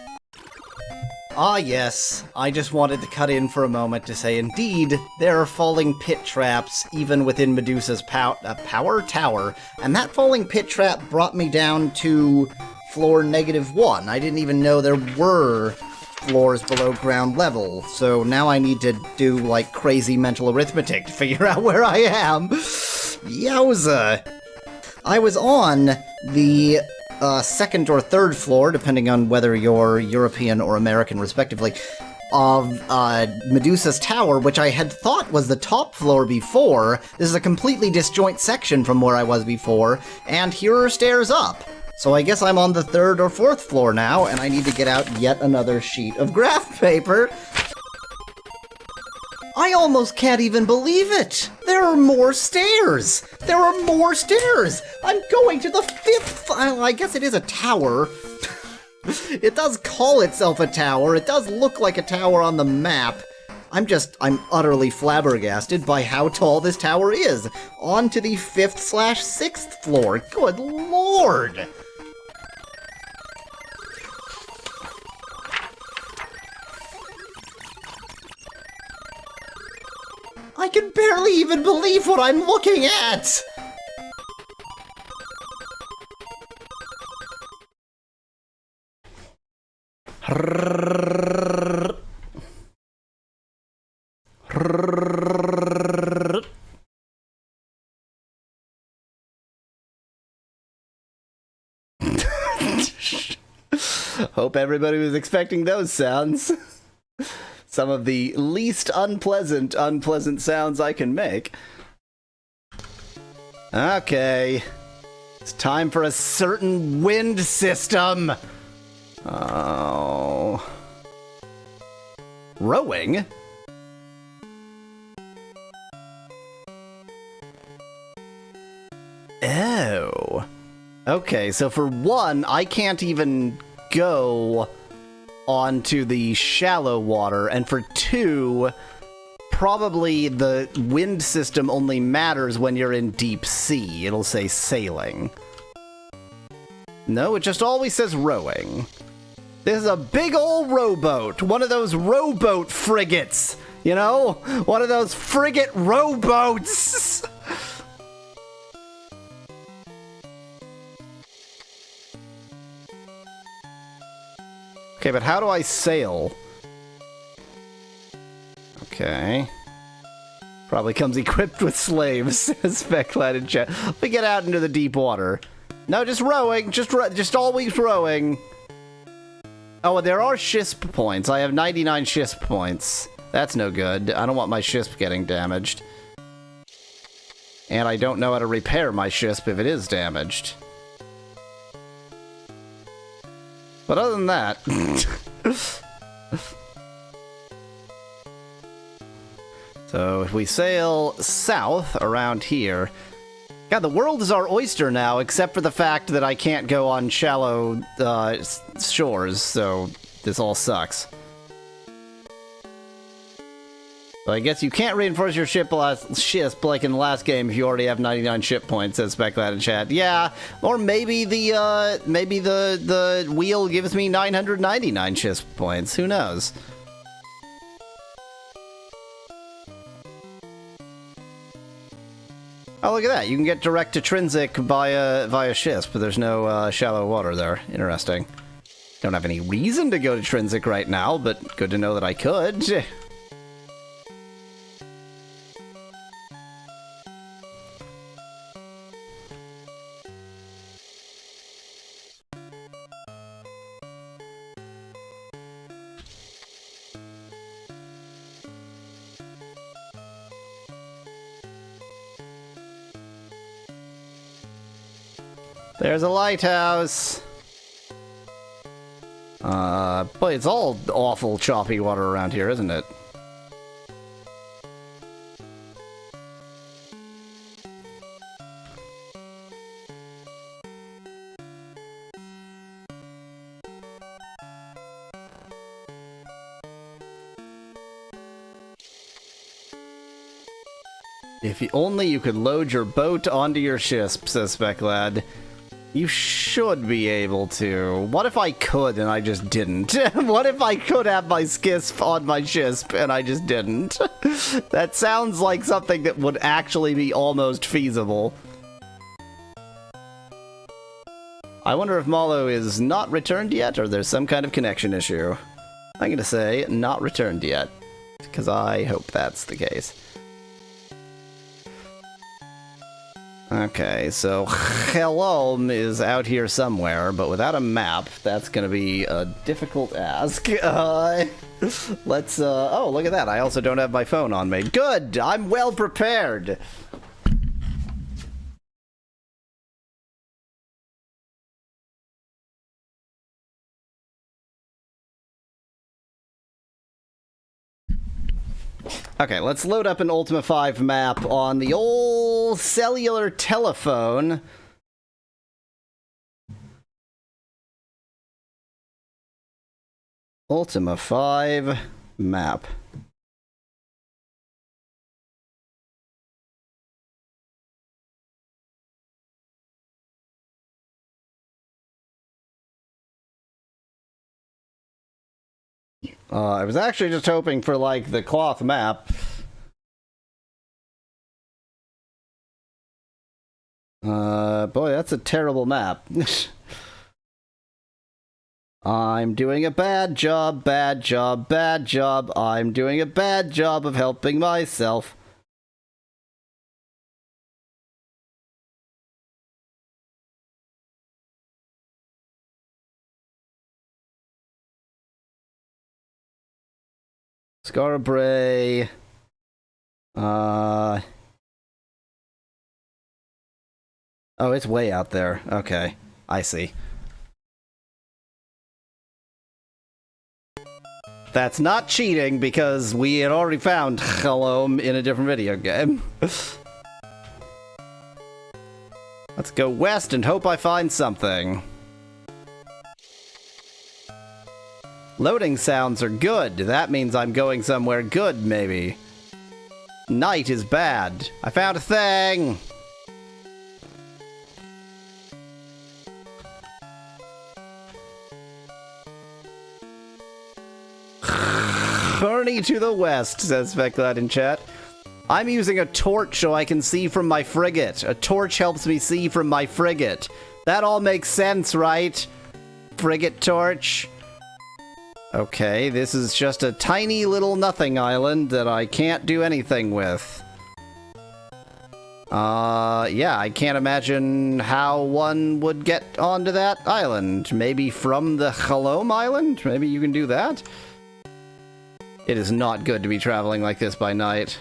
Ah, yes. I just wanted to cut in for a moment to say, indeed, there are falling pit traps even within Medusa's power tower, and that falling pit trap brought me down to floor -1. I didn't even know there were floors below ground level, so now I need to do, like, crazy mental arithmetic to figure out where I am. Yowza! I was on the second or third floor, depending on whether you're European or American, respectively, of Medusa's tower, which I had thought was the top floor before. This is a completely disjoint section from where I was before, and here are stairs up. So I guess I'm on the third or fourth floor now, and I need to get out yet another sheet of graph paper. I almost can't even believe it! There are more stairs! There are more stairs! I'm going to the 5th... I guess it is a tower. It does call itself a tower. It does look like a tower on the map. I'm utterly flabbergasted by how tall this tower is. On to the 5th/6th floor. Good lord! I can barely even believe what I'm looking at! Hope everybody was expecting those sounds. Some of the least unpleasant sounds I can make. Okay. It's time for a certain wind system. Oh. Rowing? Oh. Okay, so for one, I can't even go onto the shallow water, and for two, probably the wind system only matters when you're in deep sea. It'll say sailing. No, it just always says rowing. This is a big old rowboat. One of those rowboat frigates. You know? One of those frigate rowboats. Okay, but how do I sail? Okay. Probably comes equipped with slaves. Speculated in chat. Let me get out into the deep water. No, just rowing. Just always rowing. Oh, there are shisp points. I have 99 shisp points. That's no good. I don't want my shisp getting damaged. And I don't know how to repair my shisp if it is damaged. But other than that... So, if we sail south around here... God, the world is our oyster now, except for the fact that I can't go on shallow shores, so this all sucks. So I guess you can't reinforce your ship like in the last game if you already have 99 ship points, says Speclad in chat. Yeah, or maybe the wheel gives me 999 ship points. Who knows? Oh, look at that. You can get direct to Trinsic via Shisp, but there's no shallow water there. Interesting. Don't have any reason to go to Trinsic right now, but good to know that I could. There's a lighthouse. But it's all awful choppy water around here, isn't it? If only you could load your boat onto your ship, says Speclad. You should be able to. What if I could and I just didn't? What if I could have my skisp on my shisp and I just didn't? That sounds like something that would actually be almost feasible. I wonder if Mallow is not returned yet, or there's some kind of connection issue. I'm gonna say not returned yet, because I hope that's the case. Okay, so Hello is out here somewhere, but without a map, that's gonna be a difficult ask. Let's, oh, look at that. I also don't have my phone on me. Good! I'm well prepared! Okay, let's load up an Ultima V map on the old cellular telephone. Ultima V map. I was actually just hoping for, like, the cloth map. Boy, that's a terrible map. I'm doing a bad job, bad job, bad job. I'm doing a bad job of helping myself. Scarbray. Oh, it's way out there. Okay, I see. That's not cheating, because we had already found Hello in a different video game. Let's go west and hope I find something. Loading sounds are good. That means I'm going somewhere good, maybe. Night is bad. I found a thing! Journey to the west, says Veclad in chat. I'm using a torch so I can see from my frigate. A torch helps me see from my frigate. That all makes sense, right? Frigate torch. Okay, this is just a tiny little nothing island that I can't do anything with. Yeah, I can't imagine how one would get onto that island. Maybe from the Hello Island? Maybe you can do that? It is not good to be traveling like this by night.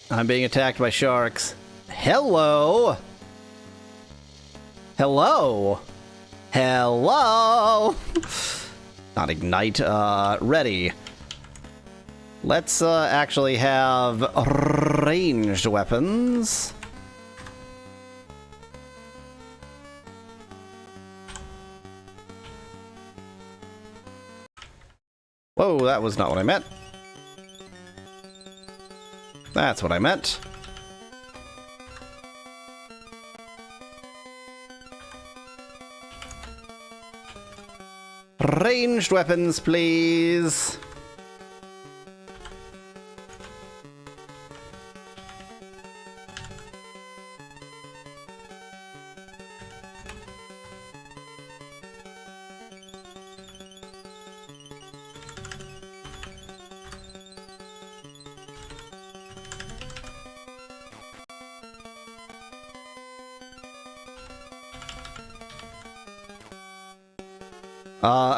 I'm being attacked by sharks. Hello! Hello! Hello! Not ignite, ready. Let's actually have ranged weapons. Whoa, that was not what I meant. That's what I meant. Ranged weapons, please.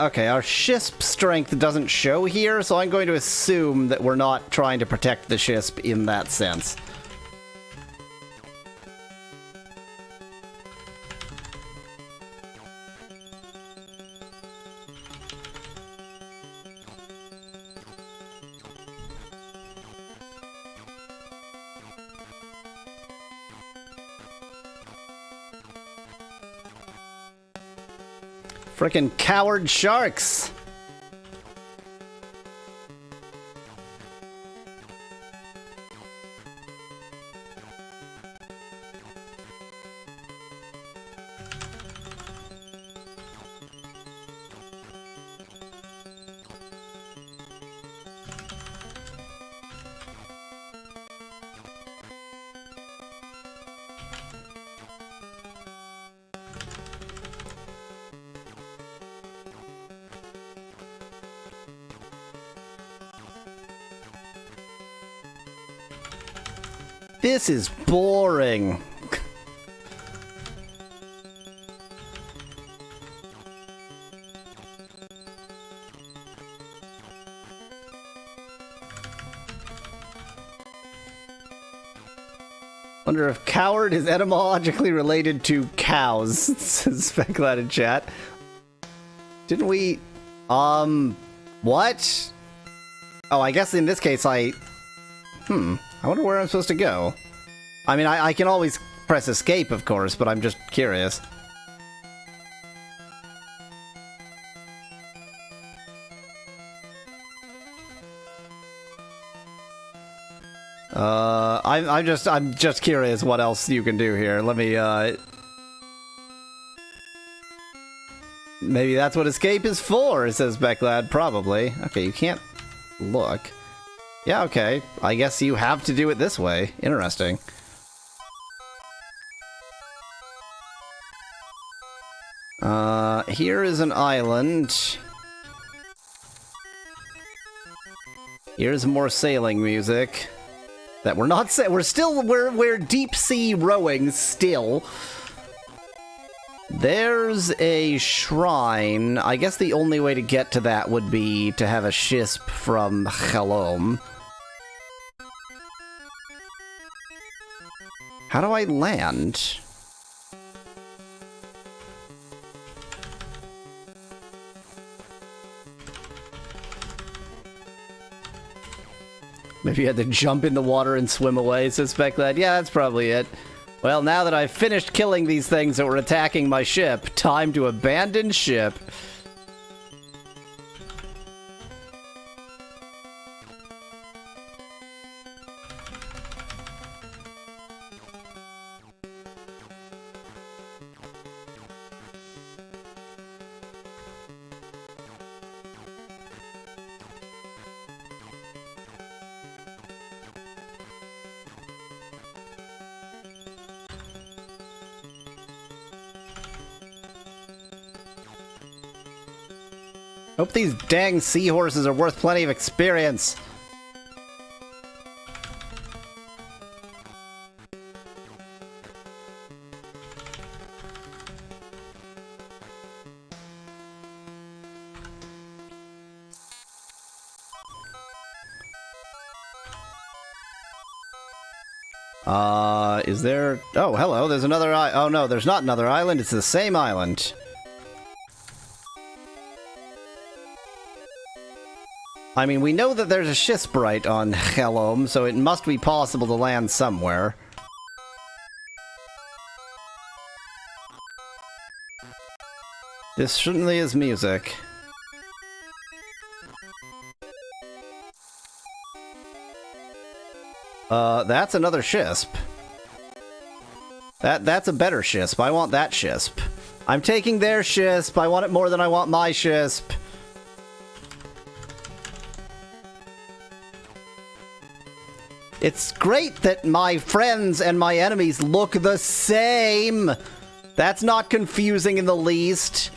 Okay, our Shisp strength doesn't show here, so I'm going to assume that we're not trying to protect the Shisp in that sense. Frickin' coward sharks! This is boring. Wonder if coward is etymologically related to cows, says Specklad in chat. Didn't we... what? Oh, I guess in this case I wonder where I'm supposed to go. I mean, I can always press escape, of course, but I'm just curious. I'm just curious what else you can do here. Let me, maybe that's what escape is for, says Becklad. Probably. Okay, you can't look. Yeah, okay. I guess you have to do it this way. Interesting. Here is an island. Here's more sailing music. That we're not we're deep sea rowing still. There's a shrine. I guess the only way to get to that would be to have a shisp from Helom. How do I land? Maybe you had to jump in the water and swim away, suspect that. Yeah, that's probably it. Well, now that I've finished killing these things that were attacking my ship, time to abandon ship. Hope these dang seahorses are worth plenty of experience. Is there... Oh, hello, there's another oh no, there's not another island, it's the same island. I mean, we know that there's a Shisprite on Helom, so it must be possible to land somewhere. This certainly is music. That's another Shisp. That's a better Shisp. I want that Shisp. I'm taking their Shisp. I want it more than I want my Shisp. It's great that my friends and my enemies look the same. That's not confusing in the least.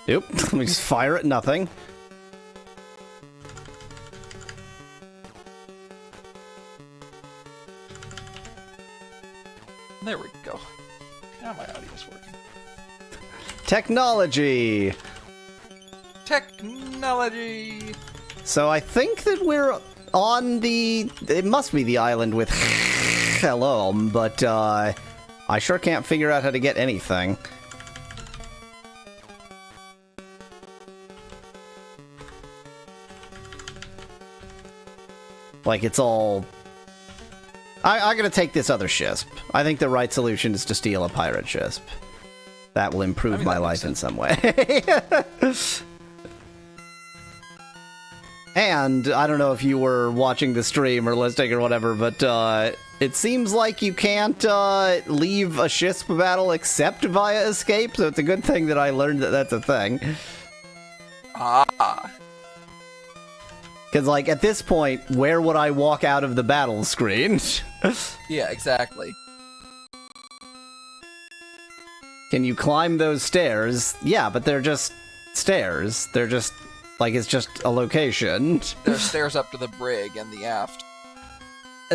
Oop, let me just fire at nothing. There we go. Now my audio's working. Technology! Technology! So I think that we're on the... It must be the island with Helom, but I sure can't figure out how to get anything. Like, it's all... I'm gonna take this other Shisp. I think the right solution is to steal a pirate Shisp. That will improve my that life makes in some way. And I don't know if you were watching the stream or listening or whatever, but it seems like you can't leave a Shisp battle except via escape, so it's a good thing that I learned that that's a thing. Ah. Because, like, at this point, where would I walk out of the battle screen? Yeah, exactly. Can you climb those stairs? Yeah, but they're just stairs. They're just, like, it's just a location. There's stairs up to the brig and the aft.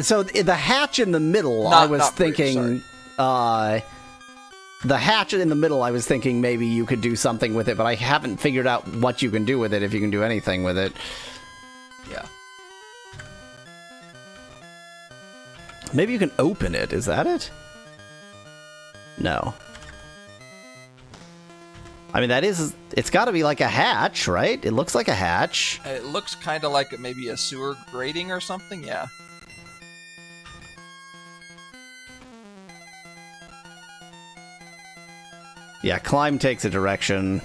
So the hatch in the middle, Not- I was not bridge, thinking, the hatch in the middle, I was thinking maybe you could do something with it, but I haven't figured out what you can do with it, if you can do anything with it. Yeah. Maybe you can open it, is that it? No. I mean, it's gotta be like a hatch, right? It looks like a hatch. It looks kind of like maybe a sewer grating or something, yeah. Yeah, climb takes a direction.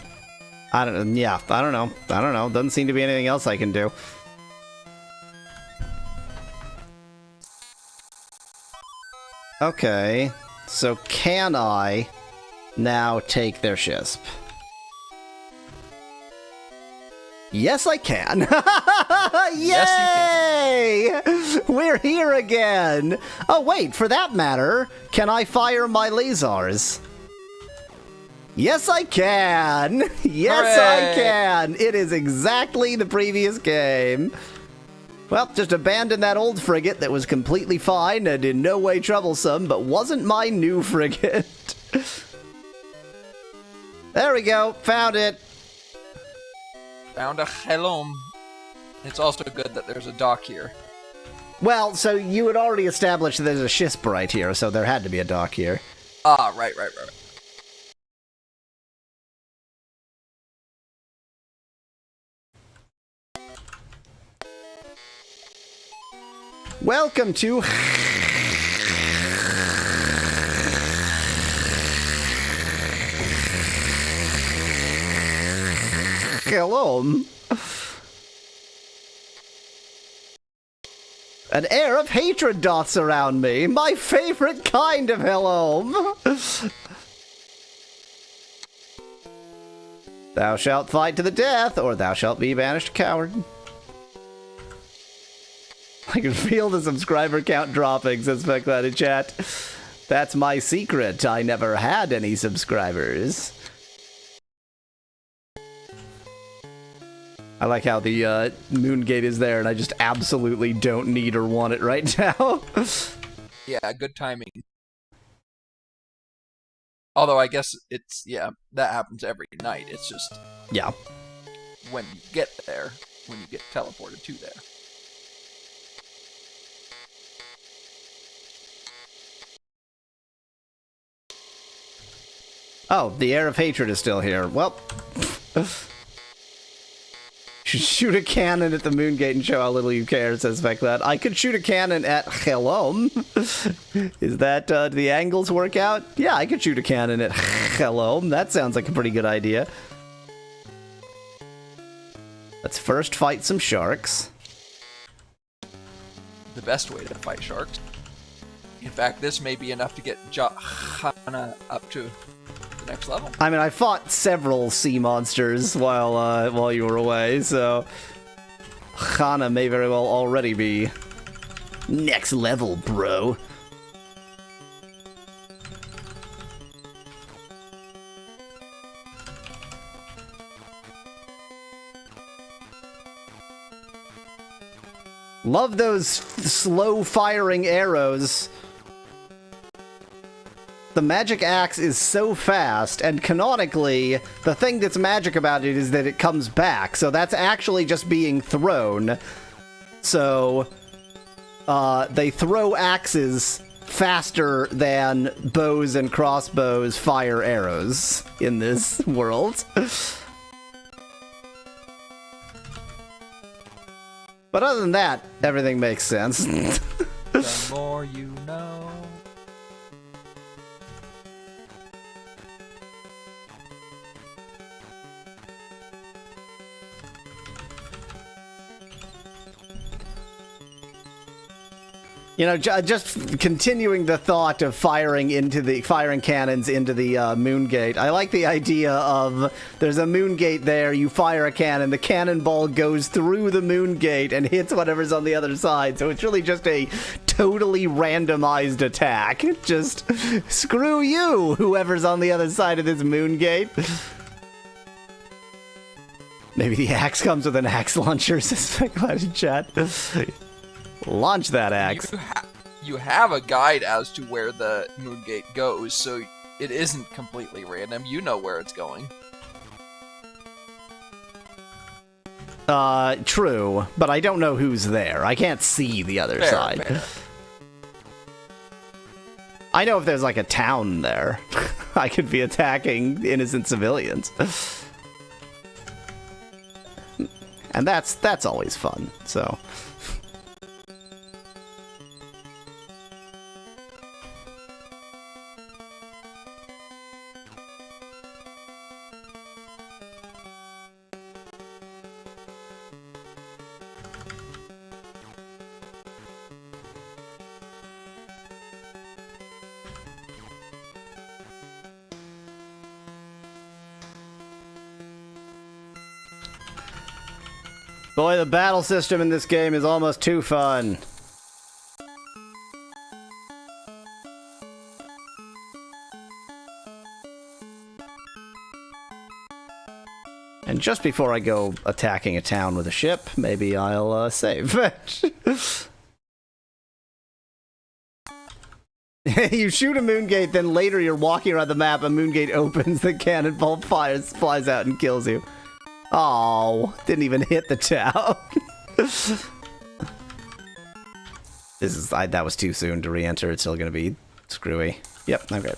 I don't know. Doesn't seem to be anything else I can do. Okay, so can I now take their Shisp? Yes, I can. Yay! We're here again. Oh, wait, for that matter, can I fire my lasers? Yes, I can. Yes, I can. It is exactly the previous game. Well, just abandon that old frigate that was completely fine and in no way troublesome, but wasn't my new frigate. There we go. Found it. Found a helom. It's also good that there's a dock here. Well, so you had already established that there's a Shisp right here, so there had to be a dock here. Ah, right. Welcome to Hello. An air of hatred doth surround me, my favorite kind of hello. Thou shalt fight to the death, or thou shalt be banished coward. I can feel the subscriber count dropping, says Specklad in chat. That's my secret. I never had any subscribers. I like how the moon gate is there and I just absolutely don't need or want it right now. Yeah, good timing. Although I guess it's, yeah, that happens every night. It's just... Yeah. When you get there, when you get teleported to there. Oh, the air of hatred is still here. Well... Shoot a cannon at the moon gate and show how little you care, says Veclad. I could shoot a cannon at Helom. Is that, do the angles work out? Yeah, I could shoot a cannon at Helom. That sounds like a pretty good idea. Let's first fight some sharks. The best way to fight sharks. In fact, this may be enough to get Jahana up to the next level. I mean, I fought several sea monsters while you were away, so Hana may very well already be next level, bro. Love those slow firing arrows. The magic axe is so fast, and canonically, the thing that's magic about it is that it comes back, so that's actually just being thrown. So, they throw axes faster than bows and crossbows fire arrows in this world. But other than that, everything makes sense. The more you know. You know, just continuing the thought of firing cannons into the moon gate. I like the idea of there's a moon gate there. You fire a cannon, the cannonball goes through the moon gate and hits whatever's on the other side. So it's really just a totally randomized attack. Just screw you, whoever's on the other side of this moon gate. Maybe the axe comes with an axe launcher, says Speculated in chat. Launch that axe. You have a guide as to where the moon gate goes, so it isn't completely random. You know where it's going. True, but I don't know who's there. I can't see the other side. Fair. I know if there's like a town there, I could be attacking innocent civilians. And that's always fun, so... Boy, the battle system in this game is almost too fun. And just before I go attacking a town with a ship, maybe I'll save. You shoot a moon gate, then later you're walking around the map, a moon gate opens, the cannonball flies out and kills you. Oh, didn't even hit the town. That was too soon to re-enter. It's still gonna be screwy. Yep, I'm good.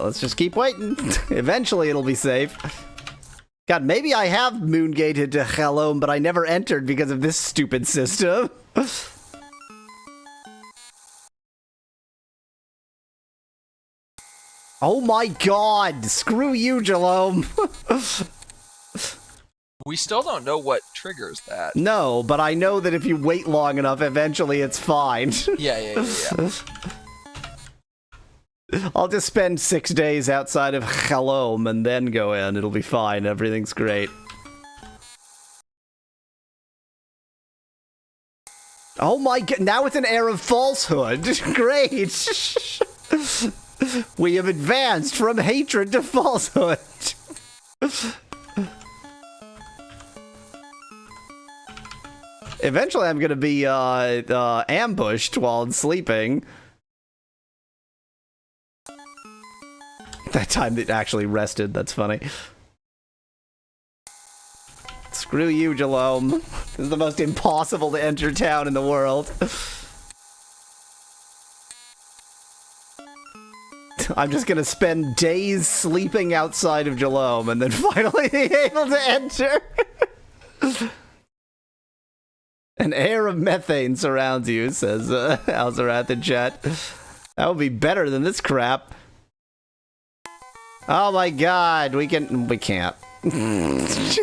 Let's just keep waiting. Eventually it'll be safe. God, maybe I have moon gated to Helom, but I never entered because of this stupid system. Oh my god! Screw you, Jalome! We still don't know what triggers that. No, but I know that if you wait long enough, eventually it's fine. Yeah. I'll just spend 6 days outside of Helom and then go in. It'll be fine. Everything's great. Oh my god, now it's an air of falsehood. Great! We have advanced from hatred to falsehood. Eventually I'm gonna be ambushed while sleeping. That time it actually rested, that's funny. Screw you, Jalome. This is the most impossible to enter town in the world. I'm just gonna spend days sleeping outside of Jalome and then finally be able to enter. An air of methane surrounds you, says Alzarath in chat. That would be better than this crap. Oh my god, we can't. It's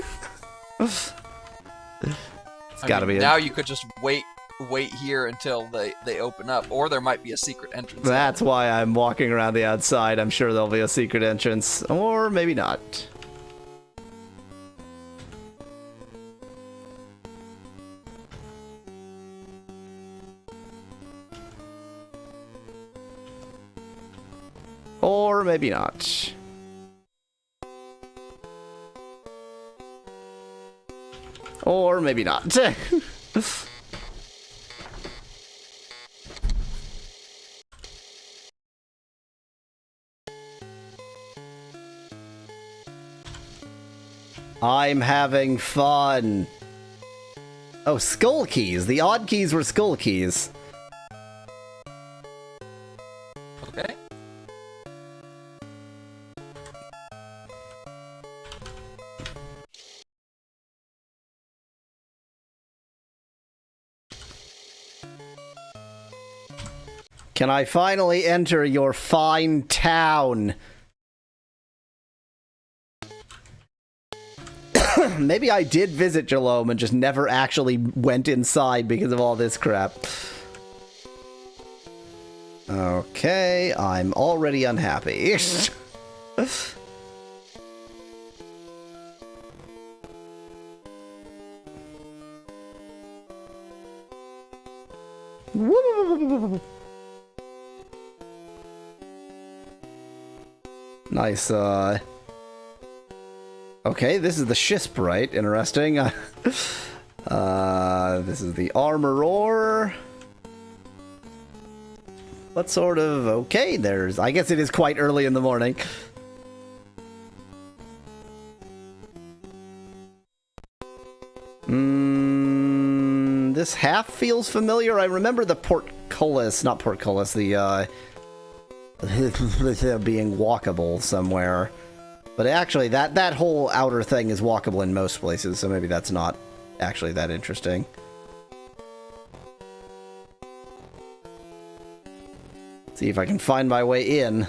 gotta be now you could just wait here until they open up, or there might be a secret entrance. That's why I'm walking around the outside. I'm sure there'll be a secret entrance, or maybe not. Or maybe not. Or maybe not. I'm having fun. Oh, skull keys. The odd keys were skull keys. Okay. Can I finally enter your fine town? Maybe I did visit Jalome and just never actually went inside because of all this crap. Okay, I'm already unhappy. Nice, okay, this is the Shisp, right? Interesting. This is the Armorer. What sort of... Okay, there's... I guess it is quite early in the morning. This half feels familiar. I remember the portcullis, not portcullis, the, being walkable somewhere. But actually, that whole outer thing is walkable in most places, so maybe that's not actually that interesting. See if I can find my way in.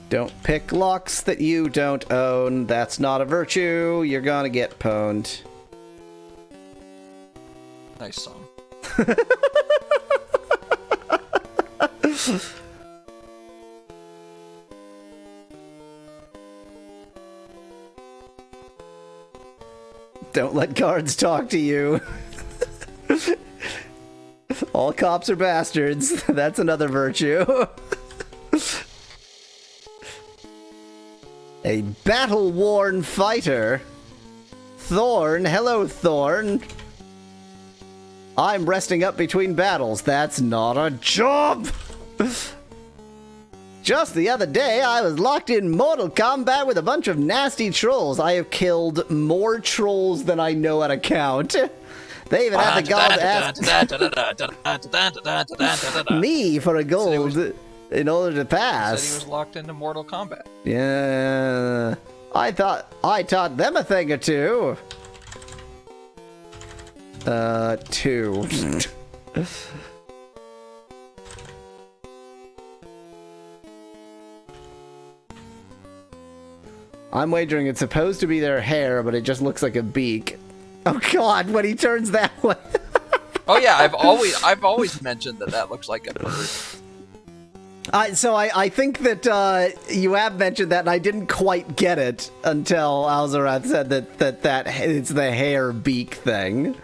Don't pick locks that you don't own. That's not a virtue. You're gonna get pwned. Nice song. Don't let guards talk to you. All cops are bastards. That's another virtue. A battle-worn fighter. Thorn. Hello, Thorn. I'm resting up between battles. That's not a job. Just the other day, I was locked in Mortal Kombat with a bunch of nasty trolls. I have killed more trolls than I know how to count. They even had the gall to ask me for a gold in order to pass. Said he was locked into Mortal Kombat. Yeah, I thought I taught them a thing or two. Two. I'm wagering it's supposed to be their hair, but it just looks like a beak. Oh God, when he turns that way. Oh yeah, I've always mentioned that looks like a bird. So I think that you have mentioned that, and I didn't quite get it until Alzarath said that it's the hair beak thing.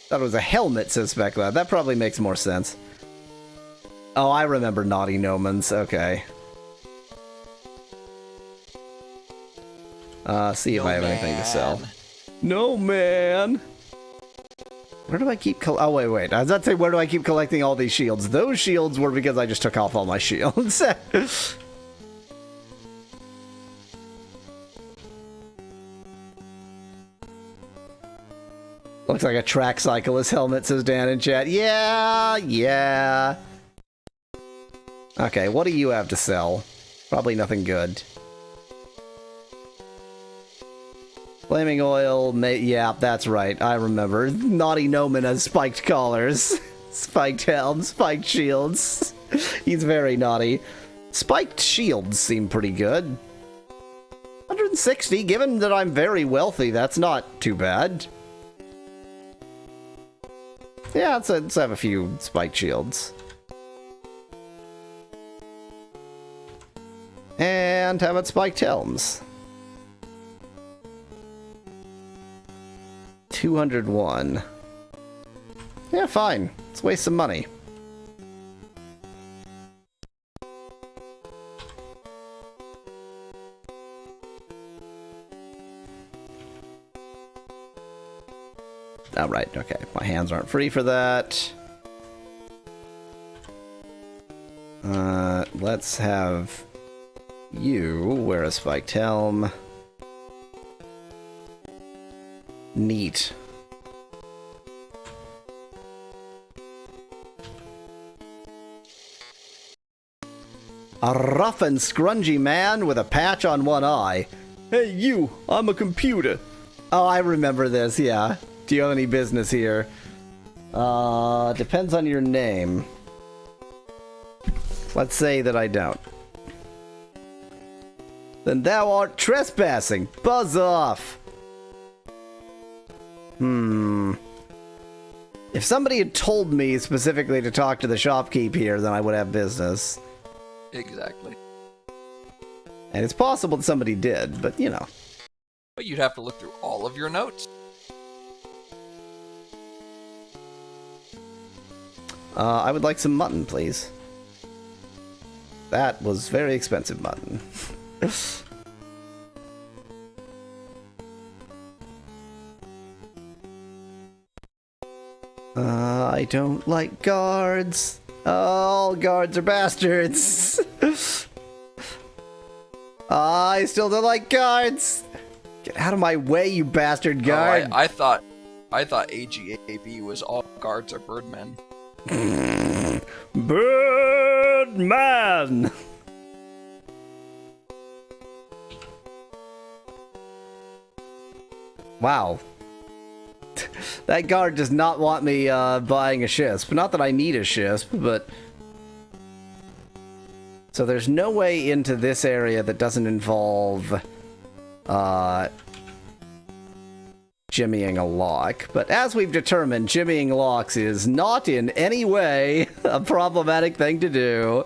Thought it was a helmet, says Specla. That probably makes more sense. Oh, I remember Naughty Nomans. Okay. See if I have anything to sell. No, man. Where do I keep oh, wait. I was about to say, where do I keep collecting all these shields? Those shields were because I just took off all my shields. Looks like a track cyclist helmet, says Dan in chat. Yeah. Okay, what do you have to sell? Probably nothing good. Flaming oil, yeah, that's right, I remember. Naughty Noman has spiked collars. Spiked helms, spiked shields. He's very naughty. Spiked shields seem pretty good. 160, given that I'm very wealthy, that's not too bad. Yeah, let's have a few spiked shields. And how about spiked helms? 201. Yeah, fine. Let's waste some money. Oh, right, okay. My hands aren't free for that. Let's have you wear a spiked helm. Neat. A rough and scrungy man with a patch on one eye. Hey, you, I'm a computer. Oh, I remember this, yeah. Do you have any business here? Depends on your name. Let's say that I don't. Then thou art trespassing. Buzz off. If somebody had told me specifically to talk to the shopkeep here, then I would have business. Exactly. And it's possible that somebody did, but you know. But you'd have to look through all of your notes. I would like some mutton, please. That was very expensive mutton. I don't like guards. All guards are bastards. I still don't like guards. Get out of my way, you bastard guard. Oh, I thought AGAB was all guards are birdmen. Birdman. Wow. That guard does not want me buying a shisp. Not that I need a shisp, but... So there's no way into this area that doesn't involve jimmying a lock. But as we've determined, jimmying locks is not in any way a problematic thing to do.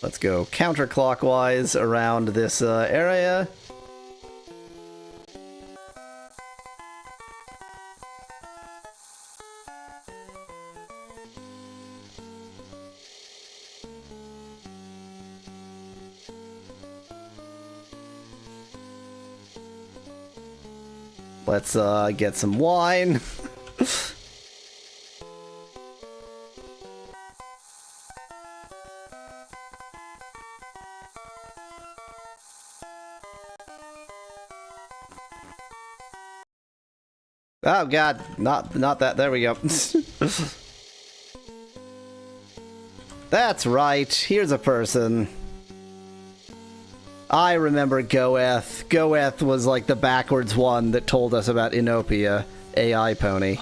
Let's go counterclockwise around this area. Let's get some wine. Oh god, not that. There we go. That's right. Here's a person. I remember Goeth. Goeth was like the backwards one that told us about Inopia, AI pony.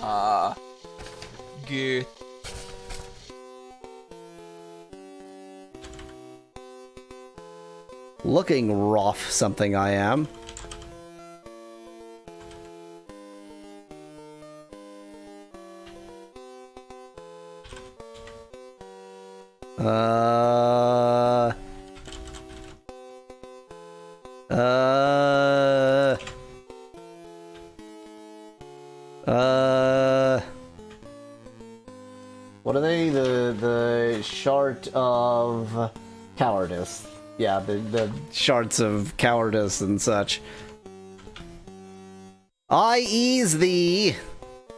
Good. Looking rough, something I am. What are they? The shard of cowardice. Yeah, the shards of cowardice and such. I ease thee.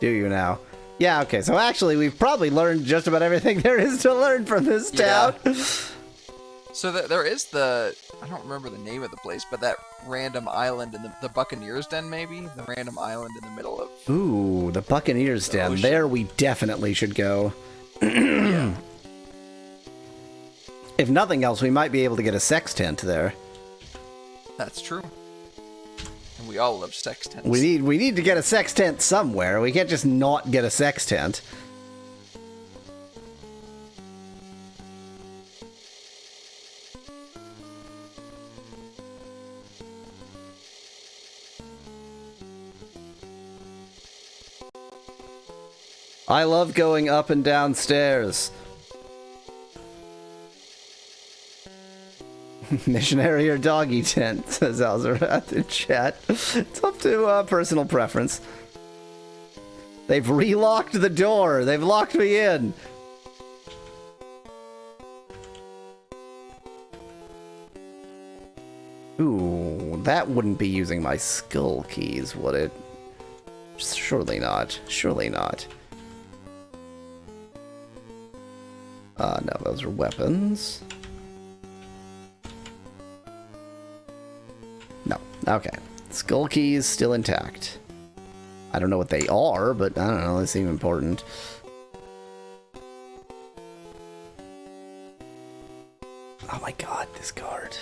Do you now? Yeah, okay, so actually we've probably learned just about everything there is to learn from this town. Yeah. So there is the, I don't remember the name of the place, but that random island in the Buccaneers Den, maybe? The random island in the middle of... Ooh, the Buccaneers Den. ocean. There we definitely should go. Yeah. If nothing else, we might be able to get a sextant there. That's true. And we all love sextants. We need to get a sextant somewhere. We can't just not get a sextant. I love going up and down stairs. Missionary or doggy tent, says Alzarath in chat. It's up to personal preference. They've relocked the door. They've locked me in. Ooh, that wouldn't be using my skull keys, would it? Surely not. Surely not. No, those are weapons. No. Okay. Skull keys still intact. I don't know what they are, but I don't know, they seem important. Oh my god, this card.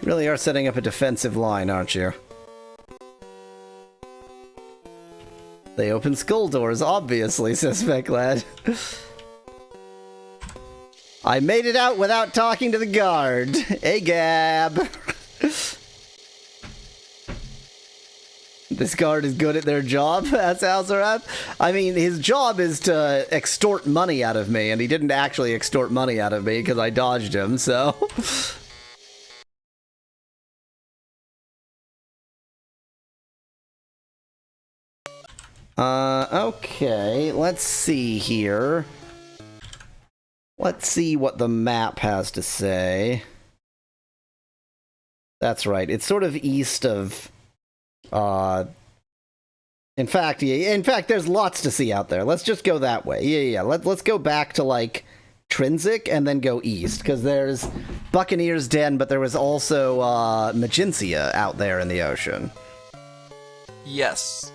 You really are setting up a defensive line, aren't you? They open skull doors, obviously, says Specklad. I made it out without talking to the guard. Hey, Gab. This guard is good at their job, that's Alzarab. I mean, his job is to extort money out of me, and he didn't actually extort money out of me because I dodged him, so... Okay, let's see here. Let's see what the map has to say. That's right, it's sort of east of, in fact, there's lots to see out there. Let's just go that way. Yeah. Let's go back to, like, Trinsic and then go east, because there's Buccaneer's Den, but there was also, Magincia out there in the ocean. Yes.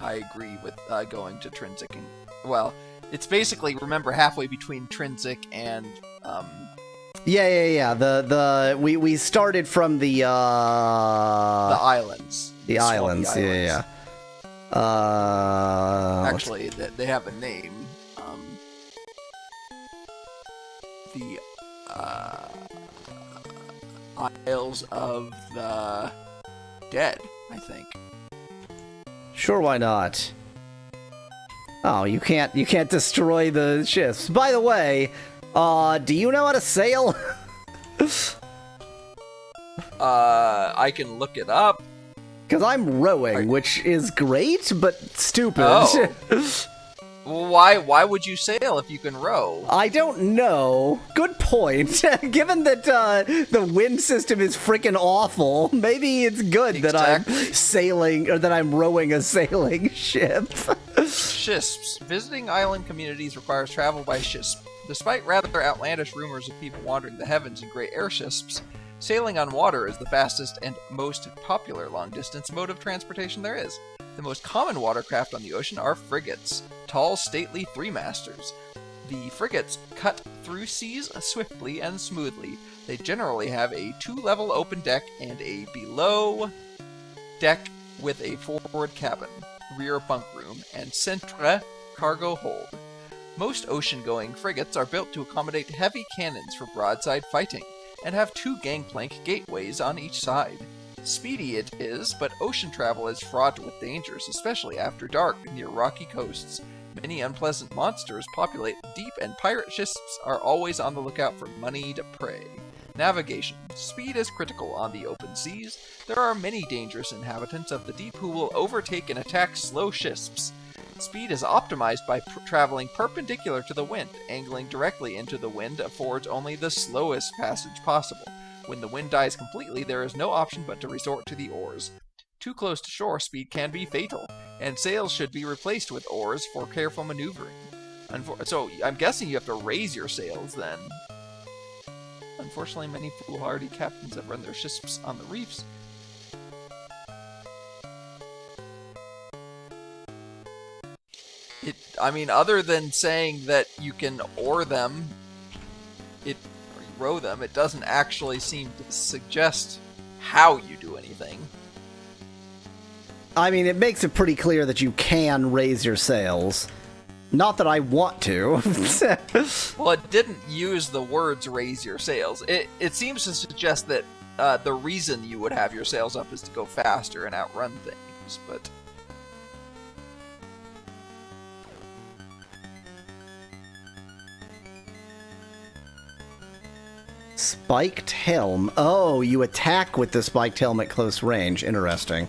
I agree with going to Trinsic and, well, it's basically, remember, halfway between Trinsic and Yeah. We started from the islands. The islands. Yeah. Actually, they have a name. The Isles of the Dead, I think. Sure, why not? Oh, you can't destroy the ships. By the way, do you know how to sail? I can look it up. Because I'm rowing, which is great, but stupid. Oh. Why would you sail if you can row? I don't know. Good point. Given that the wind system is freaking awful, maybe it's good that I'm sailing, or that I'm rowing a sailing ship. Shisps. Visiting island communities requires travel by shisp. Despite rather outlandish rumors of people wandering the heavens in great airships, sailing on water is the fastest and most popular long-distance mode of transportation there is. The most common watercraft on the ocean are frigates, tall, stately three-masters. The frigates cut through seas swiftly and smoothly. They generally have a 2-level open deck and a below deck with a forward cabin, rear bunk room, and centre cargo hold. Most ocean-going frigates are built to accommodate heavy cannons for broadside fighting, and have 2 gangplank gateways on each side. Speedy it is, but ocean travel is fraught with dangers, especially after dark near rocky coasts. Many unpleasant monsters populate deep, and pirate ships are always on the lookout for moneyed prey. Navigation. Speed is critical on the open seas. There are many dangerous inhabitants of the deep who will overtake and attack slow ships. Speed is optimized by traveling perpendicular to the wind. Angling directly into the wind affords only the slowest passage possible. When the wind dies completely, there is no option but to resort to the oars. Too close to shore, speed can be fatal, and sails should be replaced with oars for careful maneuvering. So, I'm guessing you have to raise your sails, then. Unfortunately, many foolhardy captains have run their ships on the reefs. I mean, other than saying that you can oar them, row them, it doesn't actually seem to suggest how you do anything. I mean, it makes it pretty clear that you can raise your sails. Not that I want to. Well, it didn't use the words raise your sails. It seems to suggest that the reason you would have your sails up is to go faster and outrun things, but... Spiked helm. Oh, you attack with the spiked helm at close range. Interesting.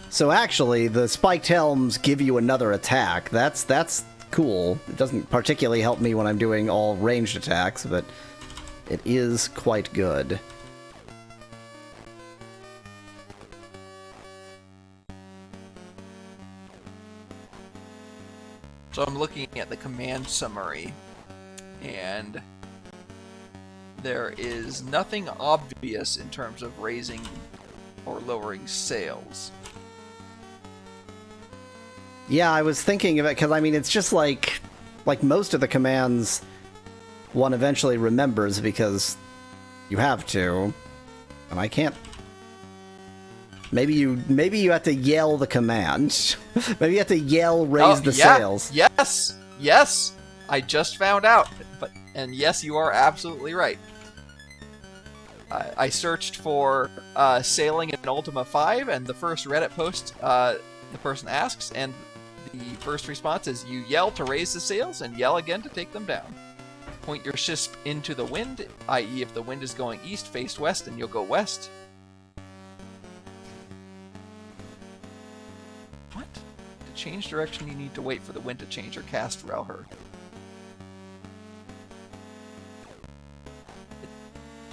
So actually, the spiked helms give you another attack. That's cool. It doesn't particularly help me when I'm doing all ranged attacks, but it is quite good. So I'm looking at the command summary, and there is nothing obvious in terms of raising or lowering sails. Yeah, I was thinking of it because I mean it's just like most of the commands one eventually remembers because you have to, and I can't. Maybe you have to yell the command. Maybe you have to yell raise the sails. Yes. I just found out, and yes, you are absolutely right. I searched for sailing in Ultima 5, and the first Reddit post the person asks, and the first response is, you yell to raise the sails and yell again to take them down. Point your ship into the wind, i.e. if the wind is going east, face west, and you'll go west. What? To change direction, you need to wait for the wind to change or cast Rauher.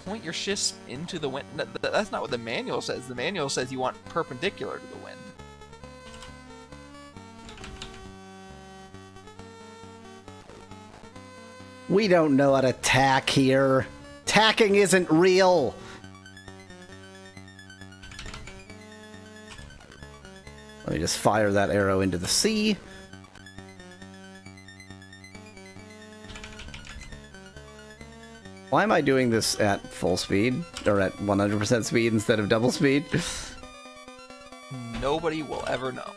Point your ship into the wind. That's not what the manual says. The manual says you want perpendicular to the wind. We don't know how to tack here. Tacking isn't real. Let me just fire that arrow into the sea. Why am I doing this at full speed? Or at 100% speed instead of double speed? Nobody will ever know.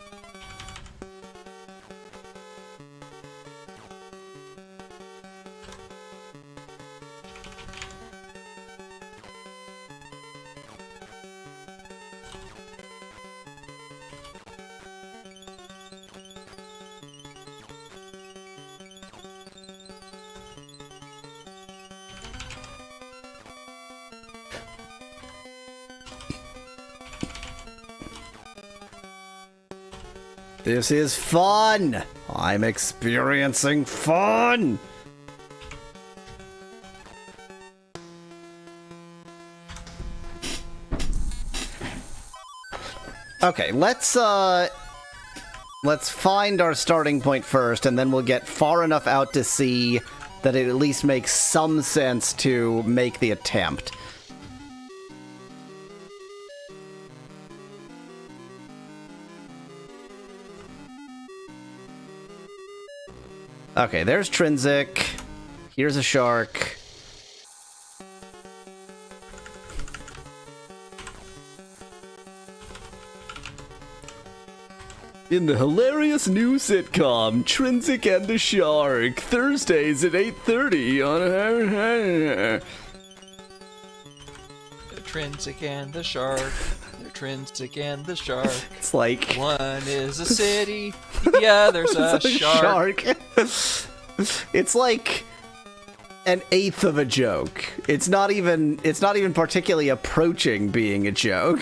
This is fun! I'm experiencing fun! Okay, let's find our starting point first, and then we'll get far enough out to sea that it at least makes some sense to make the attempt. Okay, there's Trinsic. Here's a shark. In the hilarious new sitcom, Trinsic and the Shark, Thursdays at 8:30 on... The Trinsic and the Shark. The Trinsic and the Shark. It's like... One is a city, the other's a shark. It's like an eighth of a joke. It's not even particularly approaching being a joke.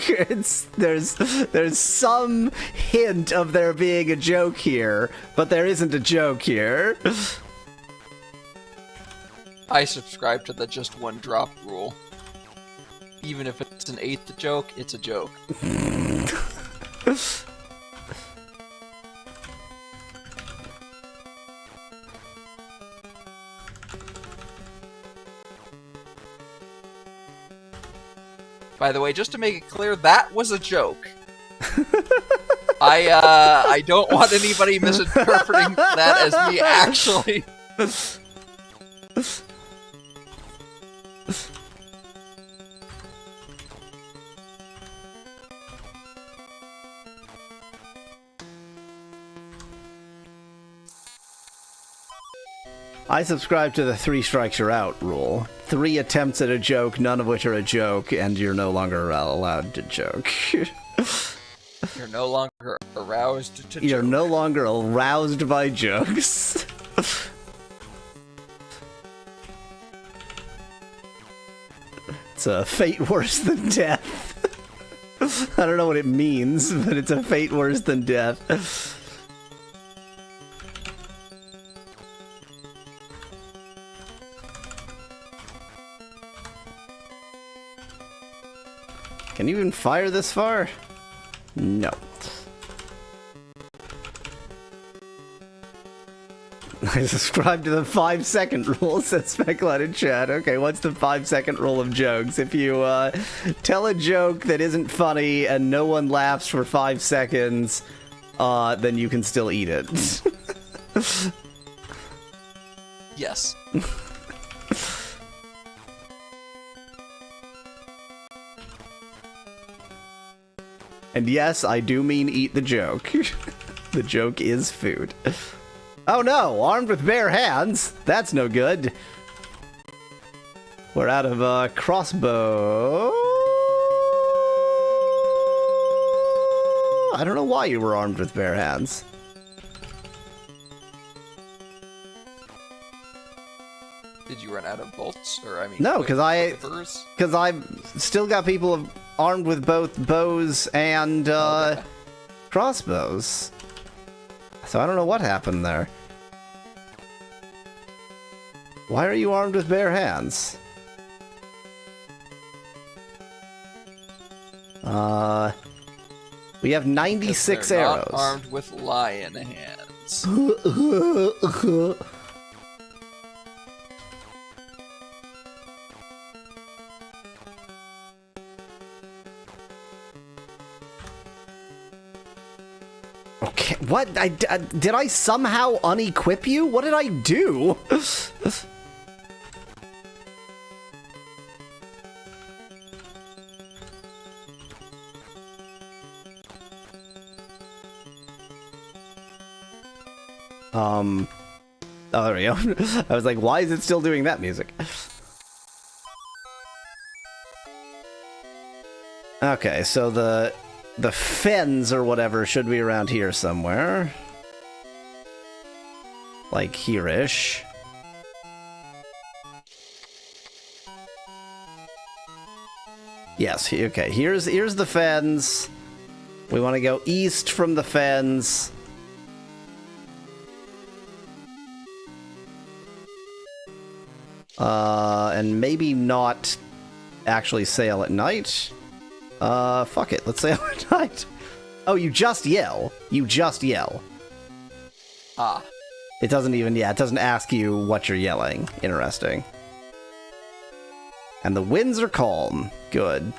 There's some hint of there being a joke here, but there isn't a joke here. I subscribe to the just one drop rule. Even if it's an eighth joke, it's a joke. By the way, just to make it clear, that was a joke. I don't want anybody misinterpreting that as me actually. I subscribe to the 3 strikes you're out rule. 3 attempts at a joke, none of which are a joke, and you're no longer allowed to joke. You're no longer aroused to You're joke. no longer aroused by jokes. It's a fate worse than death. I don't know what it means, but it's a fate worse than death. Can you even fire this far? No. I subscribe to the 5-second rule, says Specklet in chat. Okay, what's the 5-second rule of jokes? If you tell a joke that isn't funny and no one laughs for 5 seconds, then you can still eat it. Yes. And yes, I do mean eat the joke. The joke is food. Oh no, armed with bare hands. That's no good. We're out of crossbow. I don't know why you were armed with bare hands. Did you run out of bolts? Or I mean, No, because quivers? I've still got people armed with both bows and crossbows. So I don't know what happened there. Why are you armed with bare hands? We have 96 They're arrows. Not armed with lion hands. Okay, what? Did I somehow unequip you? What did I do? Oh, there we go. I was like, why is it still doing that music? Okay, so the fens or whatever should be around here somewhere. Like here-ish. Yes, okay, here's the fens. We want to go east from the fens. And maybe not actually sail at night. Fuck it, let's sail at night. Oh, you just yell. You just yell. Ah. It doesn't even, yeah, it doesn't ask you what you're yelling. Interesting. And the winds are calm. Good.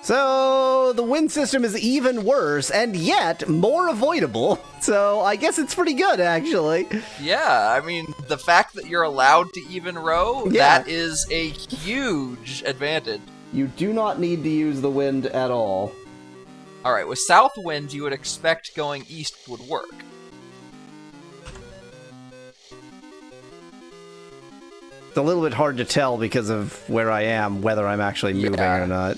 So, the wind system is even worse, and yet more avoidable. So, I guess it's pretty good, actually. Yeah, I mean, the fact that you're allowed to even row, Yeah. that is a huge advantage. You do not need to use the wind at all. Alright, with south wind, you would expect going east would work. It's a little bit hard to tell because of where I am, whether I'm actually moving or not.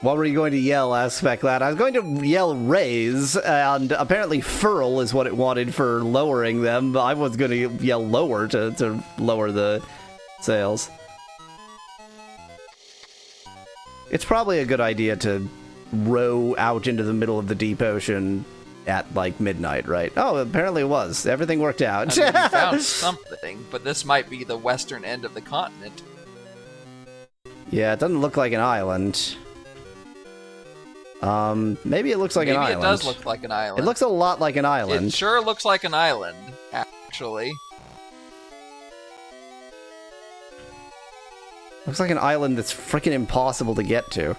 What were you going to yell, asked Specklat? I was going to yell raise, and apparently furl is what it wanted for lowering them, but I was going to yell lower to lower the sails. It's probably a good idea to row out into the middle of the deep ocean at, like, midnight, right? Oh, apparently it was. Everything worked out. I mean, you found something, but this might be the western end of the continent. Yeah, it doesn't look like an island. Maybe it looks like an island. Maybe it does look like an island. It looks a lot like an island. It sure looks like an island, actually. Looks like an island that's freaking impossible to get to.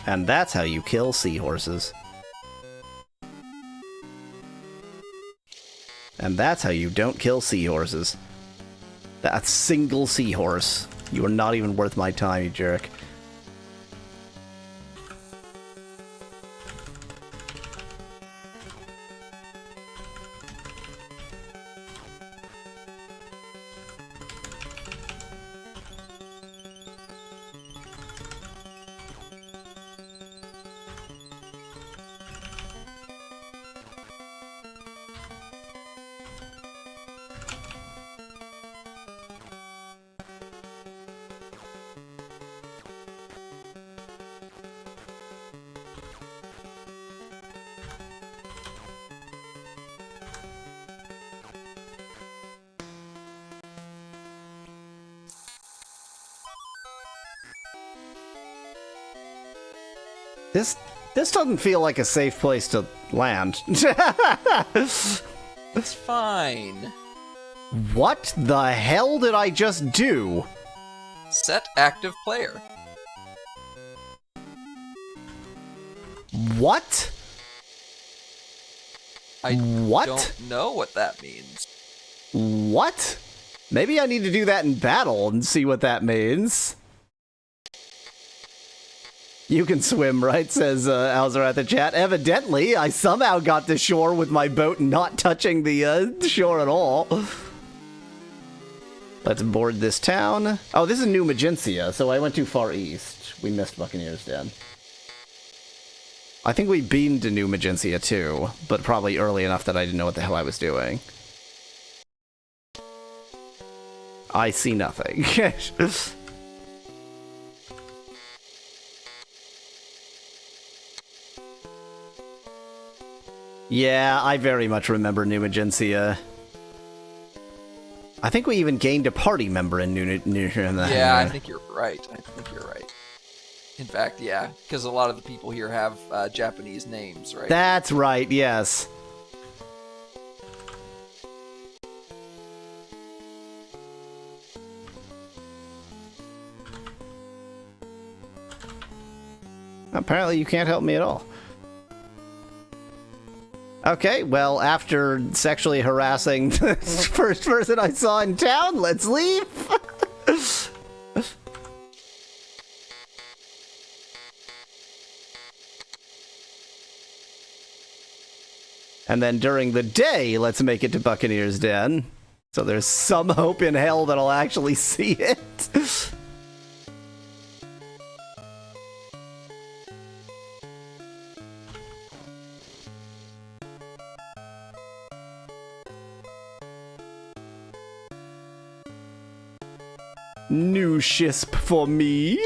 And that's how you kill seahorses. And that's how you don't kill seahorses. That single seahorse. You are not even worth my time, you jerk. This doesn't feel like a safe place to land. It's fine. What the hell did I just do? Set active player. What? What? Don't know what that means. What? Maybe I need to do that in battle and see what that means. You can swim, right? Says Alzer at the chat. Evidently, I somehow got to shore with my boat not touching the shore at all. Let's board this town. Oh, this is New Magencia, so I went too far east. We missed Buccaneer's Den. I think we beamed to New Magencia too, but probably early enough that I didn't know what the hell I was doing. I see nothing. Yeah, I very much remember New Magencia. I think we even gained a party member in New. Yeah, I think you're right. In fact, yeah, because a lot of the people here have Japanese names, right? That's right, yes. Apparently you can't help me at all. Okay, well, after sexually harassing the first person I saw in town, let's leave. And then during the day, let's make it to Buccaneer's Den. So there's some hope in hell that I'll actually see it. New shisp for me.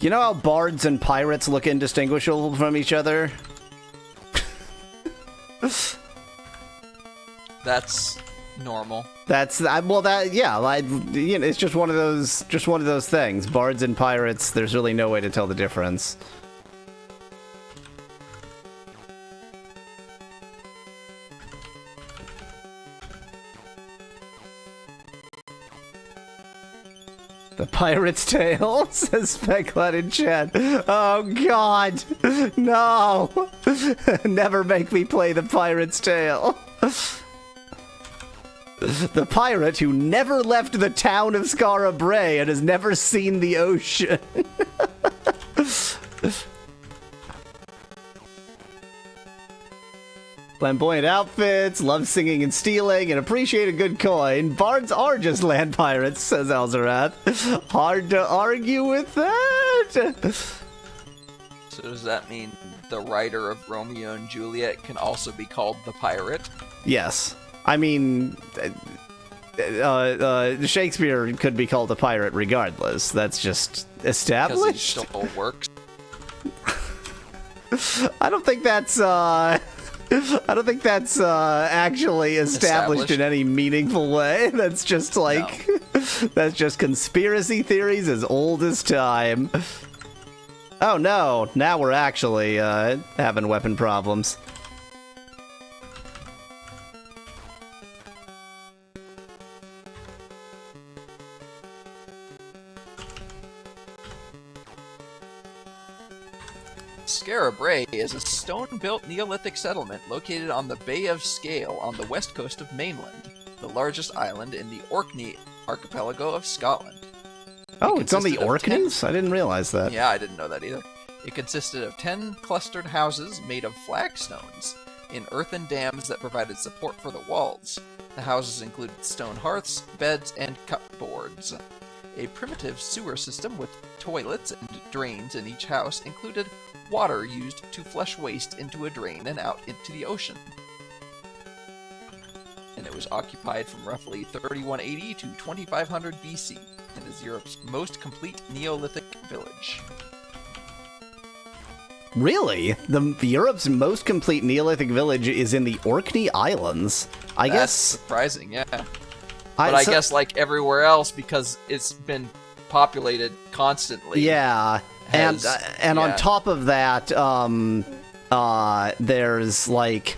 You know how bards and pirates look indistinguishable from each other? That's normal. That's well, that yeah, like, you know, it's just one of those things. Bards and pirates, there's really no way to tell the difference. The Pirate's Tale, says Specklad in chat. Oh god, no! Never make me play the Pirate's Tale. The pirate who never left the town of Skara Brae and has never seen the ocean. Flamboyant outfits, love singing and stealing, and appreciate a good coin. Bards are just land pirates, says Alzarath. Hard to argue with that. So does that mean the writer of Romeo and Juliet can also be called the pirate? Yes. I mean, Shakespeare could be called a pirate regardless. That's just established. Because he still works. I don't think that's actually established in any meaningful way. That's just like, that's just conspiracy theories as old as time. Oh no, now we're actually having weapon problems. Skara Brae is a stone-built Neolithic settlement located on the Bay of Scale on the west coast of mainland, the largest island in the Orkney archipelago of Scotland. Oh, it's on the Orkneys? I didn't realize that. Yeah, I didn't know that either. It consisted of 10 clustered houses made of flagstones in earthen dams that provided support for the walls. The houses included stone hearths, beds, and cupboards. A primitive sewer system with toilets and drains in each house included water used to flush waste into a drain and out into the ocean. And it was occupied from roughly 3180 to 2500 BC. and is Europe's most complete Neolithic village. Really? Europe's most complete Neolithic village is in the Orkney Islands. I That's guess. surprising, yeah. But I guess like everywhere else, because it's been populated constantly. Yeah, and on top of that, there's like,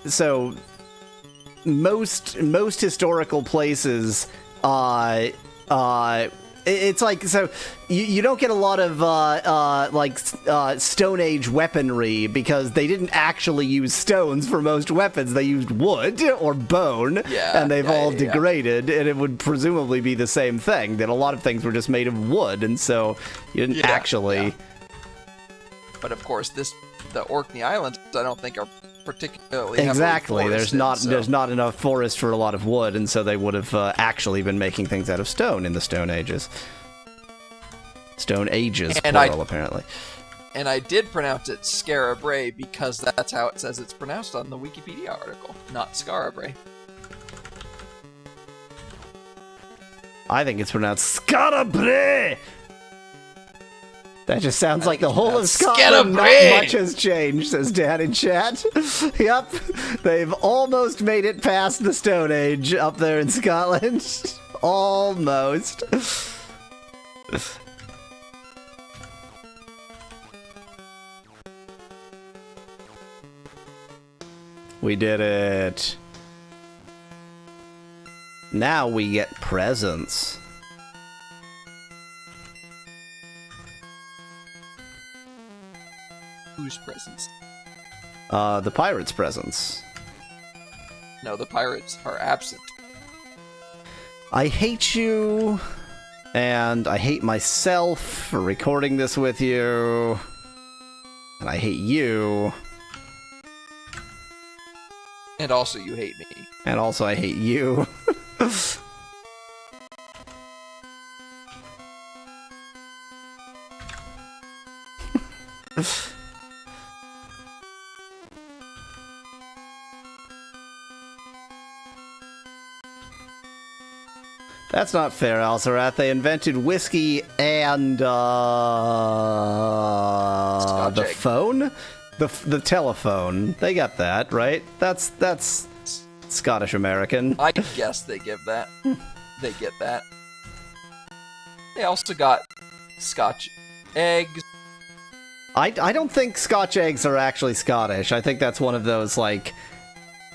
so most historical places, it's like, so you don't get a lot of Stone Age weaponry because they didn't actually use stones for most weapons. They used wood or bone, and they've all degraded, and it would presumably be the same thing, that a lot of things were just made of wood, and so you didn't actually... Yeah. But of course, the Orkney Islands, I don't think are particularly exactly. There's not so. there's not enough forest for a lot of wood, and so they would have actually been making things out of stone in the Stone Ages. Stone Ages, and plural, apparently. And I did pronounce it Scarabray because that's how it says it's pronounced on the Wikipedia article, not Scarabray. I think it's pronounced Scarabray. That just sounds like the whole of Scotland. Not much has changed, says Dan in chat. Yep, they've almost made it past the Stone Age up there in Scotland. Almost. We did it. Now we get presents. Whose presents? The pirates' presents. No, the pirates are absent. I hate you, and I hate myself for recording this with you, and I hate you. And also you hate me. And also I hate you. That's not fair, Alzarath. They invented whiskey and the egg. phone? The telephone. They got that, right? That's Scottish American. I guess they give that. They get that. They also got Scotch eggs. I don't think Scotch eggs are actually Scottish. I think that's one of those, like,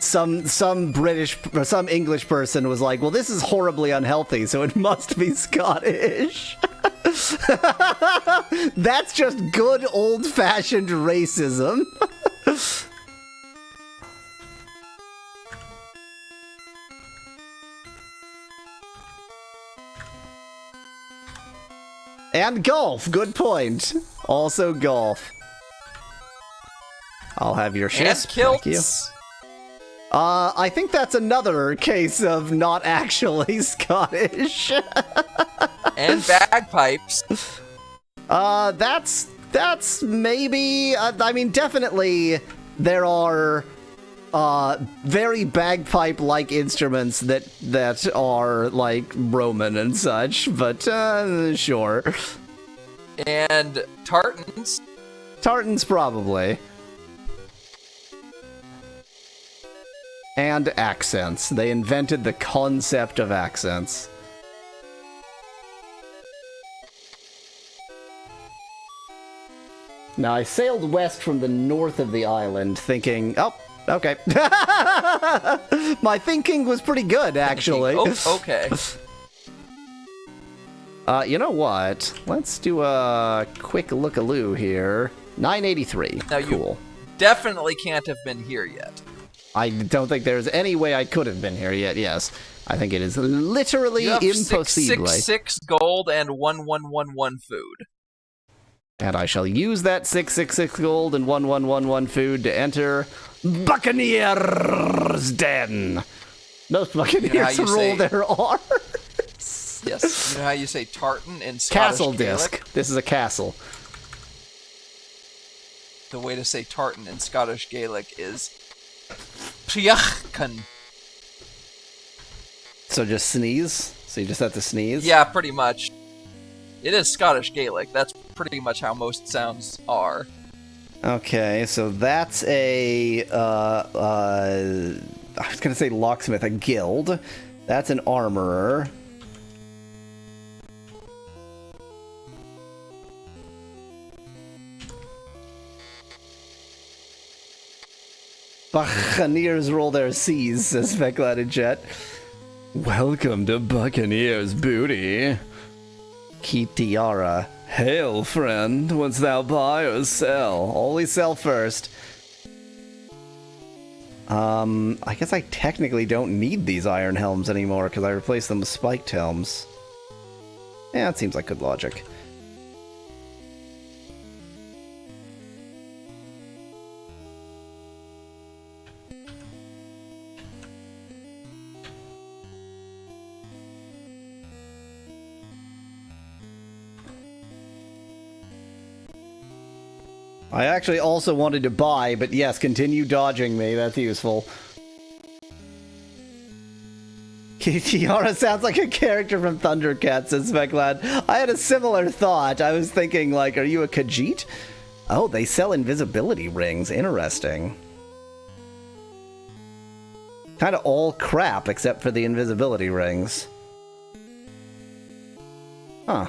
some British or some English person was like, well, this is horribly unhealthy, so it must be Scottish. That's just good old-fashioned racism. And golf, good point. Also golf. I'll have your ship. And kilts. Thank you. I think that's another case of not actually Scottish. And bagpipes. That's maybe. I mean, definitely there are very bagpipe-like instruments that are like Roman and such, but sure. And tartans. Tartans, probably. And accents. They invented the concept of accents. Now, I sailed west from the north of the island thinking, oh, okay. My thinking was pretty good, actually. Oh, okay. You know what? Let's do a quick look-a-loo here. 983. Now, cool. You definitely can't have been here yet. I don't think there's any way I could have been here yet, yes. I think it is literally you have impossible. 666 gold and 1111 food. And I shall use that 666 gold and 1111 food to enter Buccaneer's Den. Most Buccaneers roll their R's. Yes. You know how you say tartan in Scottish Castle Gaelic? disc. This is a castle. The way to say tartan in Scottish Gaelic is Priachkan. So just sneeze? So you just have to sneeze? Yeah, pretty much. It is Scottish Gaelic. That's pretty much how most sounds are. Okay, so that's a, I was gonna say locksmith, a guild. That's an armorer. Buccaneers roll their C's, says Veclad in chat. Welcome to Buccaneers Booty. Kitiara. Hail, friend. Wouldst thou buy or sell? Always sell first. I guess I technically don't need these iron helms anymore because I replaced them with spiked helms. Yeah, that seems like good logic. I actually also wanted to buy, but yes, continue dodging me. That's useful. Tiara sounds like a character from Thundercats, says Veclad. I had a similar thought. I was thinking, like, are you a Khajiit? Oh, they sell invisibility rings. Interesting. Kind of all crap except for the invisibility rings. Huh.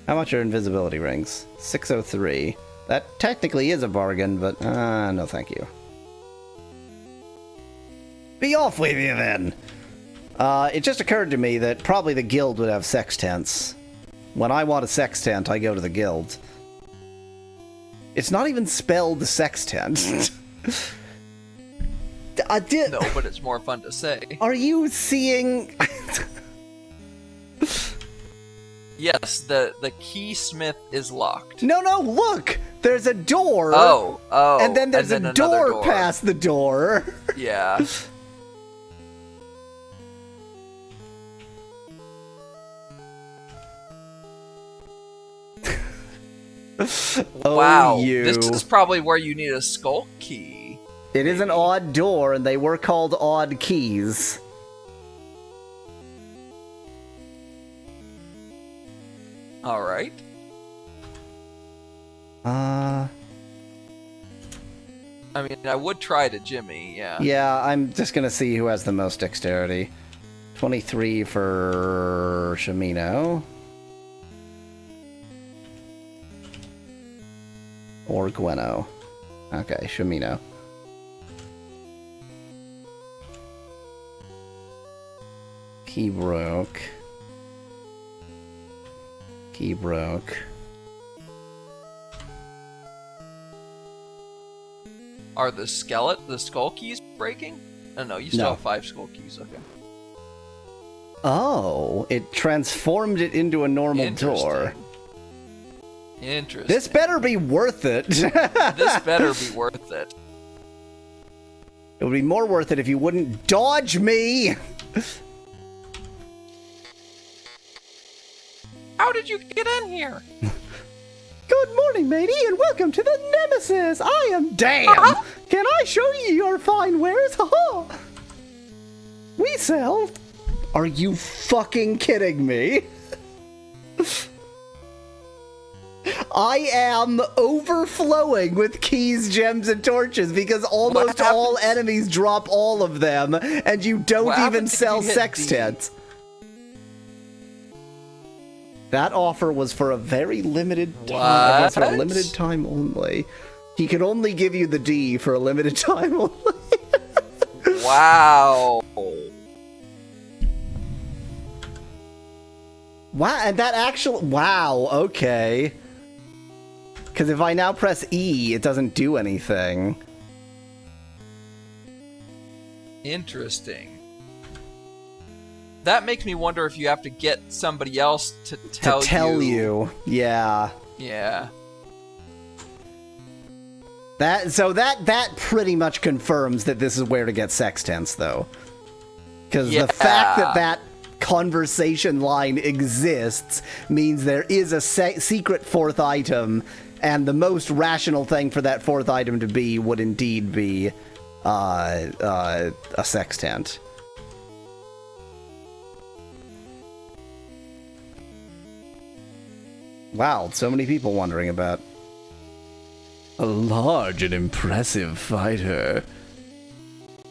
How much are invisibility rings? 603. That technically is a bargain, but no thank you. Be off with you then! It just occurred to me that probably the guild would have sextants. When I want a sextant, I go to the guild. It's not even spelled sextant. No, but it's more fun to say. Are you seeing... Yes, the keysmith is locked. No, look! There's a door! Oh. And then there's a door, door past the door. Yeah. Wow. You. This is probably where you need a skull key. It is an odd door, and they were called odd keys. Alright. I mean, I would try to Jimmy, yeah. Yeah, I'm just gonna see who has the most dexterity. 23 for Shamino. Or Gweno. Okay, Shamino. Key broke. Key broke. Are the skull keys breaking? Oh, no, you still have 5 skull keys, okay. Oh, it transformed it into a normal door. Interesting. This better be worth it. This better be worth it. It would be more worth it if you wouldn't dodge me! How did you get in here? Good morning, matey, and welcome to the Nemesis! I am Damn! Can I show you your fine wares? Ha-ha! We sell... Are you fucking kidding me? I am overflowing with keys, gems, and torches because almost all enemies drop all of them, and you don't even sell sextants. That offer was for a very limited time. It was for a limited time only. He could only give you the D for a limited time only. Wow. Wow, and that actual... Wow, okay. Because if I now press E, it doesn't do anything. Interesting. That makes me wonder if you have to get somebody else to tell you. Yeah. Yeah. That pretty much confirms that this is where to get sextants, though. Because the fact that conversation line exists means there is a secret fourth item, and the most rational thing for that fourth item to be would indeed be a sextant. Wow, so many people wondering about. A large and impressive fighter.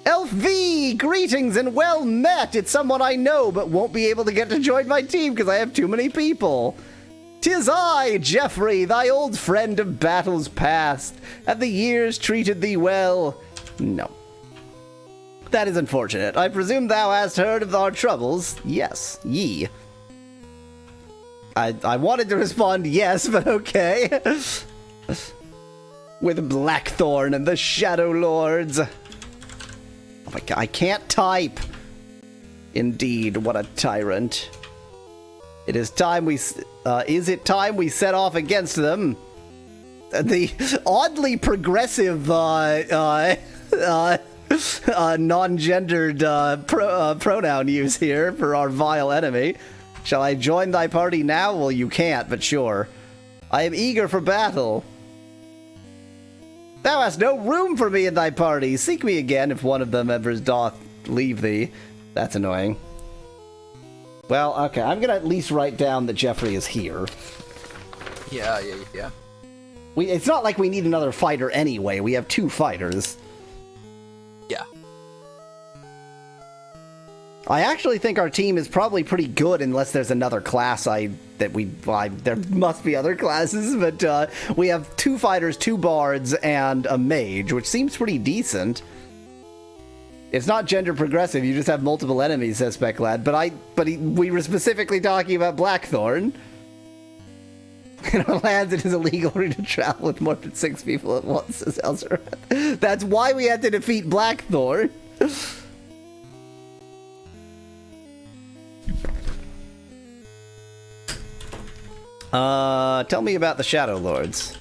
Elf V, greetings and well met. It's someone I know, but won't be able to get to join my team because I have too many people. 'Tis I, Geoffrey, thy old friend of battles past. Have the years treated thee well? No. That is unfortunate. I presume thou hast heard of our troubles. Yes, ye. I wanted to respond yes, but okay. With Blackthorn and the Shadow Lords. Oh my god, I can't type. Indeed, what a tyrant. Is it time we set off against them? The oddly progressive, non-gendered pronoun use here for our vile enemy. Shall I join thy party now? Well, you can't, but sure. I am eager for battle. Thou hast no room for me in thy party. Seek me again if one of the members doth leave thee. That's annoying. Well, okay, I'm gonna at least write down that Geoffrey is here. Yeah. It's not like we need another fighter anyway. We have 2 fighters. Yeah. I actually think our team is probably pretty good unless there's another class there must be other classes, but we have 2 fighters, 2 bards, and a mage, which seems pretty decent. It's not gender progressive, you just have multiple enemies, says Specklad, we were specifically talking about Blackthorn. In our lands, it is illegal to travel with more than 6 people at once, says Elzerath. That's why we had to defeat Blackthorn. Tell me about the Shadow Lords.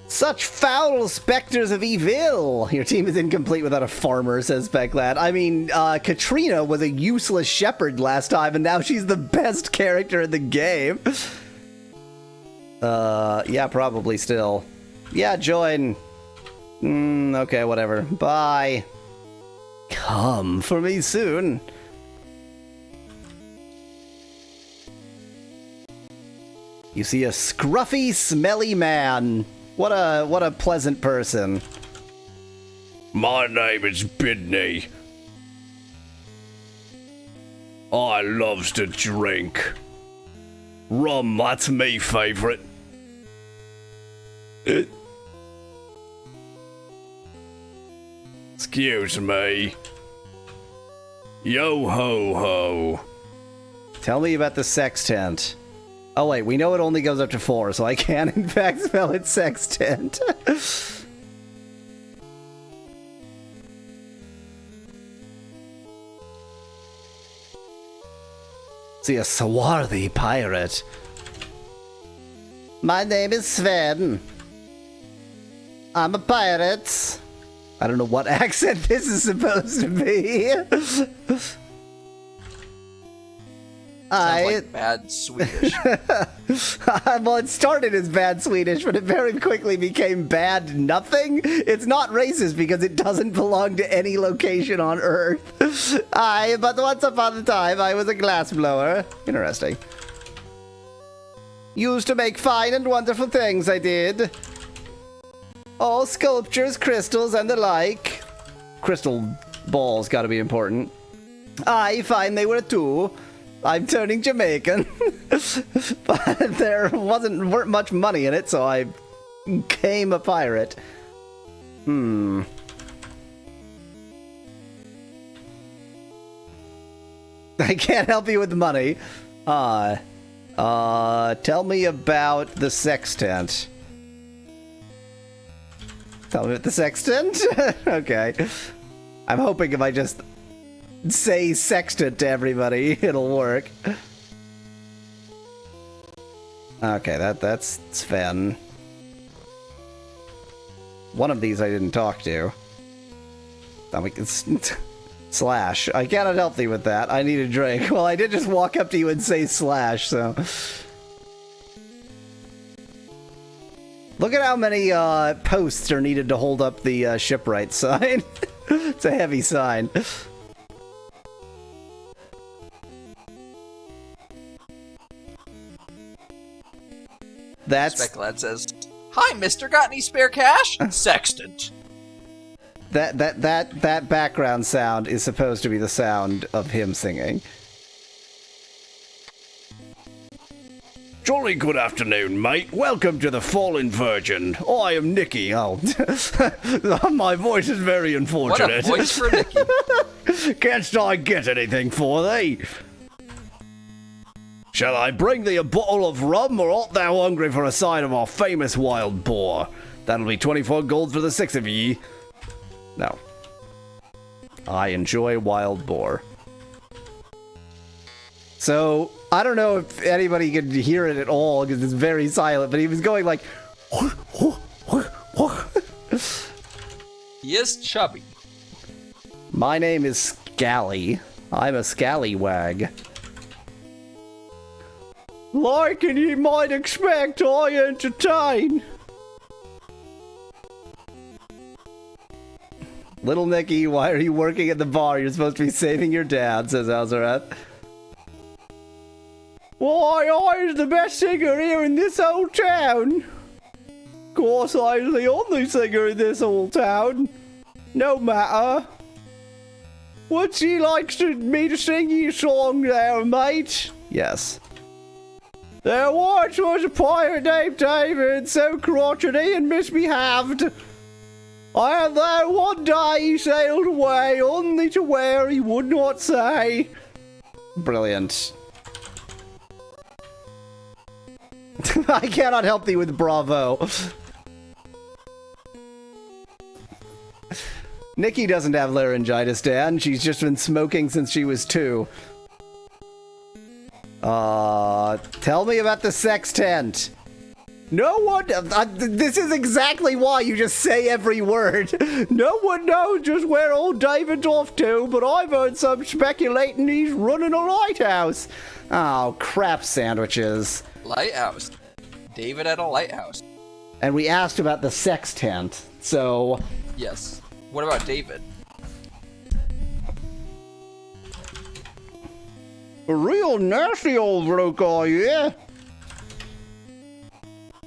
Such foul specters of evil! Your team is incomplete without a farmer, says Specklad. I mean, Katrina was a useless shepherd last time, and now she's the best character in the game. Yeah, probably still. Yeah, join. Okay, whatever. Bye. Come for me soon. You see a scruffy, smelly man. What a pleasant person. My name is Bidney. I loves to drink. Rum, that's me favourite. Excuse me. Yo ho ho. Tell me about the sextant. Oh wait, we know it only goes up to 4, so I can in fact spell it sextant. See, a swarthy pirate. My name is Sven. I'm a pirate. I don't know what accent this is supposed to be. Sounds like bad Swedish. Well, it started as bad Swedish, but it very quickly became bad nothing. It's not racist because it doesn't belong to any location on Earth. But once upon a time, I was a glassblower. Interesting. Used to make fine and wonderful things, I did. All sculptures, crystals, and the like. Crystal balls gotta be important. I find they were too. I'm turning Jamaican. But there weren't much money in it, so I became a pirate. I can't help you with the money. Tell me about the sextant. Tell me about the sextant? Okay. I'm hoping if I just say sextant to everybody, it'll work. Okay, that's Sven. One of these I didn't talk to. Slash. I cannot help thee with that. I need a drink. Well, I did just walk up to you and say slash, so... Look at how many posts are needed to hold up the shipwright sign. It's a heavy sign. That's Specklad says, "Hi, Mister. Got any spare cash?" Sextant. that background sound is supposed to be the sound of him singing. Jolly good afternoon, mate. Welcome to the Fallen Virgin. I am Nicky. Oh, my voice is very unfortunate. What a voice for Nicky. Canst I get anything for thee? Shall I bring thee a bottle of rum, or art thou hungry for a sight of our famous wild boar? That'll be 24 gold for the 6 of ye. No. I enjoy wild boar. So, I don't know if anybody could hear it at all, because it's very silent, but he was going like... He is chubby. My name is Scally. I'm a scallywag. Like and you might expect, I entertain. Little Nicky, why are you working at the bar? You're supposed to be saving your dad, says Alzarat. Why, I was the best singer here in this old town. Of course, I was the only singer in this old town. No matter. Would you like me to sing you a song there, mate? Yes. There once was a pirate named David, so crotchety and misbehaved. And then one day he sailed away, only to where he would not say. Brilliant. I cannot help thee with bravo. Nikki doesn't have laryngitis, Dan. She's just been smoking since she was 2. Tell me about the sex tent. No one... this is exactly why you just say every word. No one knows just where old David's off to, but I've heard some speculating he's running a lighthouse. Oh, crap sandwiches. Lighthouse. David at a lighthouse. And we asked about the sex tent, so... Yes. What about David? A real nasty old bloke, are you? Yeah?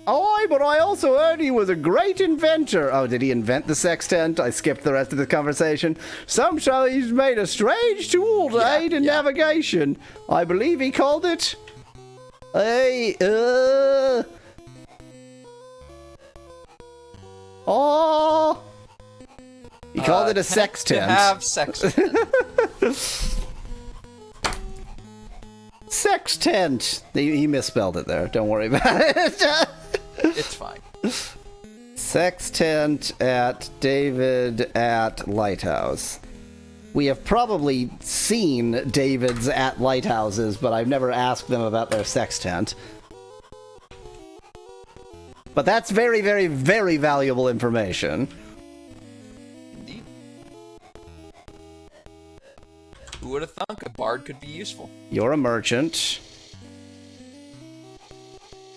Aye, but I also heard he was a great inventor. Oh, did he invent the sextant? I skipped the rest of the conversation. Some say he's made a strange tool to aid in navigation. I believe he called it... He called it a sextant. To have sex. Sextant. He misspelled it there. Don't worry about it. It's fine. Sextant at David at Lighthouse. We have probably seen David's at lighthouses, but I've never asked them about their sextant. But that's very, very, very valuable information. Indeed. Who would have thunk a bard could be useful? You're a merchant.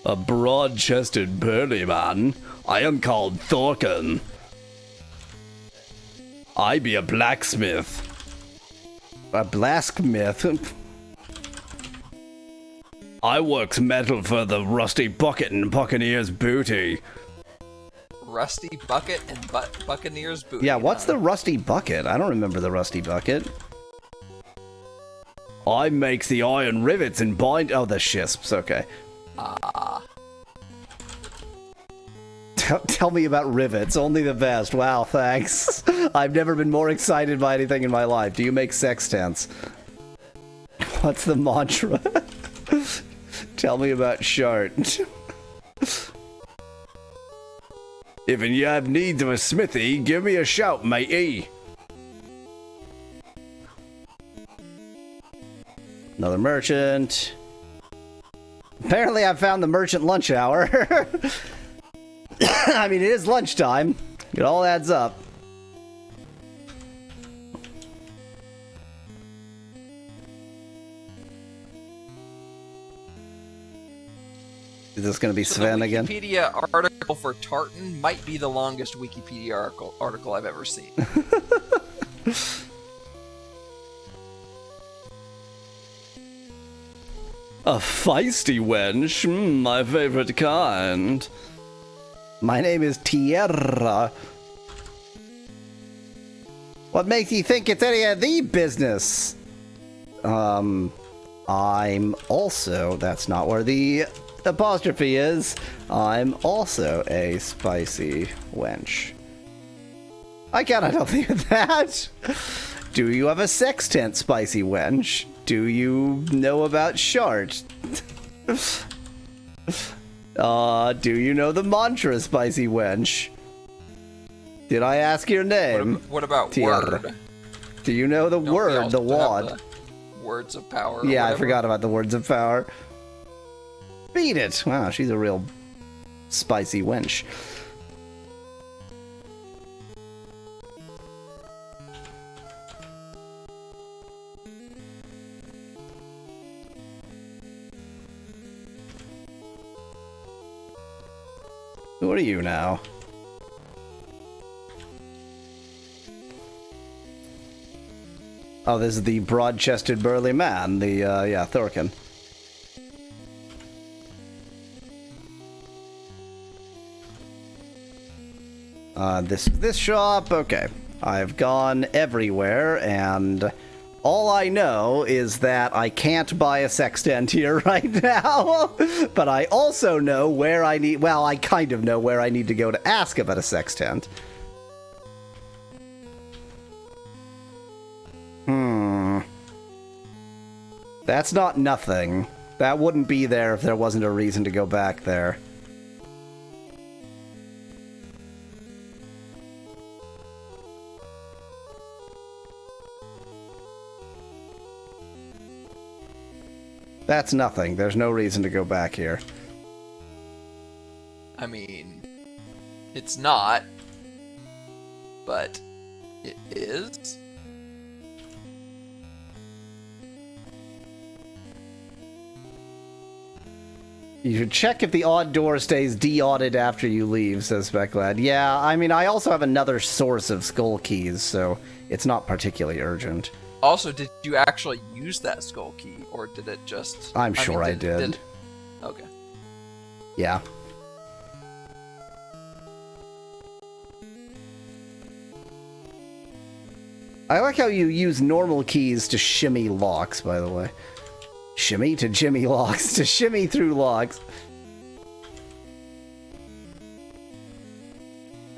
A broad-chested burly man. I am called Thorkin. I be a blacksmith. A blacksmith? I works metal for the rusty bucket and buccaneer's booty. Rusty bucket and buccaneer's booty. Yeah, what's the rusty bucket? I don't remember the rusty bucket. I makes the iron rivets and bind... Oh, the shisps, okay. Tell me about rivets. Only the best. Wow, thanks. I've never been more excited by anything in my life. Do you make sextants? What's the mantra? Tell me about Shart. If you have needs of a smithy, give me a shout, matey. Another merchant. Apparently I found the merchant lunch hour. I mean, it is lunchtime. It all adds up. Is this going to be Sven the again? Wikipedia article for Tartan might be the longest Wikipedia article I've ever seen. A feisty wench? My favorite kind. My name is Tierra. What makes you think it's any of the business? I'm also... That's not where the apostrophe is. I'm also a spicy wench. I cannot help you with that. Do you have a sextant, spicy wench? Do you know about Shart? Do you know the mantra, spicy wench? Did I ask your name? What about Tierra. word? Do you know the Don't we word, also the have wad? the words of power. or Yeah, I whatever? forgot about the words of power. Beat it! Wow, she's a real spicy wench. Who are you now? Oh, this is the broad-chested burly man, the, yeah, Thorkin. This shop, okay. I've gone everywhere, and all I know is that I can't buy a sextant here right now, but I also know where I need, well, I kind of know where I need to go to ask about a sextant. That's not nothing. That wouldn't be there if there wasn't a reason to go back there. That's nothing. There's no reason to go back here. I mean, it's not, but it is. You should check if the odd door stays de-odded after you leave, says Specklad. Yeah, I mean, I also have another source of skull keys, so it's not particularly urgent. Also, did you actually use that skull key, or did it just... I'm sure I did. Okay. Yeah. I like how you use normal keys to shimmy locks, by the way. Shimmy to jimmy locks, to shimmy through locks.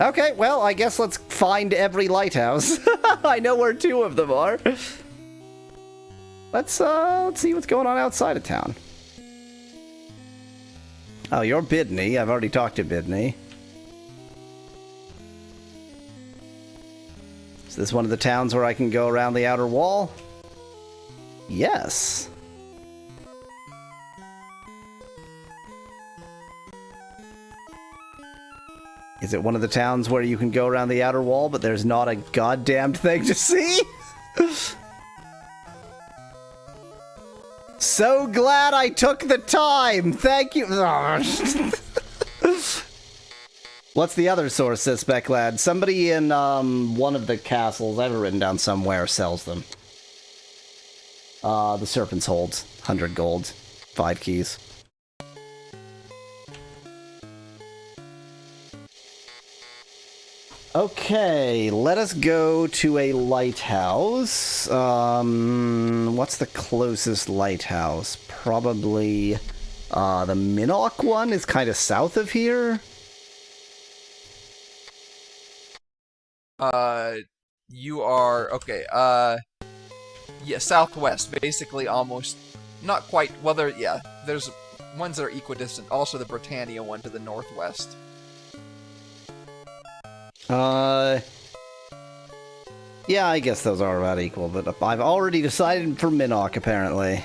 Okay, well, I guess let's find every lighthouse. I know where 2 of them are. Let's see what's going on outside of town. Oh, you're Bidney. I've already talked to Bidney. Is this one of the towns where I can go around the outer wall? Yes. Is it one of the towns where you can go around the outer wall, but there's not a goddamned thing to see? So glad I took the time! Thank you! What's the other source, says Specklad? Somebody in, one of the castles, I have it written down somewhere, sells them. The Serpent's Hold, 100 gold, 5 keys. Okay, let us go to a lighthouse. What's the closest lighthouse? Probably, the Minnock one is kind of south of here. You are... Okay, yeah, southwest, basically almost... Not quite... Well, there's ones that are equidistant. Also the Britannia one to the northwest. Yeah, I guess those are about equal, but I've already decided for Minnock, apparently.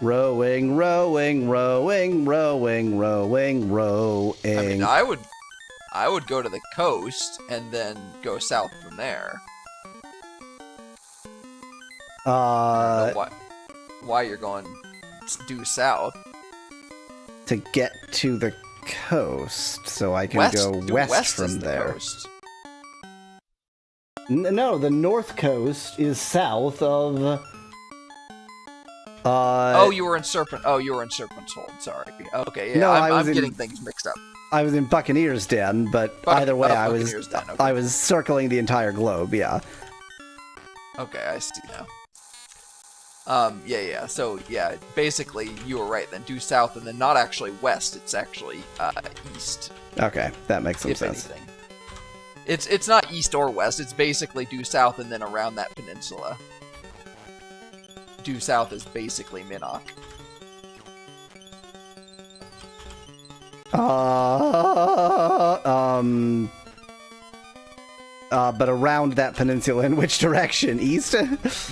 Rowing, rowing, rowing, rowing, rowing, rowing. I mean, I would go to the coast and then go south from there. I don't know why you're going due south? To get to the coast, so I can go west from is the there. coast. No, the north coast is south of. Oh, you were in Serpent. Oh, you were in Serpent's Hold. Sorry. Okay, yeah. No, I'm getting things mixed up. I was in Buccaneer's Den, but either way, I was Buccaneer's Den, okay. I was circling the entire globe. Yeah. Okay, I see now. Yeah. So, yeah, basically, you were right then. Due south, and then not actually west. It's actually east. Okay, that makes some if sense. Anything. It's not east or west. It's basically due south and then around that peninsula. Due south is basically Minnock. But around that peninsula, in which direction? East?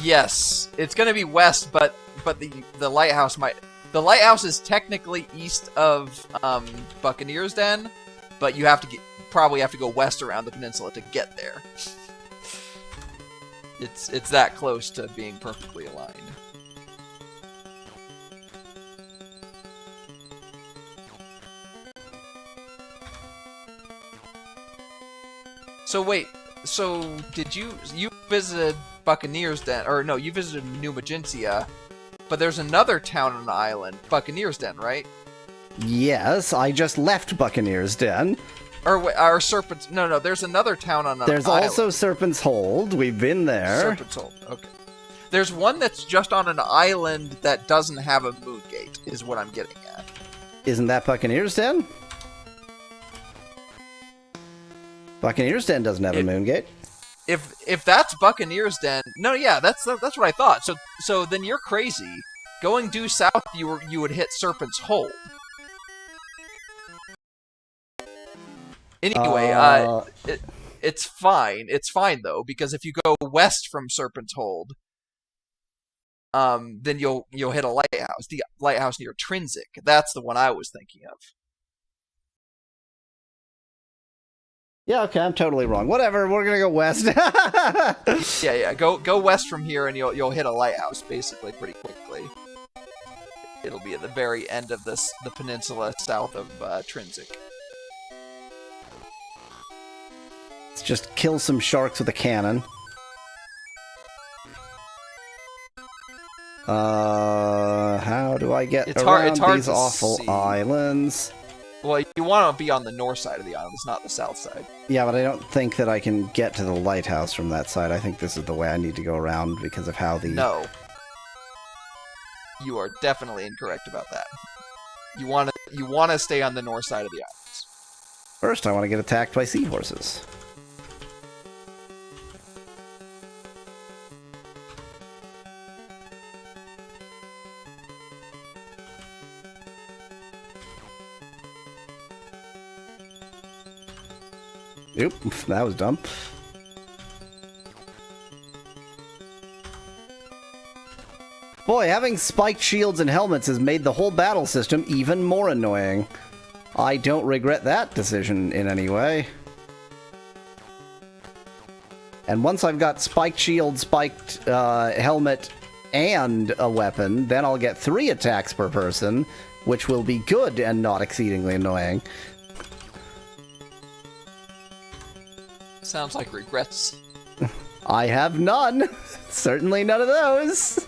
Yes, it's gonna be west, but the lighthouse might. The lighthouse is technically east of Buccaneer's Den, but you probably have to go west around the peninsula to get there. It's that close to being perfectly aligned. So wait, did you visited Buccaneer's Den, or no, you visited New Magentia, but there's another town on the island, Buccaneer's Den, right? Yes, I just left Buccaneer's Den. Or Serpent's, no, there's another town on the island. There's also Serpent's Hold, we've been there. Serpent's Hold, okay. There's one that's just on an island that doesn't have a moon gate, is what I'm getting at. Isn't that Buccaneer's Den? Buccaneer's Den doesn't have a moon gate. If that's Buccaneer's Den, no, yeah, that's what I thought. So then you're crazy. Going due south, you would hit Serpent's Hold. Anyway, it's fine. It's fine though, because if you go west from Serpent's Hold, then you'll hit a lighthouse. The lighthouse near Trinsic. That's the one I was thinking of. Yeah, okay, I'm totally wrong. Whatever, we're gonna go west. Yeah. Go west from here, and you'll hit a lighthouse basically pretty quickly. It'll be at the very end of the peninsula south of Trinsic. Let's just kill some sharks with a cannon. How do I get around these awful islands? Well, you want to be on the north side of the island, it's not the south side. Yeah, but I don't think that I can get to the lighthouse from that side. I think this is the way I need to go around because of how the... No. You are definitely incorrect about that. You want to stay on the north side of the islands. First, I want to get attacked by seahorses. Oop, that was dumb. Boy, having spiked shields and helmets has made the whole battle system even more annoying. I don't regret that decision in any way. And once I've got spiked shield, spiked helmet, and a weapon, then I'll get 3 attacks per person, which will be good and not exceedingly annoying. Sounds like regrets. I have none. Certainly none of those.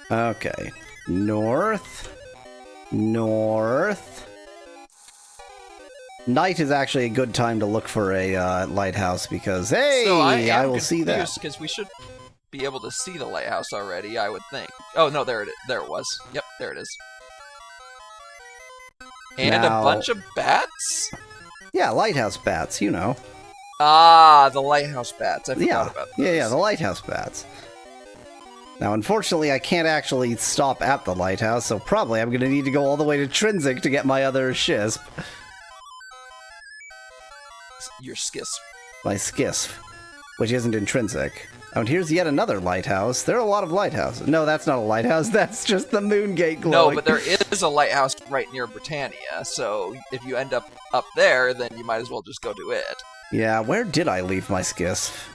Okay. North. Night is actually a good time to look for a lighthouse because, hey, so I will see that. Because we should be able to see the lighthouse already, I would think. Oh, no, there it was. Yep, there it is. And now, a bunch of bats? Yeah, lighthouse bats, you know. Ah, the lighthouse bats. I forgot about those. Yeah, the lighthouse bats. Now, unfortunately, I can't actually stop at the lighthouse, so probably I'm going to need to go all the way to Trinsic to get my other Shisp. Your Skisp. My Skisp, which isn't intrinsic. and here's yet another lighthouse. There are a lot of lighthouses. No, that's not a lighthouse. That's just the moon gate glowing. No, but there is a lighthouse right near Britannia, so if you end up there, then you might as well just go to it. Yeah, where did I leave my skiff?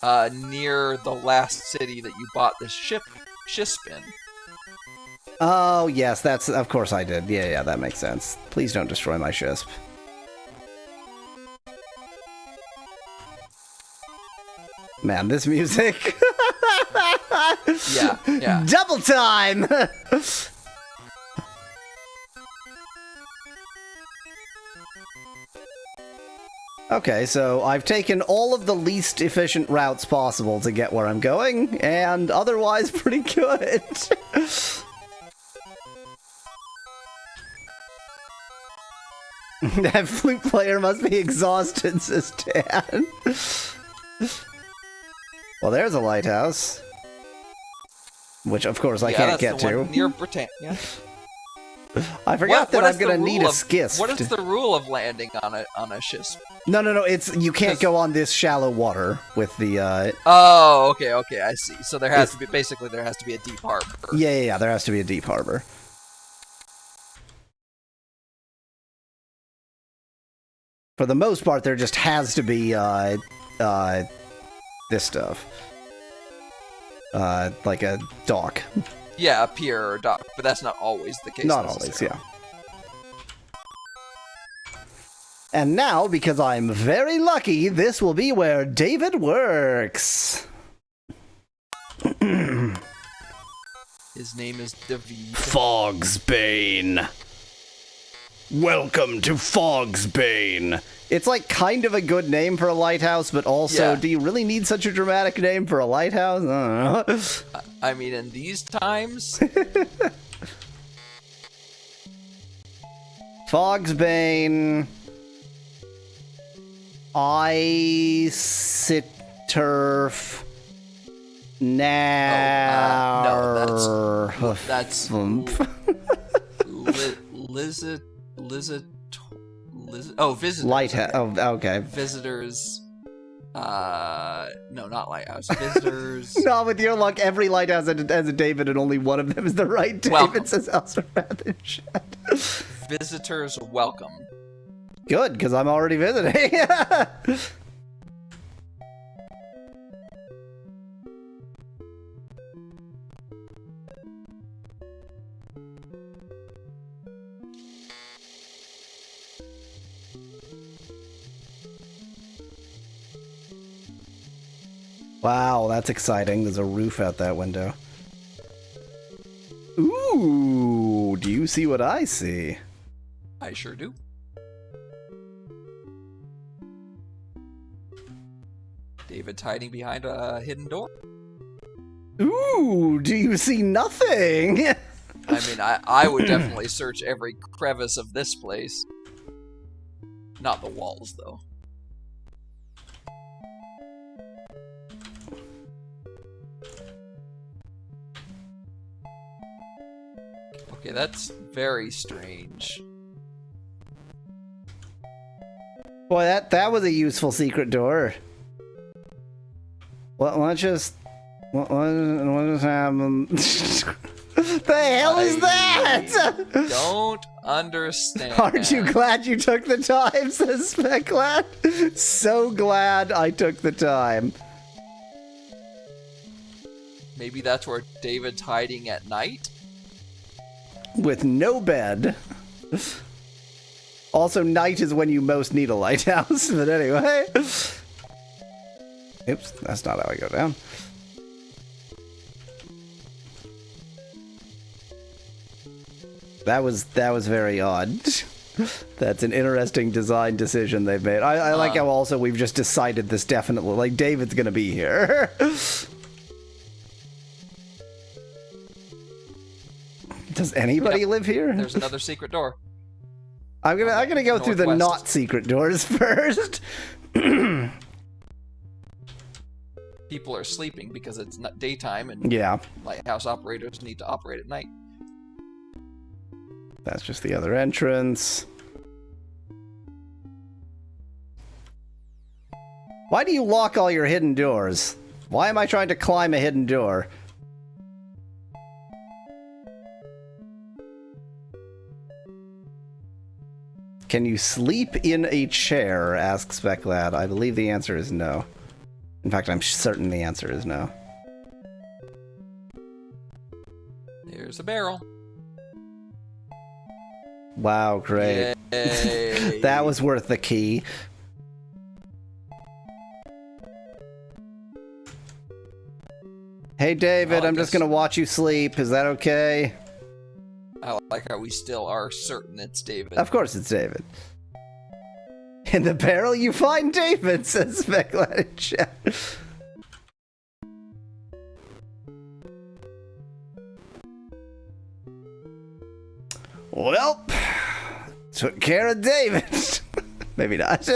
Near the last city that you bought this ship in. Oh, yes, that's... Of course I did. Yeah, that makes sense. Please don't destroy my shisp. Man, this music... Yeah. Double time! Okay, so I've taken all of the least efficient routes possible to get where I'm going, and otherwise pretty good. That flute player must be exhausted, says Dan. Well, there's a lighthouse. Which, of course, I can't get to. Near Britannia. I forgot that I'm gonna need a skiff. What is the rule of landing on a ship? No, it's you can't go on this shallow water with the Oh, okay, I see. So there has to be a deep harbor. Yeah, there has to be a deep harbor. For the most part, there just has to be this stuff. Like a dock. Yeah, a pier or dock, but that's not always the case. Not always, yeah. And now, because I'm very lucky, this will be where David works. His name is David. Fogsbane. Welcome to Fogsbane. It's like kind of a good name for a lighthouse, but also, do you really need such a dramatic name for a lighthouse? I don't know. I mean, in these times... Fogsbane... Turf... No, that's... Oh, visitors. Lighthouse. Oh, okay. Visitors. No, not lighthouse. Visitors. No, with your luck, every lighthouse has a David, and only one of them is the right David. Welcome. Says Elsterrath Shed. Visitors welcome. Good, because I'm already visiting. Wow, that's exciting. There's a roof out that window. Ooh, do you see what I see? I sure do. David's hiding behind a hidden door. Ooh, do you see nothing? I mean, I would definitely search every crevice of this place. Not the walls, though. Okay, that's very strange. Boy, that was a useful secret door. What just happened? The hell is that? Don't understand. Aren't you glad you took the time, says Specklad? So glad I took the time. Maybe that's where David's hiding at night? With no bed. Also, night is when you most need a lighthouse, but anyway. Oops, that's not how I go down. That was very odd. That's an interesting design decision they've made. I like how also we've just decided this definitely. Like, David's gonna be here. Does anybody live here? There's another secret door. I'm gonna go through the not secret doors first. People are sleeping because it's not daytime, and lighthouse operators need to operate at night. That's just the other entrance. Why do you lock all your hidden doors? Why am I trying to climb a hidden door? Can you sleep in a chair? Asks Specklad. I believe the answer is no. In fact, I'm certain the answer is no. There's a barrel. Wow, great. Yay. That was worth the key. Hey, David, I'm just gonna watch you sleep. Is that okay? I like how we still are certain it's David. Of course it's David. In the barrel you find David, says Specklad in chat. Well, took care of David. Maybe not.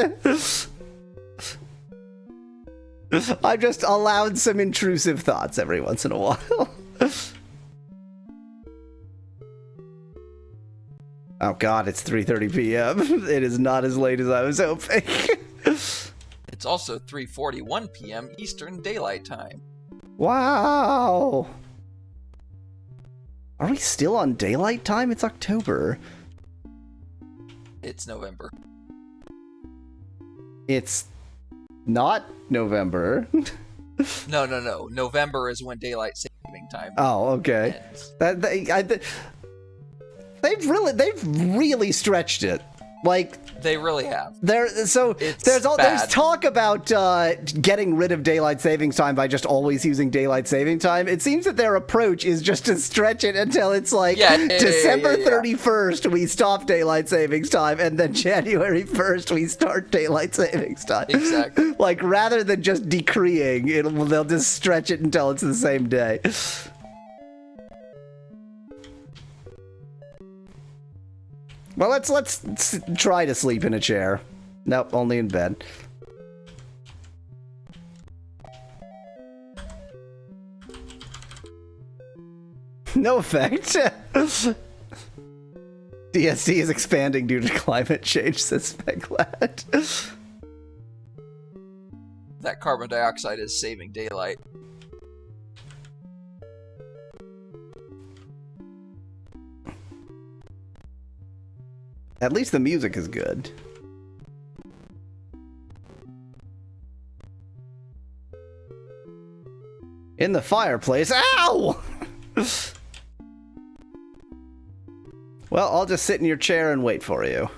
I've just allowed some intrusive thoughts every once in a while. Oh god, it's 3:30 p.m. It is not as late as I was hoping. It's also 3:41 p.m. Eastern Daylight Time. Wow. Are we still on daylight time? It's October. It's November. It's not November. No. November is when daylight saving time. Oh, okay. ends. They've really stretched it. Like, They really have. there's talk about getting rid of daylight savings time by just always using daylight saving time. It seems that their approach is just to stretch it until it's like December 31st we stop daylight savings time, and then January 1st we start daylight savings time. Exactly. Like, rather than just decreeing, they'll just stretch it until it's the same day. Well, let's try to sleep in a chair. Nope, only in bed. No effect. DSD is expanding due to climate change, says Specklad. That carbon dioxide is saving daylight. At least the music is good. In the fireplace. Ow! Well, I'll just sit in your chair and wait for you.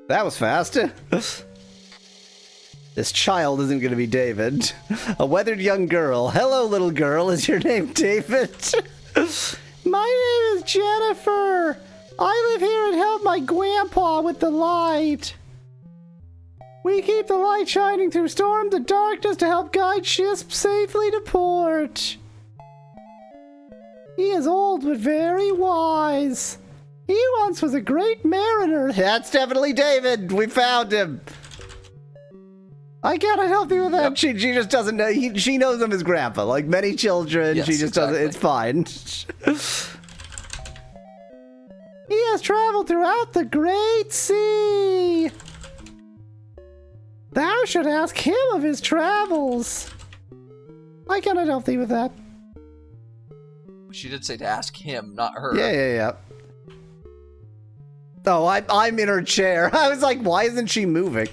That was fast. This child isn't going to be David. A weathered young girl. Hello, little girl. Is your name David? My name is Jennifer. I live here and help my grandpa with the light. We keep the light shining through storms and darkness to help guide ships safely to port. He is old but very wise. He once was a great mariner. That's definitely David. We found him. I cannot help you with that. Yep. She just doesn't know. She knows him as Grandpa. Like many children, yes, she just doesn't. It's fine. He has traveled throughout the Great Sea. Thou should ask him of his travels. I cannot help thee with that. She did say to ask him, not her. Yeah. Oh, I'm in her chair. I was like, why isn't she moving?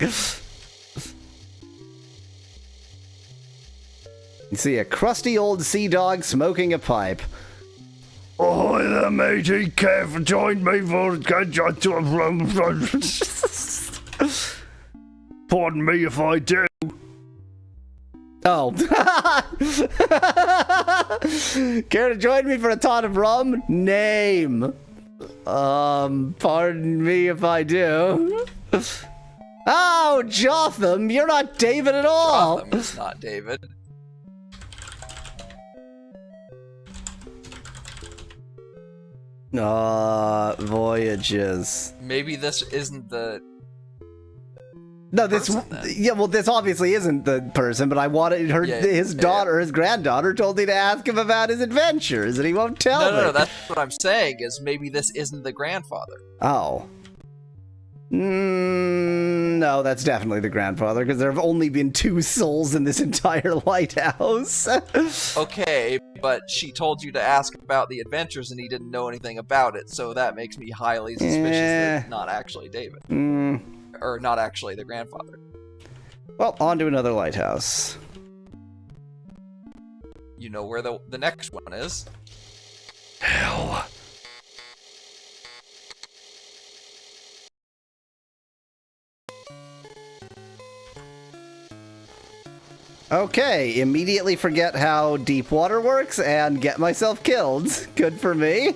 You see a crusty old sea dog smoking a pipe. Oh, the matey calf joined me for Pardon me if I do. Oh. Care to join me for a tot of rum? Name. Pardon me if I do. Oh, Jotham, you're not David at all. Jotham is not David. Voyages. Maybe this isn't the... No, this this obviously isn't the person, but I wanted his daughter, his granddaughter, told me to ask him about his adventures, and he won't tell me. No, that's what I'm saying, is maybe this isn't the grandfather. Oh. No, that's definitely the grandfather, because there have only been 2 souls in this entire lighthouse. Okay, but she told you to ask about the adventures and he didn't know anything about it, so that makes me highly suspicious that not actually David. Or not actually the grandfather. Well, on to another lighthouse. You know where the next one is. Hell. Okay, immediately forget how deep water works and get myself killed. Good for me.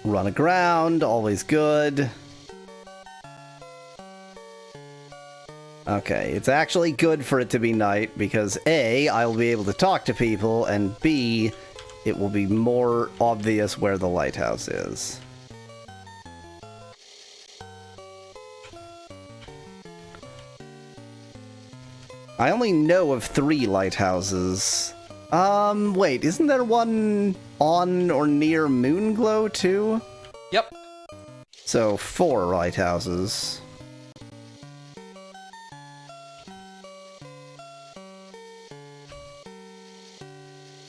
Run aground, always good. Okay, it's actually good for it to be night because A, I will be able to talk to people, and B, it will be more obvious where the lighthouse is. I only know of 3 lighthouses. Wait, isn't there one on or near Moonglow too? Yep. So 4 lighthouses.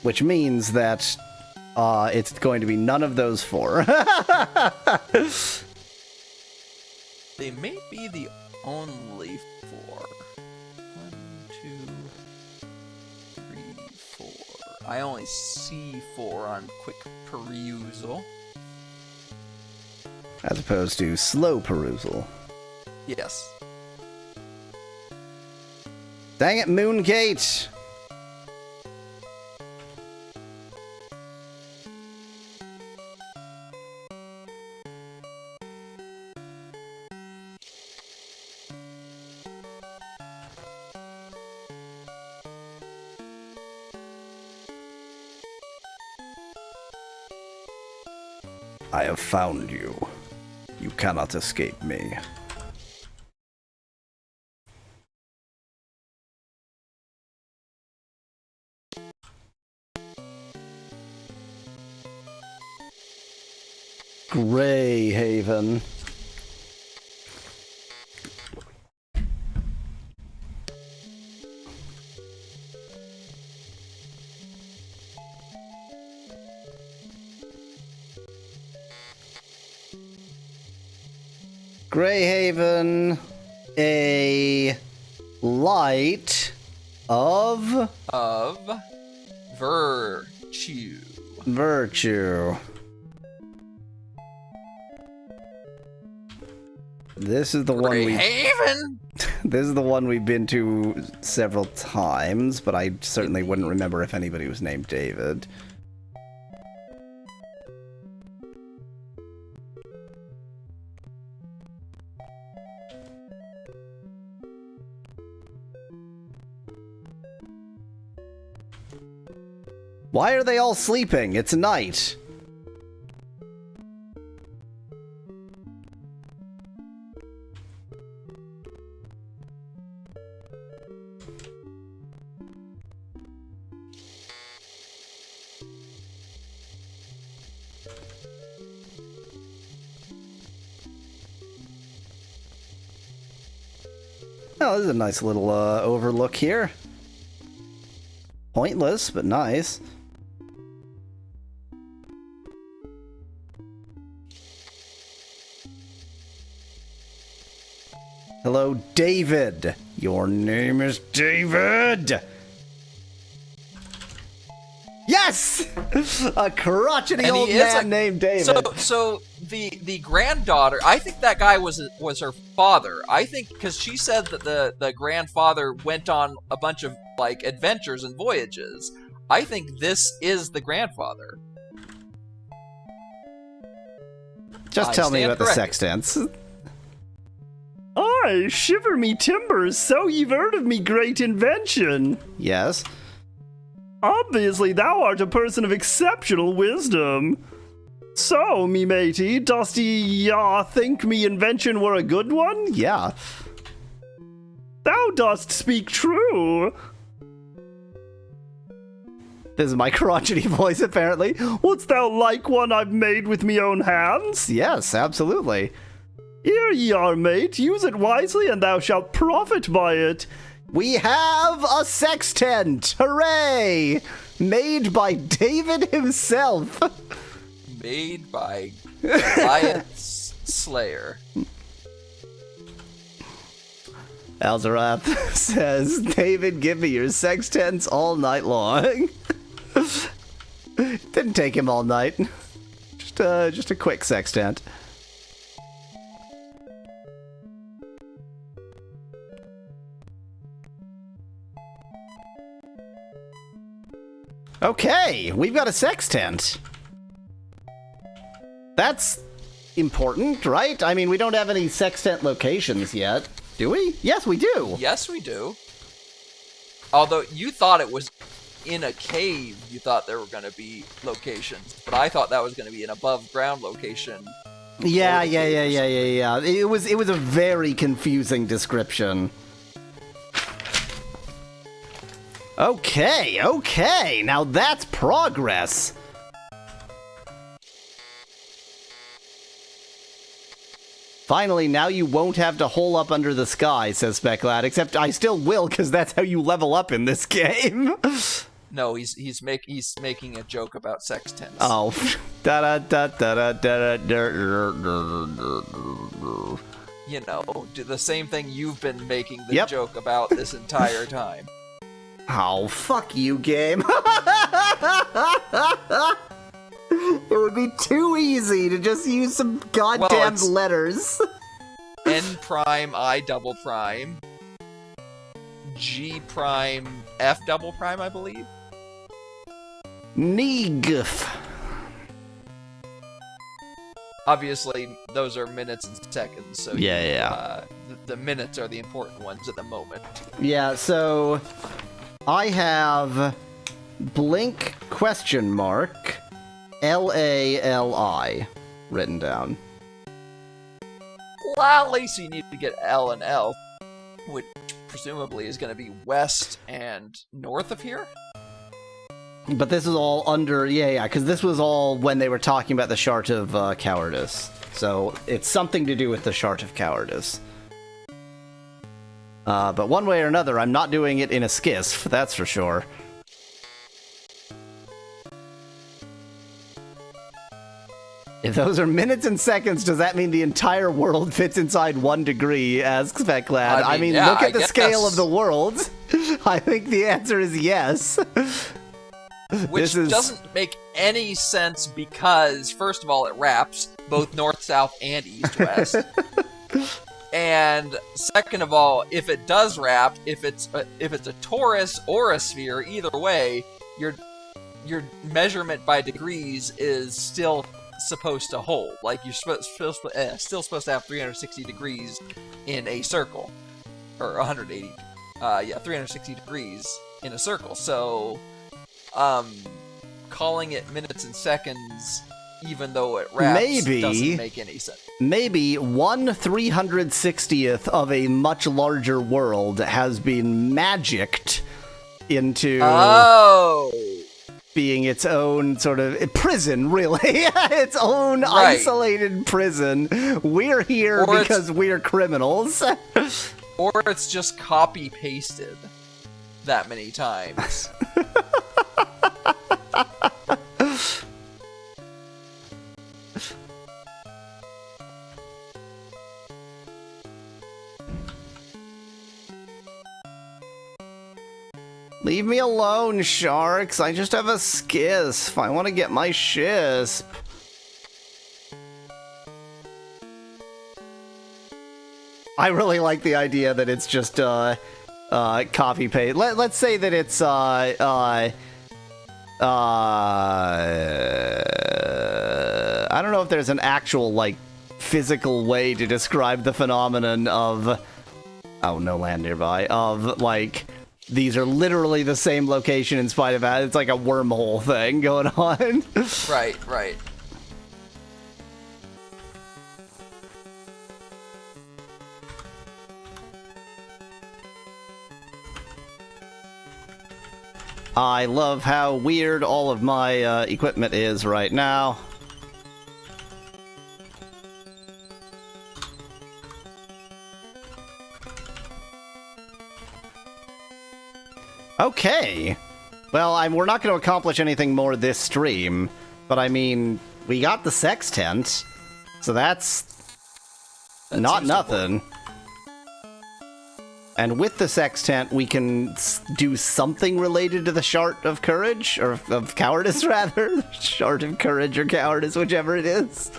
Which means that it's going to be none of those 4. They may be the only 4. 1, 2, 3, 4. I only see 4 on quick perusal. As opposed to slow perusal. Yes. Dang it, Moongate! I have found you. You cannot escape me. Greyhaven. Greyhaven, a light of virtue. Virtue. This is the one we. Greyhaven. This is the one we've been to several times, but I certainly wouldn't remember if anybody was named David. Why are they all sleeping? It's night. Oh, this is a nice little overlook here. Pointless, but nice. Hello, David. Your name is David. Yes! A crotchety old man named David. So the granddaughter, I think that guy was her father. I think because she said that the grandfather went on a bunch of like adventures and voyages. I think this is the grandfather. Just tell me about the sextants. Aye, shiver me timbers, so you've heard of me great invention. Yes. Obviously, thou art a person of exceptional wisdom. So, me matey, dost ye think me invention were a good one? Yeah. Thou dost speak true. This is my crotchety voice, apparently. Wouldst thou like one I've made with me own hands? Yes, absolutely. Here ye are, mate. Use it wisely, and thou shalt profit by it. We have a sextant! Hooray! Made by David himself. Made by Goliath's Slayer. Alzarath says, David, give me your sextants all night long. Didn't take him all night. Just a quick sextant. Okay, we've got a sextant. That's important, right? I mean, we don't have any sextant locations yet, do we? Yes, we do. Yes, we do. Although you thought it was in a cave, you thought there were going to be locations, but I thought that was going to be an above-ground location. Yeah. It was a very confusing description. Okay. Now that's progress. Finally, now you won't have to hole up under the sky, says Speclad, except I still will, because that's how you level up in this game. No, he's making a joke about sextants. Oh. You know, do the same thing you've been making the joke about this entire time. Oh, fuck you, game. It would be too easy to just use some goddamn letters. N prime, I double prime, G prime, F double prime, I believe. Negf. Obviously, those are minutes and seconds, so yeah. The minutes are the important ones at the moment. Yeah, so I have blink question mark LALI written down. Well, at least you need to get L and L, which presumably is going to be west and north of here. But this is all under, because this was all when they were talking about the Shart of Cowardice. So it's something to do with the Shart of Cowardice. But one way or another, I'm not doing it in a skiff, that's for sure. If those are minutes and seconds, does that mean the entire world fits inside 1 degree, asks Fecklad? I mean, look at the scale of the world. I think the answer is yes. Which doesn't make any sense because, first of all, it wraps both north, south, and east, west. And second of all, if it does wrap, if it's a torus or a sphere, either way, your measurement by degrees is still supposed to hold. Like, you're still supposed to have 360 degrees in a circle. Or 180. 360 degrees in a circle. So, calling it minutes and seconds, even though it wraps, doesn't make any sense. Maybe 1/360th of a much larger world has been magicked into being its own sort of prison, really. Its own isolated prison. We're here because we're criminals. Or it's just copy-pasted that many times. Leave me alone, sharks. I just have a skiff. I want to get my shisp. I really like the idea that it's just copy paste. Let's say that it's I don't know if there's an actual like physical way to describe the phenomenon of no land nearby of like these are literally the same location in spite of that. It's like a wormhole thing going on. Right. I love how weird all of my equipment is right now. Okay. Well, we're not going to accomplish anything more this stream, but I mean, we got the sextant, so that's not nothing. And with the sextant, we can do something related to the Shart of Courage, or of Cowardice, rather. Shart of Courage or Cowardice, whichever it is.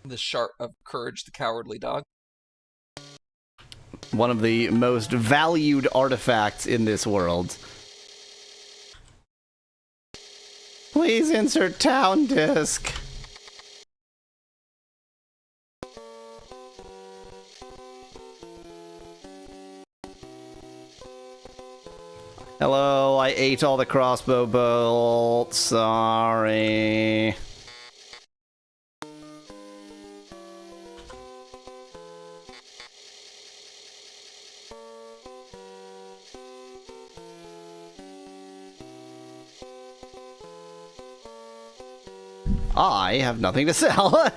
The Shart of Courage, the Cowardly Dog. One of the most valued artifacts in this world. Please insert town disc. Hello, I ate all the crossbow bolts. Sorry. I have nothing to sell.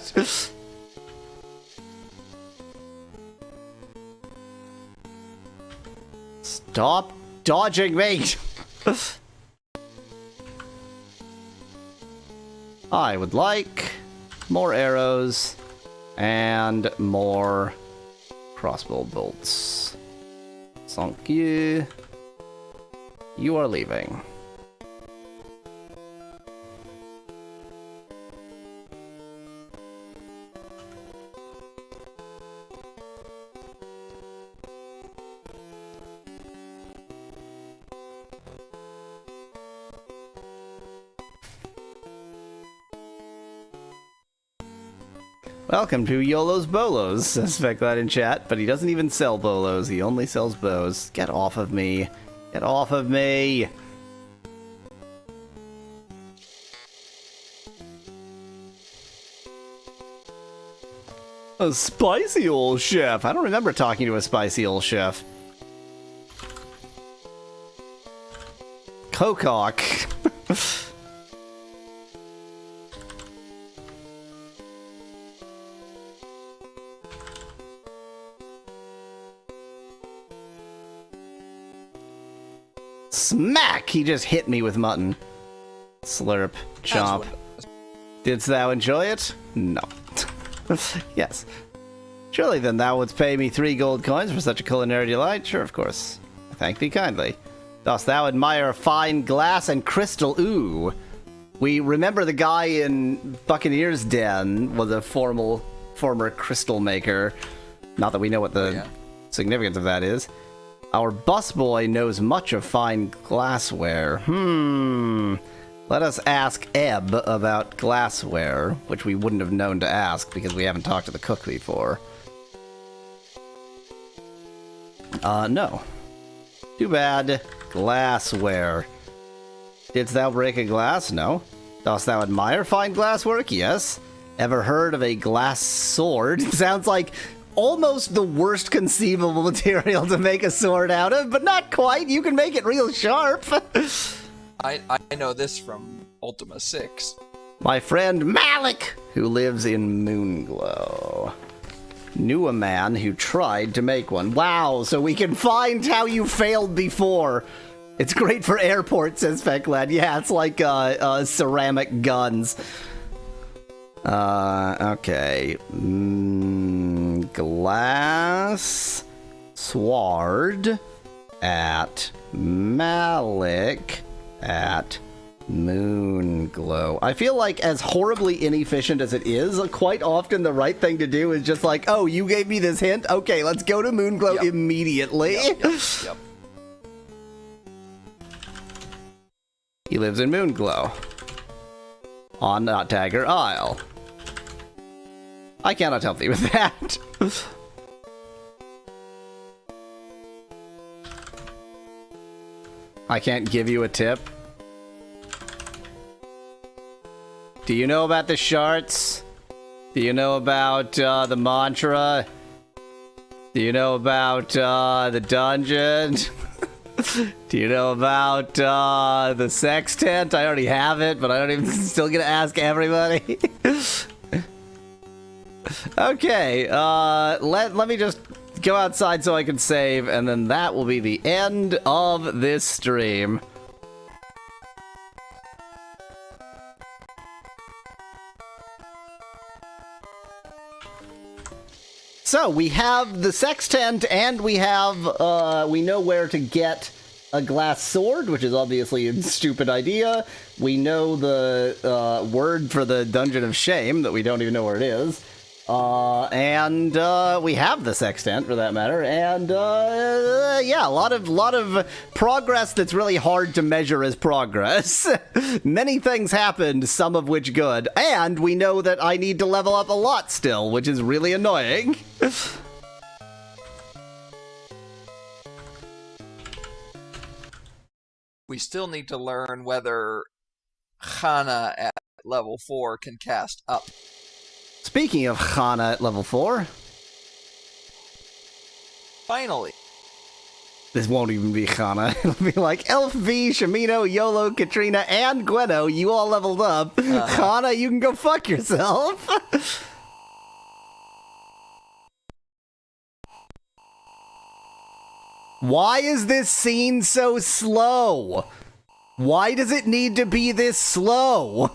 Stop dodging me. I would like more arrows and more crossbow bolts. Thank you. You are leaving. Welcome to YOLO's Bolos, says Veclad in chat, but he doesn't even sell bolos, he only sells bows. Get off of me. Get off of me! A spicy old chef! I don't remember talking to a spicy old chef. Kokok. Smack! He just hit me with mutton. Slurp. Chomp. Didst thou enjoy it? No. Yes. Surely then thou wouldst pay me 3 gold coins for such a culinary delight? Sure, of course. I thank thee kindly. Dost thou admire fine glass and crystal? Ooh. We remember the guy in Buccaneer's Den was a former crystal maker. Not that we know what the significance of that is. Our busboy knows much of fine glassware. Let us ask Ebb about glassware, which we wouldn't have known to ask because we haven't talked to the cook before. No. Too bad. Glassware. Didst thou break a glass? No. Dost thou admire fine glasswork? Yes. Ever heard of a glass sword? Sounds like almost the worst conceivable material to make a sword out of, but not quite. You can make it real sharp. I know this from Ultima 6. My friend Malik, who lives in Moonglow, knew a man who tried to make one. Wow, so we can find how you failed before. It's great for airports, says Fecklad. Yeah, it's like ceramic guns. Okay. Glass sword at Malik at Moonglow. I feel like as horribly inefficient as it is, quite often the right thing to do is just like, oh, you gave me this hint? Okay, let's go to Moonglow immediately. Yep. He lives in Moonglow. On Tagger Isle. I cannot help thee with that. I can't give you a tip. Do you know about the sharts? Do you know about the mantra? Do you know about the dungeon? Do you know about the sextant? I already have it, but I don't even still gonna ask everybody. Okay, let me just go outside so I can save, and then that will be the end of this stream. So we have the sextant, and we have we know where to get a glass sword, which is obviously a stupid idea. We know the word for the Dungeon of Shame that we don't even know where it is. And we have the sextant, for that matter, and yeah, a lot of progress that's really hard to measure as progress. Many things happened, some of which good, and we know that I need to level up a lot still, which is really annoying. We still need to learn whether Hana at level 4 can cast up. Speaking of Hana at level 4... Finally. This won't even be Hana. It'll be like Elf V, Shamino, Yolo, Katrina, and Gweno. You all leveled up. Hana, you can go fuck yourself. Why is this scene so slow? Why does it need to be this slow?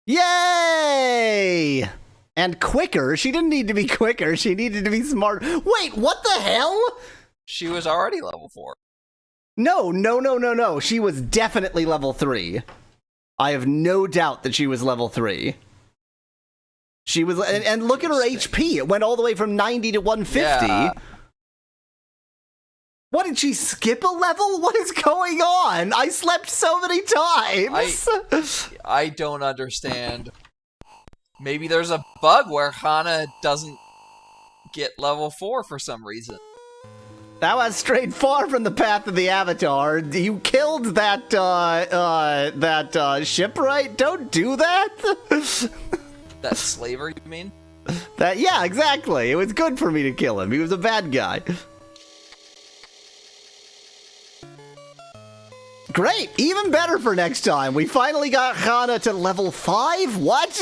Yay! And quicker. She didn't need to be quicker. She needed to be smart. Wait, what the hell? She was already level 4. No. She was definitely level 3. I have no doubt that she was level 3. She was, and look at her HP. It went all the way from 90 to 150. Yeah. What, did she skip a level? What is going on? I slept so many times. I don't understand. Maybe there's a bug where Hana doesn't get level 4 for some reason. That was straight far from the path of the Avatar. You killed that shipwright. Don't do that. That slaver, you mean? Yeah, exactly. It was good for me to kill him. He was a bad guy. Great! Even better for next time. We finally got Hana to level 5? What?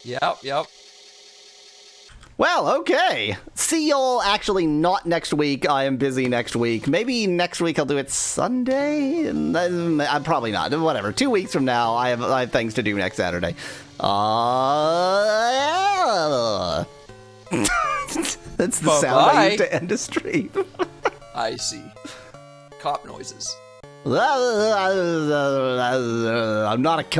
Yep. Well, okay. See y'all actually not next week. I am busy next week. Maybe next week I'll do it Sunday? I'm probably not. Whatever. 2 weeks from now, I have things to do next Saturday. That's the sound I use to end a stream. I see. Cop noises. I'm not a cop.